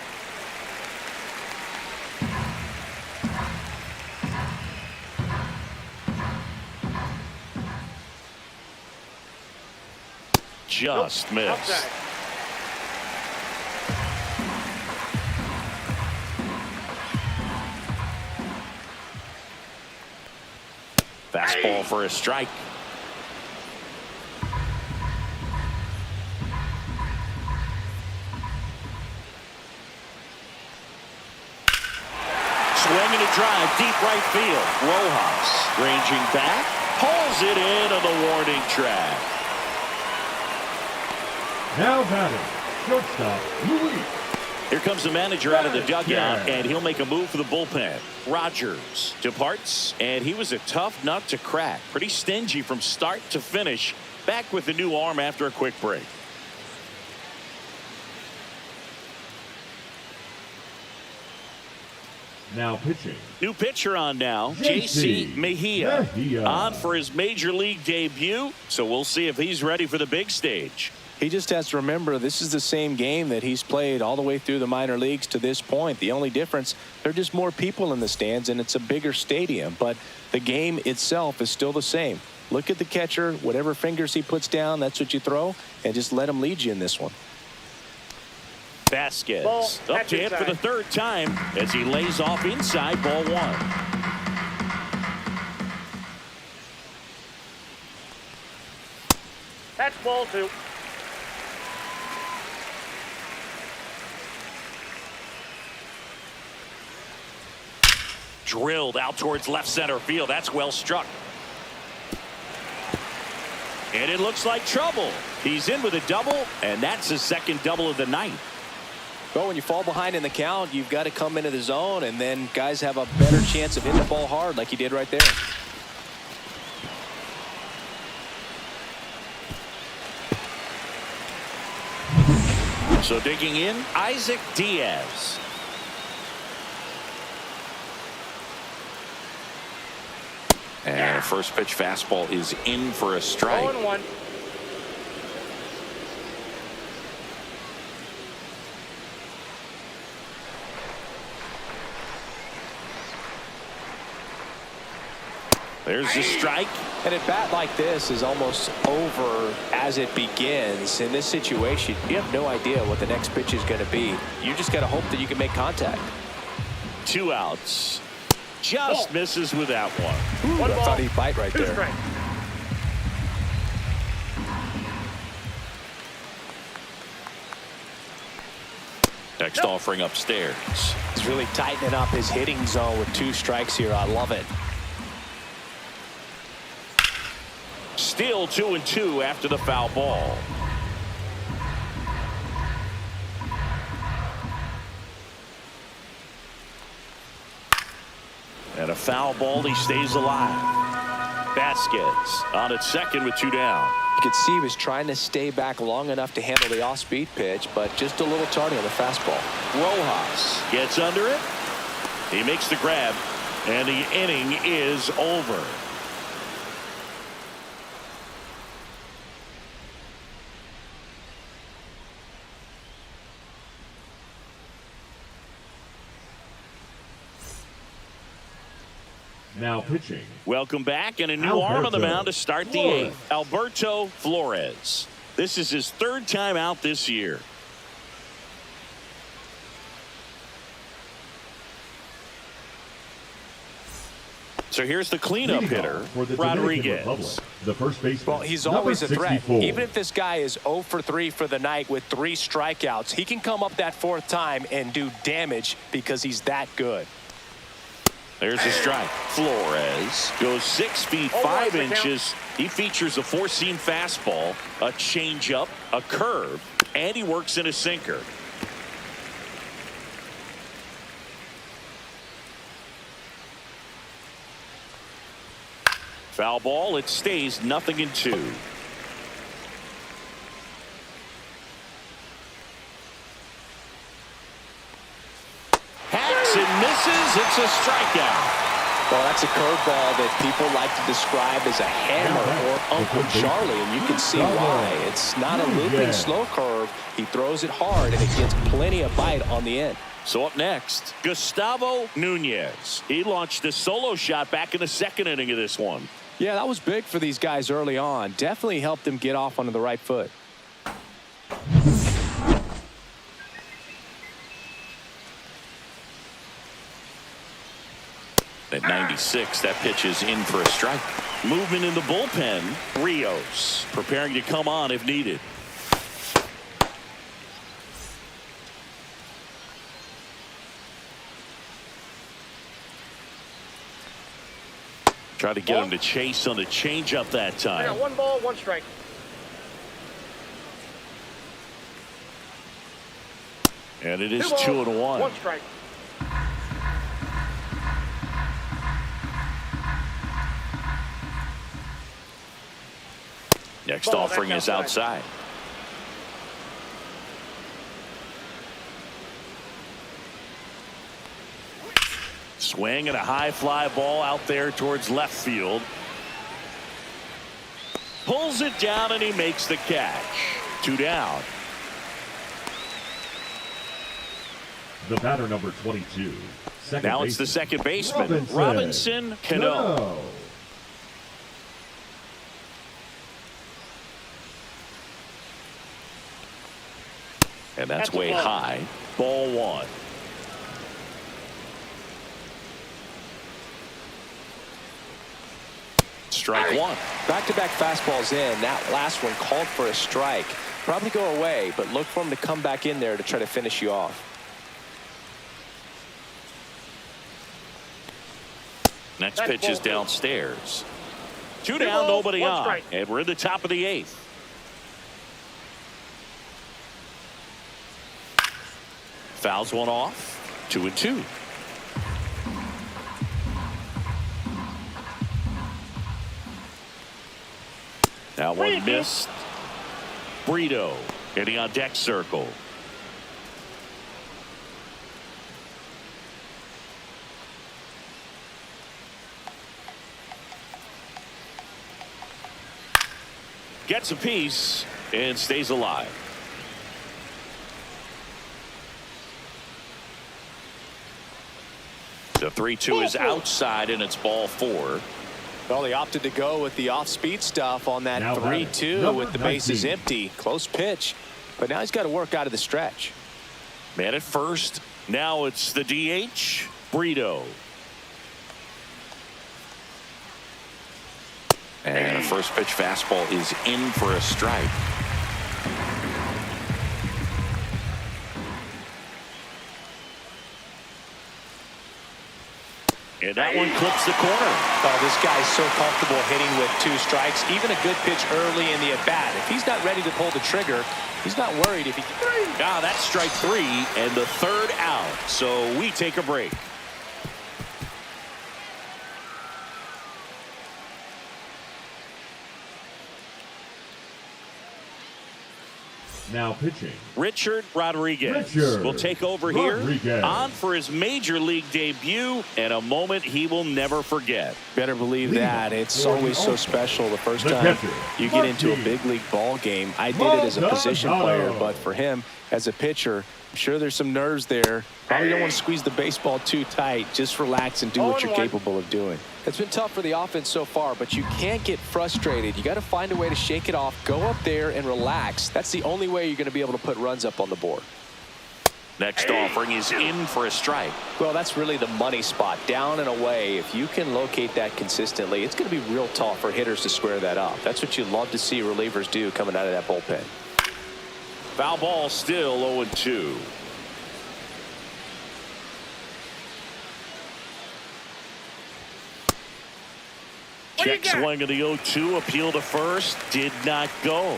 Just missed. Fastball for a strike. Swinging a drive, deep right field. Rojas ranging back, pulls it in on the warning track. Now batting, shortstop, Luis. Here comes the manager out of the dugout, and he'll make a move for the bullpen. Rogers departs, and he was a tough nut to crack. Pretty stingy from start to finish. Back with the new arm after a quick break. Now pitching. New pitcher on now, J.C. Mejia. On for his major league debut, so we'll see if he's ready for the big stage. He just has to remember this is the same game that he's played all the way through the minor leagues to this point. The only difference, there are just more people in the stands and it's a bigger stadium, but the game itself is still the same. Look at the catcher, whatever fingers he puts down, that's what you throw, and just let him lead you in this one. Vasquez up to hit for the 3rd time as he lays off inside ball 1. That's ball 2. Drilled out towards left center field. That's well struck. And it looks like trouble. He's in with a double, and that's his 2nd double of the night. Well, when you fall behind in the count, you've got to come into the zone, and then guys have a better chance of hitting the ball hard like he did right there. So digging in, Isaac Diaz. And first pitch fastball is in for a strike. 0-1. There's the strike. And a bat like this is almost over as it begins. In this situation, you have no idea what the next pitch is going to be. You just got to hope that you can make contact. 2 outs. Just misses with that one. Ooh, I thought he'd bite right there. Next offering upstairs. He's really tightening up his hitting zone with 2 strikes here. I love it. Still 2-2 after the foul ball. And a foul ball, he stays alive. Vasquez on at second with 2 down. You could see he was trying to stay back long enough to handle the off-speed pitch, but just a little tardy on the fastball. Rojas gets under it. He makes the grab, and the inning is over. Now pitching. Welcome back, and a new arm on the mound to start the 8th. Alberto Flores. This is his 3rd time out this year. So here's the cleanup hitter, Rodriguez. The first baseman. Well, he's always a threat. Even if this guy is 0 for 3 for the night with 3 strikeouts, he can come up that 4th time and do damage because he's that good. There's a strike. Flores goes 6 feet 5 inches. He features a 4-seam fastball, a changeup, a curve, and he works in a sinker. Foul ball. It stays 0-2. Hacks and misses. It's a strikeout. Well, that's a curveball that people like to describe as a hammer or Uncle Charlie, and you can see why. It's not a looping slow curve. He throws it hard, and it gets plenty of bite on the end. So up next, Gustavo Nunez. He launched a solo shot back in the 2nd inning of this one. Yeah, that was big for these guys early on. Definitely helped them get off onto the right foot. At 96, that pitch is in for a strike. Movement in the bullpen. Rios preparing to come on if needed. Try to get him to chase on the changeup that time. I got 1 ball, 1 strike. And it is 2 balls, 2-1. 1 strike. Next offering is outside. Swing and a high fly ball out there towards left field. Pulls it down and he makes the catch. 2 down. The batter, number 22. Now it's the second baseman, Robinson Cano. And that's way high. Ball 1. Strike 1. Back-to-back fastballs in. That last one called for a strike. Probably go away, but look for him to come back in there to try to finish you off. Next pitch is downstairs. 2 down, nobody on. And we're in the top of the 8th. Fouls one off. 2-2. Now one missed. Brito getting on deck circle. Gets a piece and stays alive. The 3-2 is outside and it's ball 4. Well, they opted to go with the off-speed stuff on that 3-2 with the bases empty. Close pitch, but now he's got to work out of the stretch. Man at first. Now it's the DH, Brito. And a first pitch fastball is in for a strike. And that one clips the corner. Oh, this guy's so comfortable hitting with 2 strikes. Even a good pitch early in the at-bat. If he's not ready to pull the trigger, he's not worried if he can. Now that's strike 3 and the 3rd out. So we take a break. Now pitching, Richard Rodriguez will take over here on for his major league debut and a moment he will never forget. Better believe that. It's always so special the first time you get into a big league ball game. I did it as a position player, but for him as a pitcher, I'm sure there's some nerves there. Probably don't want to squeeze the baseball too tight. Just relax and do what you're capable of doing. It's been tough for the offense so far, but you can't get frustrated. You got to find a way to shake it off, go up there and relax. That's the only way you're going to be able to put runs up on the board. Next offering is in for a strike. Well, that's really the money spot, down and away. If you can locate that consistently, it's going to be real tough for hitters to square that up. That's what you love to see relievers do coming out of that bullpen. Foul ball, still 0-2. Check swing of the 0-2, appeal to first, did not go.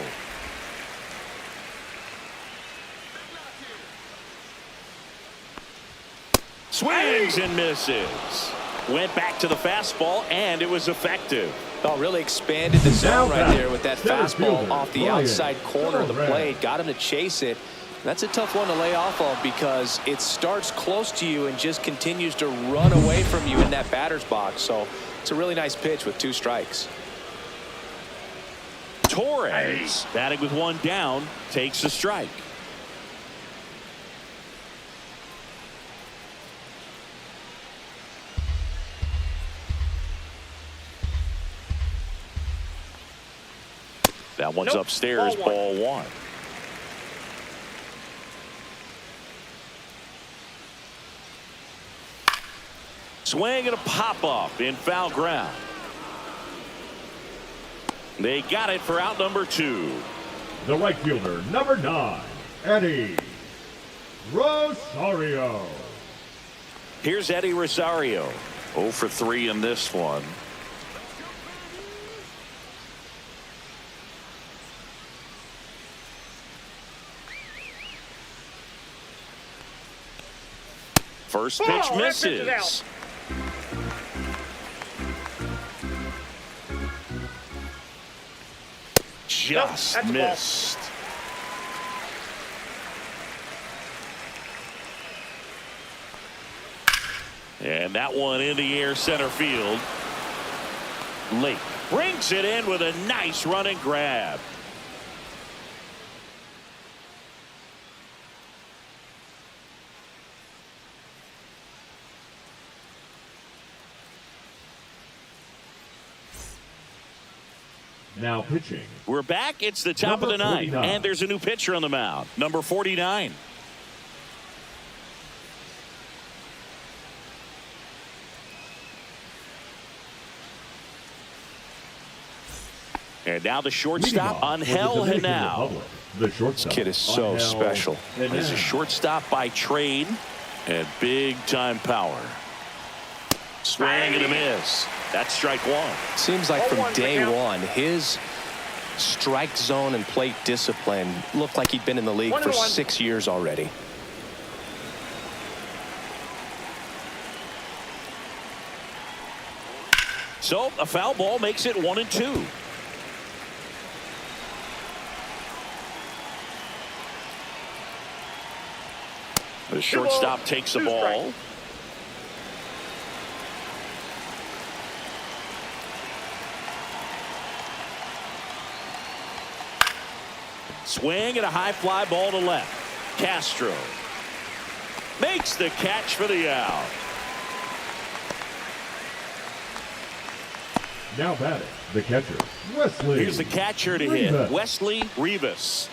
Swings and misses. Went back to the fastball, and it was effective. Oh, really expanded the zone right there with that fastball off the outside corner of the plate. Got him to chase it. That's a tough one to lay off of because it starts close to you and just continues to run away from you in that batter's box. So it's a really nice pitch with 2 strikes. Torres, batting with 1 down, takes a strike. That one's upstairs, ball 1. Swing and a pop-up in foul ground. They got it for out number 2. The right fielder, number 9, Eddie Rosario. Here's Eddie Rosario. 0 for 3 in this one. First pitch misses. Just missed. And that one in the air center field. Late brings it in with a nice running grab. Now pitching. We're back. It's the top of the 9th, and there's a new pitcher on the mound, number 49. And now the shortstop, Angel Henao. The shortstop. This kid is so special. He's a shortstop by trade and big-time power. Swing and a miss. That's strike 1. Seems like from day one, his strike zone and plate discipline looked like he'd been in the league for 6 years already. So a foul ball makes it 1-2. The shortstop takes the ball. Swing and a high fly ball to left. Castro makes the catch for the out. Now batting, the catcher, Wesley. Here's the catcher to hit, Wesley Rivas.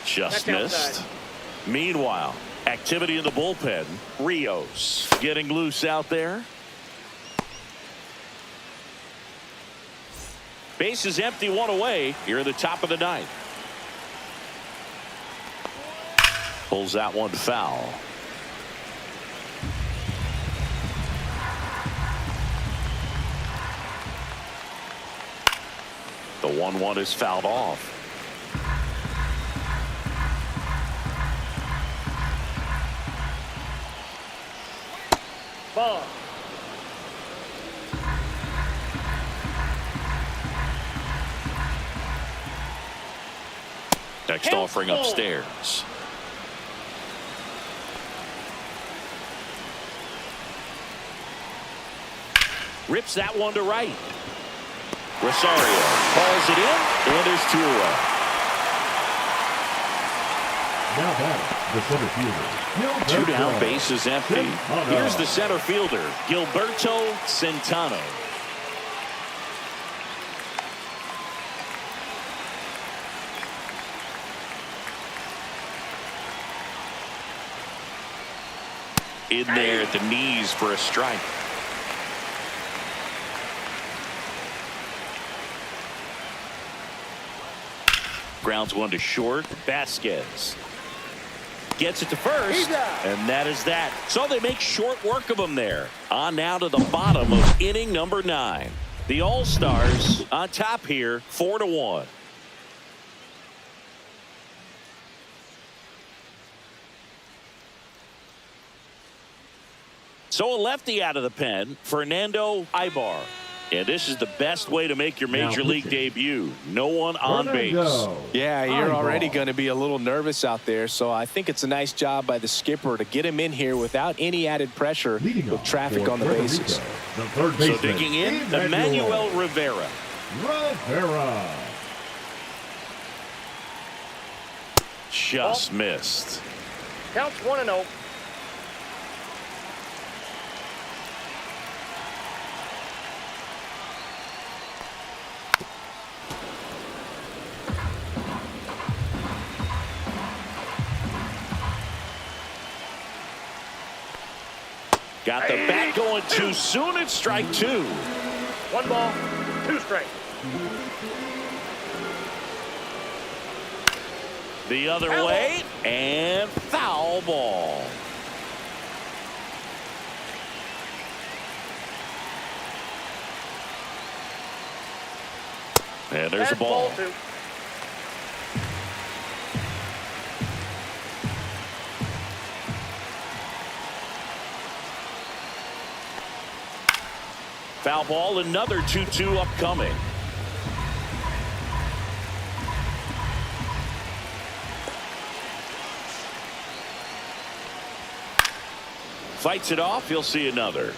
Just missed. Meanwhile, activity in the bullpen. Rios getting loose out there. Base is empty, one away. Here in the top of the ninth. Pulls that one foul. The 1-1 is fouled off. Ball. Next offering upstairs. Rips that one to right. Rosario calls it in, and there's 2 away. Now batting, the center fielder, 2 down, base is empty. Here's the center fielder, Gilberto Centano. In there at the knees for a strike. Grounds one to short. Vasquez gets it to first, and that is that. So they make short work of him there. On now to the bottom of inning number 9. The All-Stars on top here, 4-1. So a lefty out of the pen, Fernando Ibar. And this is the best way to make your major league debut. No one on base. Yeah, you're already going to be a little nervous out there. So I think it's a nice job by the skipper to get him in here without any added pressure with traffic on the bases. The so digging in, Emmanuel Rivera. Just missed. Counts 1-0. Got the bat going too soon. It's strike 2. 1 ball, 2 strikes. The other way, and foul ball. And there's a ball. Ball 2. Foul ball, another 2-2 upcoming. Fights it off, he'll see another.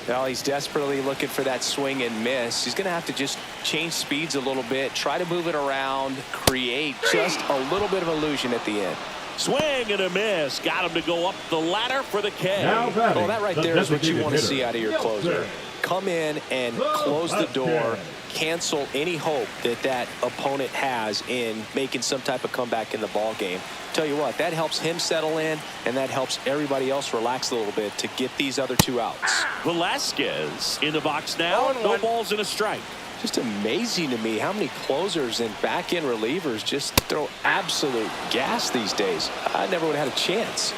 Well, he's desperately looking for that swing and miss. He's going to have to just change speeds a little bit, try to move it around, create just a little bit of illusion at the end. Swing and a miss. Got him to go up the ladder for the K. Now batting, that right there is what you want to see out of your closer. Come in and close the door, cancel any hope that opponent has in making some type of comeback in the ball game. Tell you what, that helps him settle in, and that helps everybody else relax a little bit to get these other 2 outs. Velasquez in the box now. No balls and a strike. Just amazing to me how many closers and back-end relievers just throw absolute gas these days. I never would have had a chance.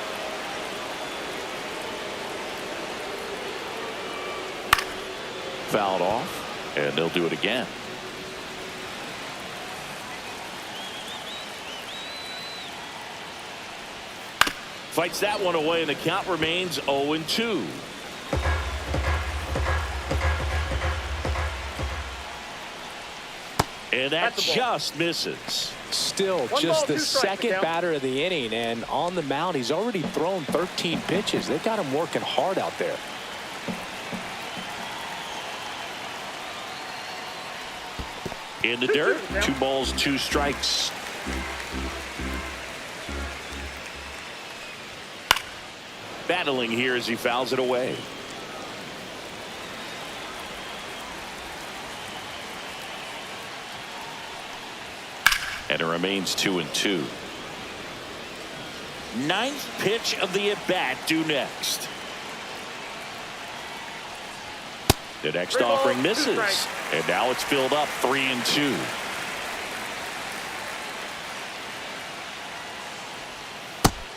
Fouled off, and they'll do it again. Fights that one away, and the count remains 0-2. And that just misses. Still just the second batter of the inning, and on the mound, he's already thrown 13 pitches. They've got him working hard out there. In the dirt, 2 balls, 2 strikes. battling here as he fouls it away. And it remains 2-2. Ninth pitch of the at-bat due next. The next offering misses. And now it's filled up 3-2.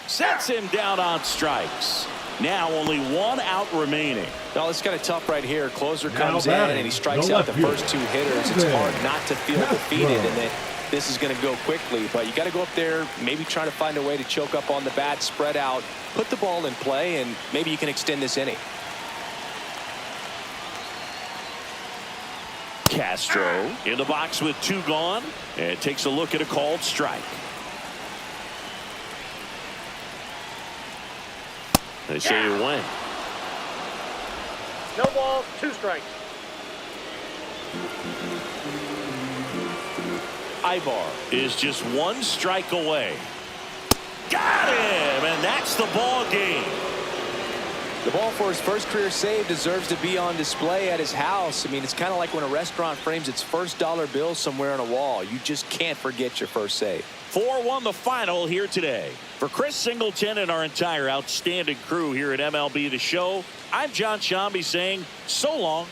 Sets him down on strikes. Now only 1 out remaining. Well, it's kind of tough right here. Closer comes in and he strikes out the first 2 hitters. It's hard not to feel defeated and that this is going to go quickly. But you got to go up there, maybe trying to find a way to choke up on the bat, spread out, put the ball in play, and maybe you can extend this inning. Castro in the box with 2 gone and takes a look at a called strike. They say you win. No balls, 2 strikes. Ivar is just 1 strike away. Got him, and that's the ball game. The ball for his first career save deserves to be on display at his house. I mean, it's kind of like when a restaurant frames its first dollar bill somewhere on a wall. You just can't forget your first save. 4-1 the final here today. For Chris Singleton and our entire outstanding crew here at MLB The Show, I'm John Shambi saying so long.